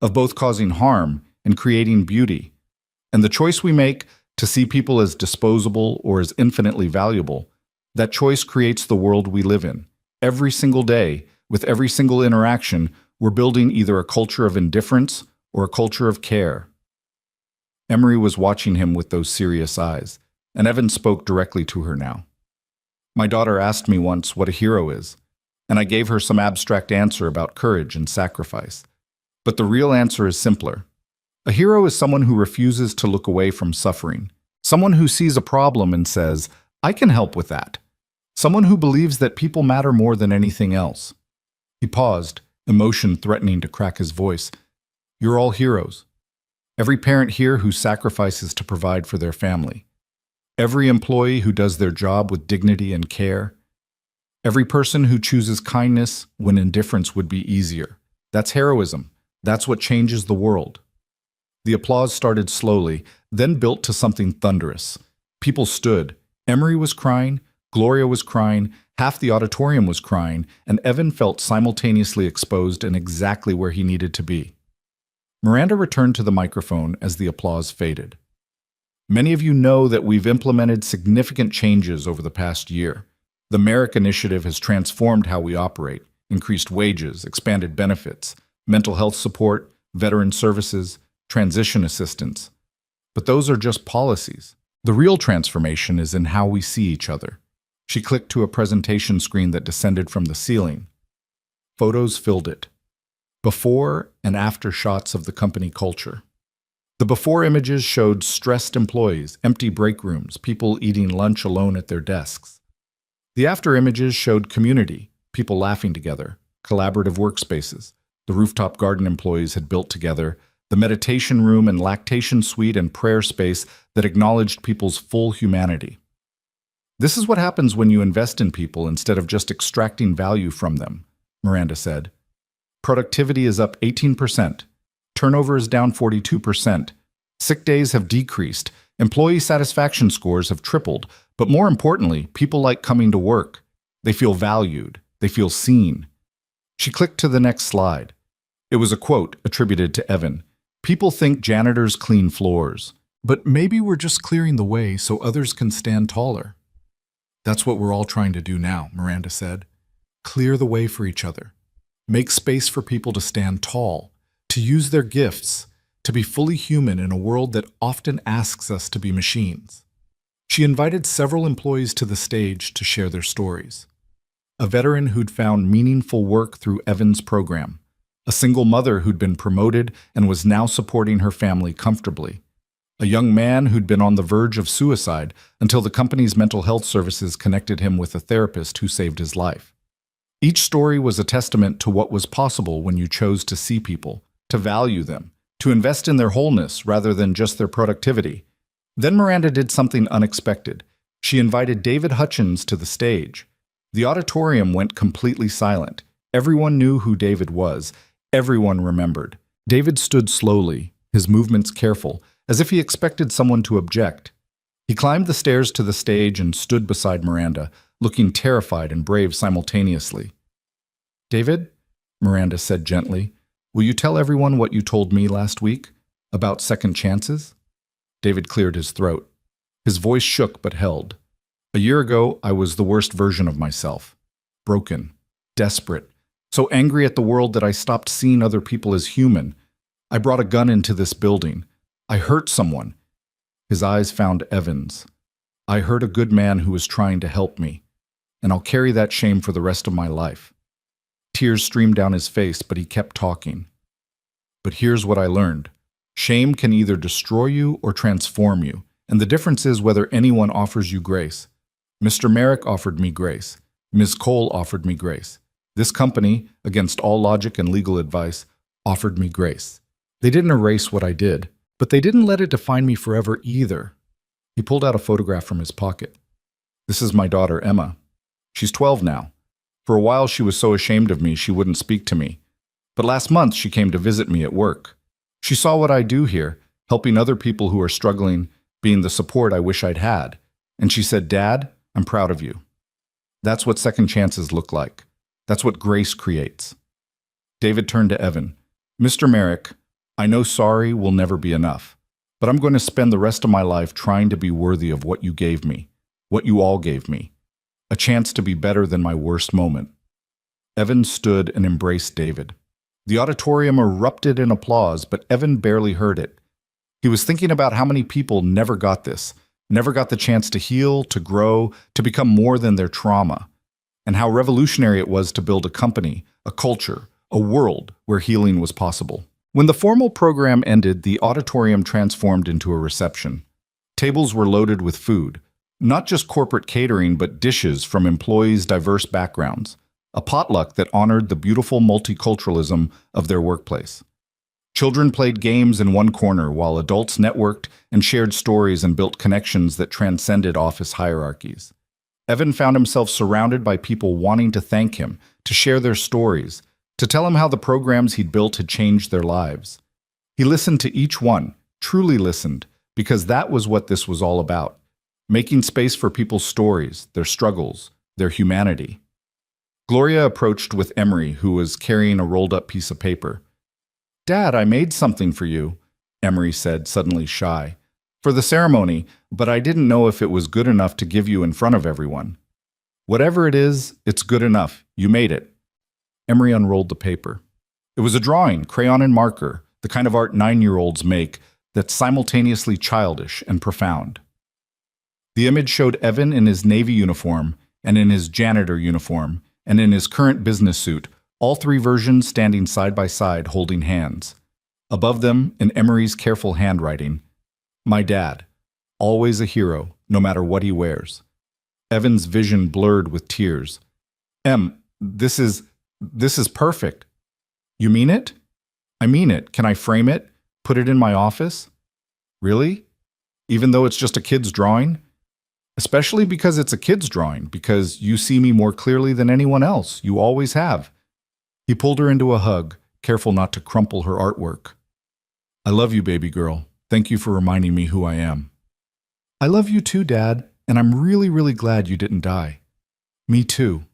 of both causing harm and creating beauty. And the choice we make to see people as disposable or as infinitely valuable, that choice creates the world we live in. Every single day, with every single interaction, we're building either a culture of indifference or a culture of care." Emery was watching him with those serious eyes, and Evan spoke directly to her now. "My daughter asked me once what a hero is, and I gave her some abstract answer about courage and sacrifice. But the real answer is simpler. A hero is someone who refuses to look away from suffering, someone who sees a problem and says, 'I can help with that,' someone who believes that people matter more than anything else." He paused, emotion threatening to crack his voice. "You're all heroes. Every parent here who sacrifices to provide for their family. Every employee who does their job with dignity and care. Every person who chooses kindness when indifference would be easier. That's heroism. That's what changes the world." The applause started slowly, then built to something thunderous. People stood. Emery was crying, Gloria was crying, half the auditorium was crying, and Evan felt simultaneously exposed and exactly where he needed to be. Miranda returned to the microphone as the applause faded. "Many of you know that we've implemented significant changes over the past year. The Merrick Initiative has transformed how we operate, increased wages, expanded benefits, mental health support, veteran services, transition assistance. But those are just policies. The real transformation is in how we see each other." She clicked to a presentation screen that descended from the ceiling. Photos filled it. Before and after shots of the company culture. The before images showed stressed employees, empty break rooms, people eating lunch alone at their desks. The after images showed community, people laughing together, collaborative workspaces, the rooftop garden employees had built together, the meditation room and lactation suite and prayer space that acknowledged people's full humanity. "This is what happens when you invest in people instead of just extracting value from them," Miranda said. "Productivity is up 18%. Turnover is down 42%. Sick days have decreased. Employee satisfaction scores have tripled. But more importantly, people like coming to work. They feel valued. They feel seen." She clicked to the next slide. It was a quote attributed to Evan. "People think janitors clean floors, but maybe we're just clearing the way so others can stand taller." "That's what we're all trying to do now," Miranda said. "Clear the way for each other. Make space for people to stand tall, to use their gifts, to be fully human in a world that often asks us to be machines." She invited several employees to the stage to share their stories. A veteran who'd found meaningful work through Evan's program. A single mother who'd been promoted and was now supporting her family comfortably. A young man who'd been on the verge of suicide until the company's mental health services connected him with a therapist who saved his life. Each story was a testament to what was possible when you chose to see people, to value them, to invest in their wholeness rather than just their productivity. Then Miranda did something unexpected. She invited David Hutchins to the stage. The auditorium went completely silent. Everyone knew who David was. Everyone remembered. David stood slowly, his movements careful, as if he expected someone to object. He climbed the stairs to the stage and stood beside Miranda, looking terrified and brave simultaneously. "David," Miranda said gently, "will you tell everyone what you told me last week about second chances?" David cleared his throat. His voice shook but held. "A year ago, I was the worst version of myself. Broken, desperate, so angry at the world that I stopped seeing other people as human. I brought a gun into this building. I hurt someone. His eyes found Evan's. I hurt a good man who was trying to help me, and I'll carry that shame for the rest of my life. Tears streamed down his face, but he kept talking. But here's what I learned. Shame can either destroy you or transform you, and the difference is whether anyone offers you grace. Mr. Merrick offered me grace. Ms. Cole offered me grace. This company, against all logic and legal advice, offered me grace. They didn't erase what I did, but they didn't let it define me forever either. He pulled out a photograph from his pocket. This is my daughter, Emma. She's 12 now. For a while, she was so ashamed of me she wouldn't speak to me. But last month, she came to visit me at work. She saw what I do here, helping other people who are struggling, being the support I wish I'd had. And she said, "Dad, I'm proud of you." That's what second chances look like. That's what grace creates. David turned to Evan. "Mr. Merrick, I know sorry will never be enough, but I'm going to spend the rest of my life trying to be worthy of what you gave me, what you all gave me, a chance to be better than my worst moment." Evan stood and embraced David. The auditorium erupted in applause, but Evan barely heard it. He was thinking about how many people never got this, never got the chance to heal, to grow, to become more than their trauma, and how revolutionary it was to build a company, a culture, a world where healing was possible. When the formal program ended, the auditorium transformed into a reception. Tables were loaded with food, not just corporate catering, but dishes from employees' diverse backgrounds, a potluck that honored the beautiful multiculturalism of their workplace. Children played games in one corner while adults networked and shared stories and built connections that transcended office hierarchies. Evan found himself surrounded by people wanting to thank him, to share their stories, to tell him how the programs he'd built had changed their lives. He listened to each one, truly listened, because that was what this was all about, making space for people's stories, their struggles, their humanity. Gloria approached with Emery, who was carrying a rolled-up piece of paper. "Dad, I made something for you," Emery said, suddenly shy. "For the ceremony, but I didn't know if it was good enough to give you in front of everyone." "Whatever it is, it's good enough. You made it." Emery unrolled the paper. It was a drawing, crayon and marker, the kind of art 9-year-olds make that's simultaneously childish and profound. The image showed Evan in his Navy uniform and in his janitor uniform and in his current business suit, all three versions standing side by side holding hands. Above them, in Emery's careful handwriting, "My dad, always a hero, no matter what he wears." Evan's vision blurred with tears. This is perfect." "You mean it?" "I mean it. Can I frame it? Put it in my office?" "Really? Even though it's just a kid's drawing?" "Especially because it's a kid's drawing, because you see me more clearly than anyone else. You always have." He pulled her into a hug, careful not to crumple her artwork. "I love you, baby girl. Thank you for reminding me who I am." "I love you too, Dad, and I'm really, really glad you didn't die." "Me too."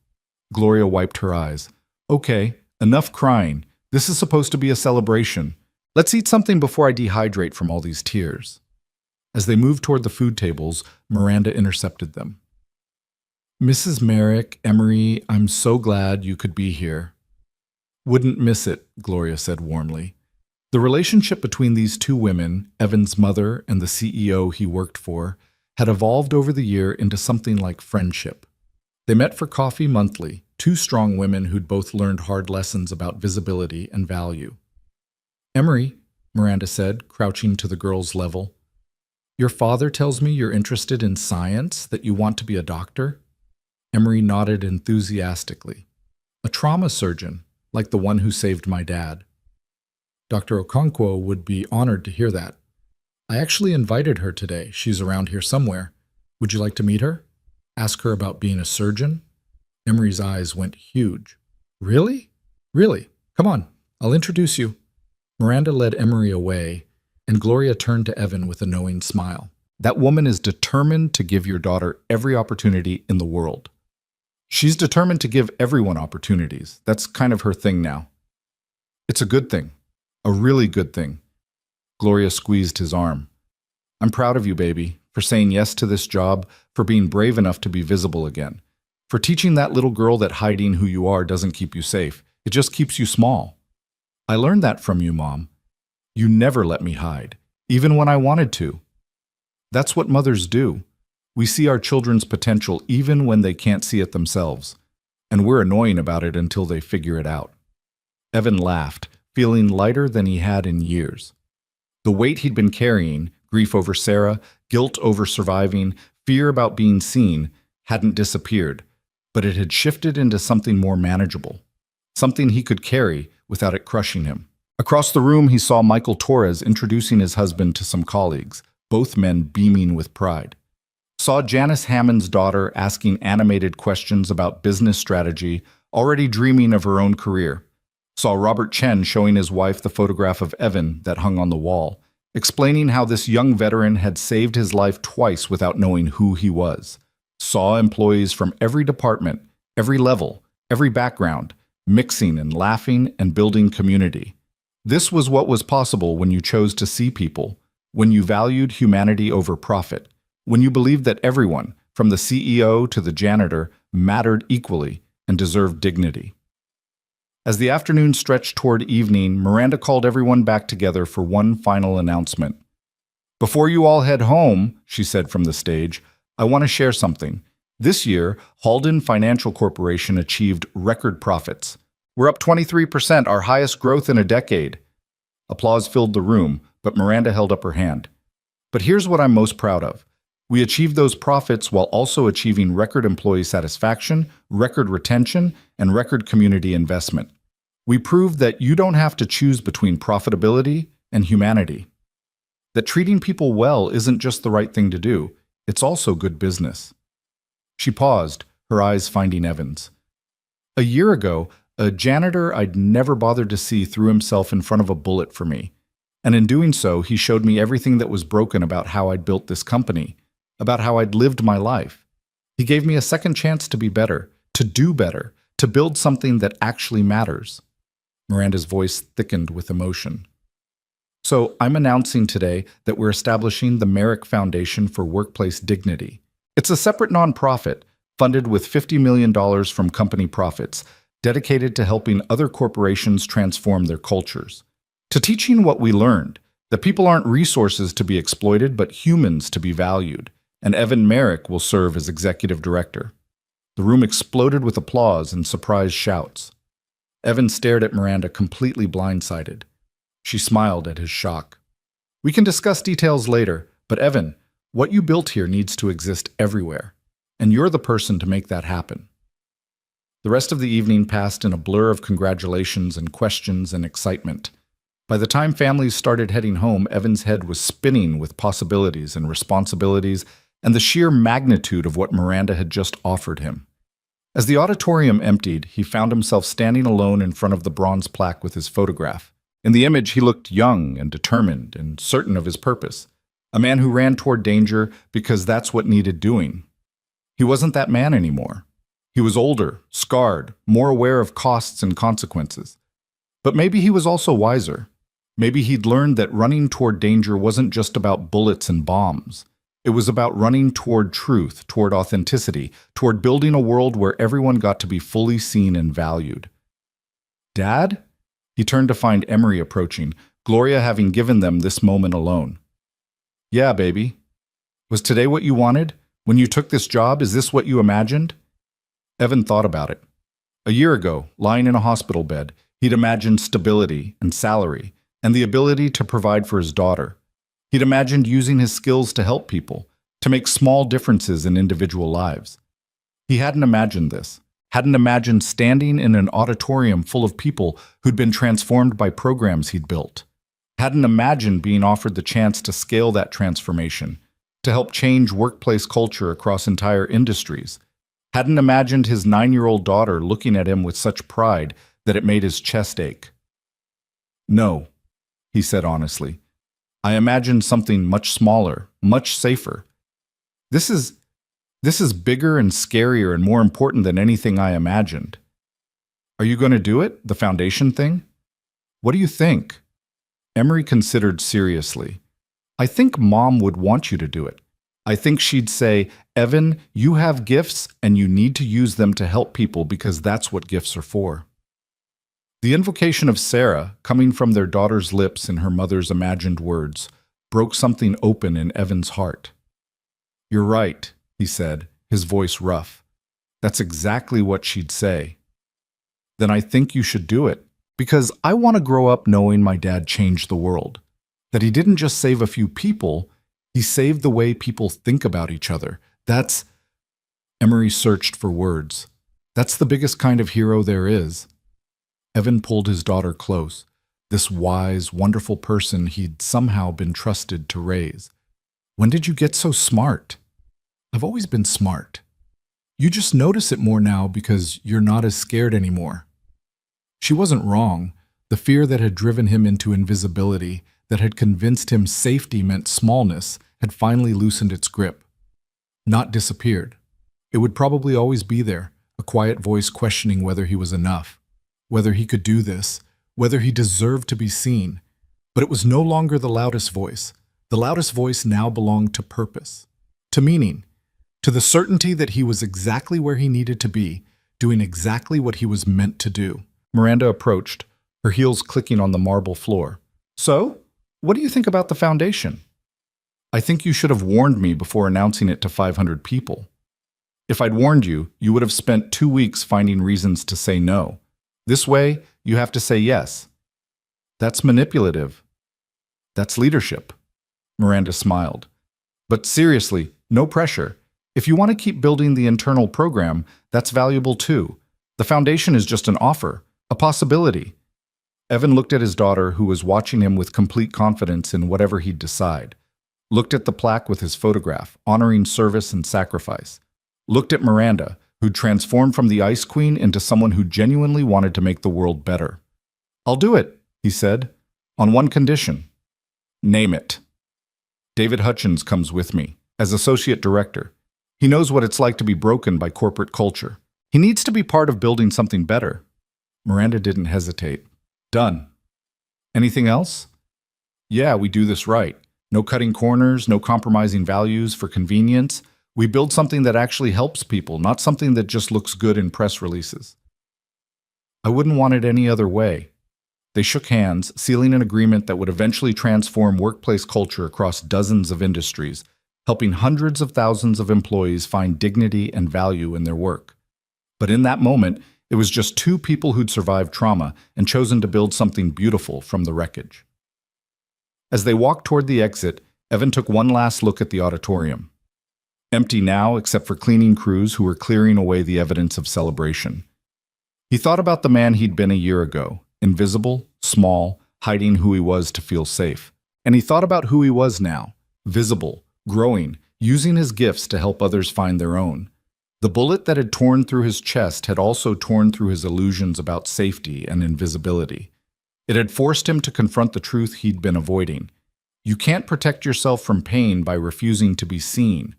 Gloria wiped her eyes. "Okay, enough crying. This is supposed to be a celebration. Let's eat something before I dehydrate from all these tears." As they moved toward the food tables, Miranda intercepted them. "Mrs. Merrick, Emery, I'm so glad you could be here." "Wouldn't miss it," Gloria said warmly. The relationship between these two women, Evan's mother and the CEO he worked for, had evolved over the year into something like friendship. They met for coffee monthly, two strong women who'd both learned hard lessons about visibility and value. "Emery," Miranda said, crouching to the girl's level, "your father tells me you're interested in science, that you want to be a doctor?" Emery nodded enthusiastically. "A trauma surgeon, like the one who saved my dad." Dr. Okonkwo would be honored to hear that. "I actually invited her today. She's around here somewhere. Would you like to meet her? Ask her about being a surgeon?" Emery's eyes went huge. "Really? Really? Come on, I'll introduce you." Miranda led Emery away, and Gloria turned to Evan with a knowing smile. "That woman is determined to give your daughter every opportunity in the world. She's determined to give everyone opportunities. That's kind of her thing now. It's a good thing. A really good thing." Gloria squeezed his arm. "I'm proud of you, baby, for saying yes to this job, for being brave enough to be visible again, for teaching that little girl that hiding who you are doesn't keep you safe. It just keeps you small. I learned that from you, Mom. You never let me hide. even when I wanted to. That's what mothers do. We see our children's potential even when they can't see it themselves, and we're annoying about it until they figure it out. Evan laughed, feeling lighter than he had in years. The weight he'd been carrying, grief over Sarah, guilt over surviving, fear about being seen, hadn't disappeared, but it had shifted into something more manageable, something he could carry without it crushing him. Across the room, he saw Michael Torres introducing his husband to some colleagues, both men beaming with pride. Saw Janice Hammond's daughter asking animated questions about business strategy, already dreaming of her own career. Saw Robert Chen showing his wife the photograph of Evan that hung on the wall, explaining how this young veteran had saved his life twice without knowing who he was. Saw employees from every department, every level, every background, mixing and laughing and building community. This was what was possible when you chose to see people, when you valued humanity over profit, when you believed that everyone, from the CEO to the janitor, mattered equally and deserved dignity. As the afternoon stretched toward evening, Miranda called everyone back together for one final announcement. "Before you all head home," she said from the stage, "I want to share something. This year, Halden Financial Corporation achieved record profits. We're up 23%, our highest growth in a decade." Applause filled the room, but Miranda held up her hand. "But here's what I'm most proud of. We achieved those profits while also achieving record employee satisfaction, record retention, and record community investment. We proved that you don't have to choose between profitability and humanity. That treating people well isn't just the right thing to do, it's also good business." She paused, her eyes finding Evan's. "A year ago, a janitor I'd never bothered to see threw himself in front of a bullet for me. And in doing so, he showed me everything that was broken about how I'd built this company, about how I'd lived my life. He gave me a second chance to be better, to do better, to build something that actually matters." Miranda's voice thickened with emotion. "So I'm announcing today that we're establishing the Merrick Foundation for Workplace Dignity. It's a separate nonprofit, funded with $50 million from company profits, dedicated to helping other corporations transform their cultures. To teaching what we learned, that people aren't resources to be exploited, but humans to be valued. And Evan Merrick will serve as executive director." The room exploded with applause and surprised shouts. Evan stared at Miranda, completely blindsided. She smiled at his shock. "We can discuss details later, but Evan, what you built here needs to exist everywhere, and you're the person to make that happen." The rest of the evening passed in a blur of congratulations and questions and excitement. By the time families started heading home, Evan's head was spinning with possibilities and responsibilities and the sheer magnitude of what Miranda had just offered him. As the auditorium emptied, he found himself standing alone in front of the bronze plaque with his photograph. In the image, he looked young and determined and certain of his purpose, a man who ran toward danger because that's what needed doing. He wasn't that man anymore. He was older, scarred, more aware of costs and consequences. But maybe he was also wiser. Maybe he'd learned that running toward danger wasn't just about bullets and bombs. It was about running toward truth, toward authenticity, toward building a world where everyone got to be fully seen and valued. "Dad?" He turned to find Emery approaching, Gloria having given them this moment alone. "Yeah, baby. Was today what you wanted? When you took this job, is this what you imagined?" Evan thought about it. A year ago, lying in a hospital bed, he'd imagined stability and salary and the ability to provide for his daughter. He'd imagined using his skills to help people, to make small differences in individual lives. He hadn't imagined this, hadn't imagined standing in an auditorium full of people who'd been transformed by programs he'd built. Hadn't imagined being offered the chance to scale that transformation, to help change workplace culture across entire industries. Hadn't imagined his 9-year-old daughter looking at him with such pride that it made his chest ache. "No," he said honestly. "I imagined something much smaller, much safer. This is bigger and scarier and more important than anything I imagined." "Are you going to do it? The foundation thing?" "What do you think?" Emery considered seriously. "I think Mom would want you to do it. I think she'd say, 'Evan, you have gifts and you need to use them to help people because that's what gifts are for.'" The invocation of Sarah, coming from their daughter's lips in her mother's imagined words, broke something open in Evan's heart. "You're right," he said, his voice rough. That's exactly what she'd say. "Then I think you should do it, because I want to grow up knowing my dad changed the world. That he didn't just save a few people, he saved the way people think about each other. That's—" Emery searched for words. "That's the biggest kind of hero there is." Evan pulled his daughter close, this wise, wonderful person he'd somehow been trusted to raise. "When did you get so smart?" "I've always been smart. You just notice it more now because you're not as scared anymore." She wasn't wrong. The fear that had driven him into invisibility, that had convinced him safety meant smallness, had finally loosened its grip. Not disappeared. It would probably always be there, a quiet voice questioning whether he was enough, whether he could do this, whether he deserved to be seen. But it was no longer the loudest voice. The loudest voice now belonged to purpose, to meaning, to the certainty that he was exactly where he needed to be, doing exactly what he was meant to do. Miranda approached, her heels clicking on the marble floor. "So, what do you think about the foundation?" "I think you should have warned me before announcing it to 500 people. If I'd warned you, you would have spent 2 weeks finding reasons to say no. This way, you have to say yes." "That's manipulative." "That's leadership." Miranda smiled. "But seriously, no pressure. If you want to keep building the internal program, that's valuable too. The foundation is just an offer, a possibility." Evan looked at his daughter, who was watching him with complete confidence in whatever he'd decide. Looked at the plaque with his photograph, honoring service and sacrifice. Looked at Miranda, who'd transformed from the Ice Queen into someone who genuinely wanted to make the world better. "I'll do it," he said, "on one condition." "Name it." "David Hutchins comes with me, as associate director. He knows what it's like to be broken by corporate culture. He needs to be part of building something better." Miranda didn't hesitate. "Done." "Anything else?" "Yeah, we do this right. No cutting corners, no compromising values for convenience. We build something that actually helps people, not something that just looks good in press releases." "I wouldn't want it any other way." They shook hands, sealing an agreement that would eventually transform workplace culture across dozens of industries, helping hundreds of thousands of employees find dignity and value in their work. But in that moment, it was just two people who'd survived trauma and chosen to build something beautiful from the wreckage. As they walked toward the exit, Evan took one last look at the auditorium. Empty now, except for cleaning crews who were clearing away the evidence of celebration. He thought about the man he'd been a year ago, invisible, small, hiding who he was to feel safe. And he thought about who he was now, visible, growing, using his gifts to help others find their own. The bullet that had torn through his chest had also torn through his illusions about safety and invisibility. It had forced him to confront the truth he'd been avoiding. You can't protect yourself from pain by refusing to be seen.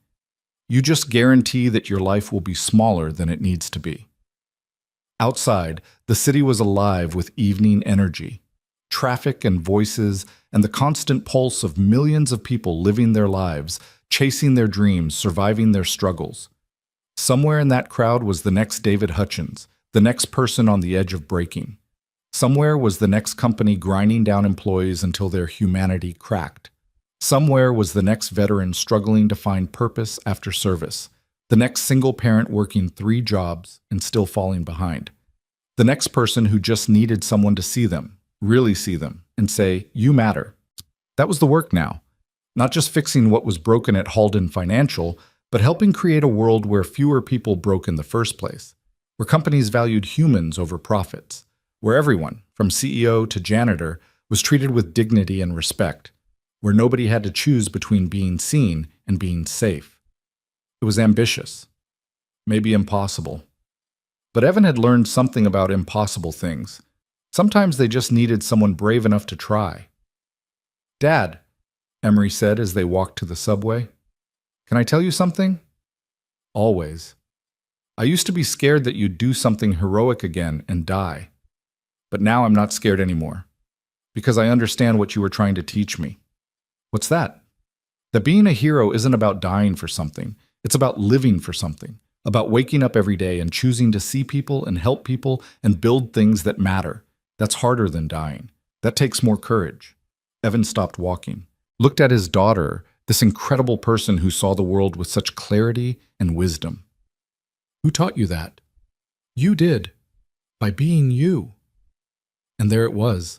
You just guarantee that your life will be smaller than it needs to be. Outside, the city was alive with evening energy. Traffic and voices, and the constant pulse of millions of people living their lives, chasing their dreams, surviving their struggles. Somewhere in that crowd was the next David Hutchins, the next person on the edge of breaking. Somewhere was the next company grinding down employees until their humanity cracked. Somewhere was the next veteran struggling to find purpose after service. The next single parent working 3 jobs and still falling behind. The next person who just needed someone to see them, really see them, and say, "You matter." That was the work now. Not just fixing what was broken at Halden Financial, but helping create a world where fewer people broke in the first place, where companies valued humans over profits, where everyone, from CEO to janitor, was treated with dignity and respect, where nobody had to choose between being seen and being safe. It was ambitious, maybe impossible. But Evan had learned something about impossible things. Sometimes they just needed someone brave enough to try. "Dad," Emery said as they walked to the subway, "can I tell you something?" "Always. I used to be scared that you'd do something heroic again and die. But now I'm not scared anymore, because I understand what you were trying to teach me." "What's that?" "That being a hero isn't about dying for something. It's about living for something, about waking up every day and choosing to see people and help people and build things that matter. That's harder than dying. That takes more courage." Evan stopped walking. looked at his daughter, this incredible person who saw the world with such clarity and wisdom. Who taught you that? You did, by being you. And there it was,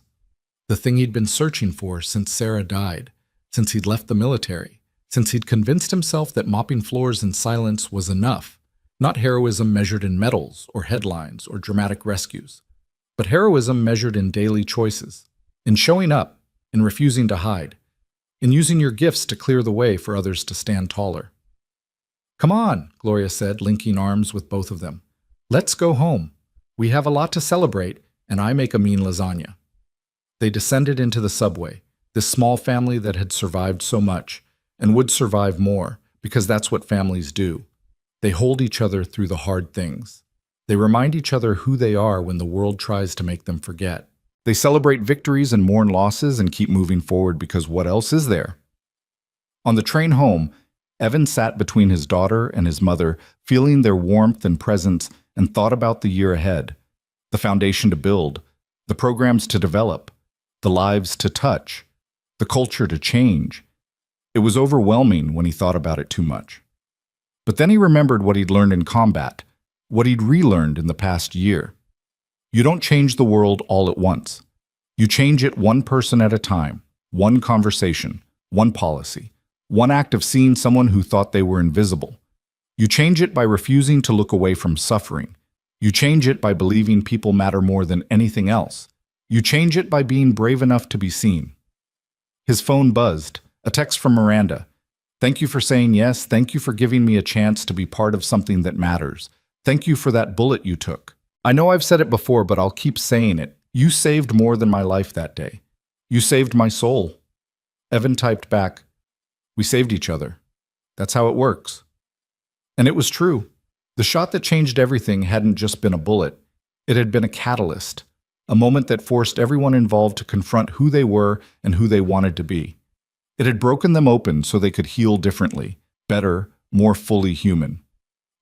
the thing he'd been searching for since Sarah died, since he'd left the military, since he'd convinced himself that mopping floors in silence was enough, not heroism measured in medals or headlines or dramatic rescues, but heroism measured in daily choices, in showing up, in refusing to hide, in using your gifts to clear the way for others to stand taller. Come on, Gloria said, linking arms with both of them. Let's go home. We have a lot to celebrate, and I make a mean lasagna. They descended into the subway, this small family that had survived so much, and would survive more, because that's what families do. They hold each other through the hard things. They remind each other who they are when the world tries to make them forget. They celebrate victories and mourn losses and keep moving forward because what else is there? On the train home, Evan sat between his daughter and his mother, feeling their warmth and presence, and thought about the year ahead, the foundation to build, the programs to develop, the lives to touch, the culture to change. It was overwhelming when he thought about it too much. But then he remembered what he'd learned in combat, what he'd relearned in the past year. You don't change the world all at once. You change it one person at a time, one conversation, one policy, one act of seeing someone who thought they were invisible. You change it by refusing to look away from suffering. You change it by believing people matter more than anything else. You change it by being brave enough to be seen. His phone buzzed, a text from Miranda. Thank you for saying yes. Thank you for giving me a chance to be part of something that matters. Thank you for that bullet you took. I know I've said it before, but I'll keep saying it. You saved more than my life that day. You saved my soul. Evan typed back, we saved each other. That's how it works. And it was true. The shot that changed everything hadn't just been a bullet. It had been a catalyst, a moment that forced everyone involved to confront who they were and who they wanted to be. It had broken them open so they could heal differently, better, more fully human.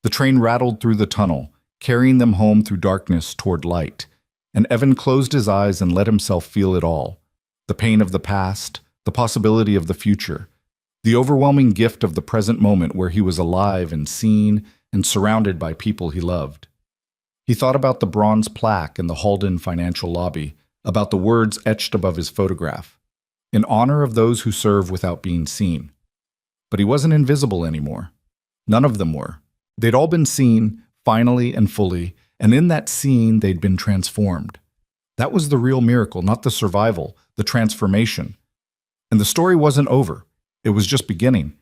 The train rattled through the tunnel, carrying them home through darkness toward light, and Evan closed his eyes and let himself feel it all. The pain of the past, the possibility of the future, the overwhelming gift of the present moment where he was alive and seen and surrounded by people he loved. He thought about the bronze plaque in the Halden financial lobby, about the words etched above his photograph, in honor of those who serve without being seen. But he wasn't invisible anymore. None of them were. They'd all been seen, finally and fully, and in that seeing they'd been transformed. That was the real miracle, not the survival, the transformation. And the story wasn't over. It was just beginning.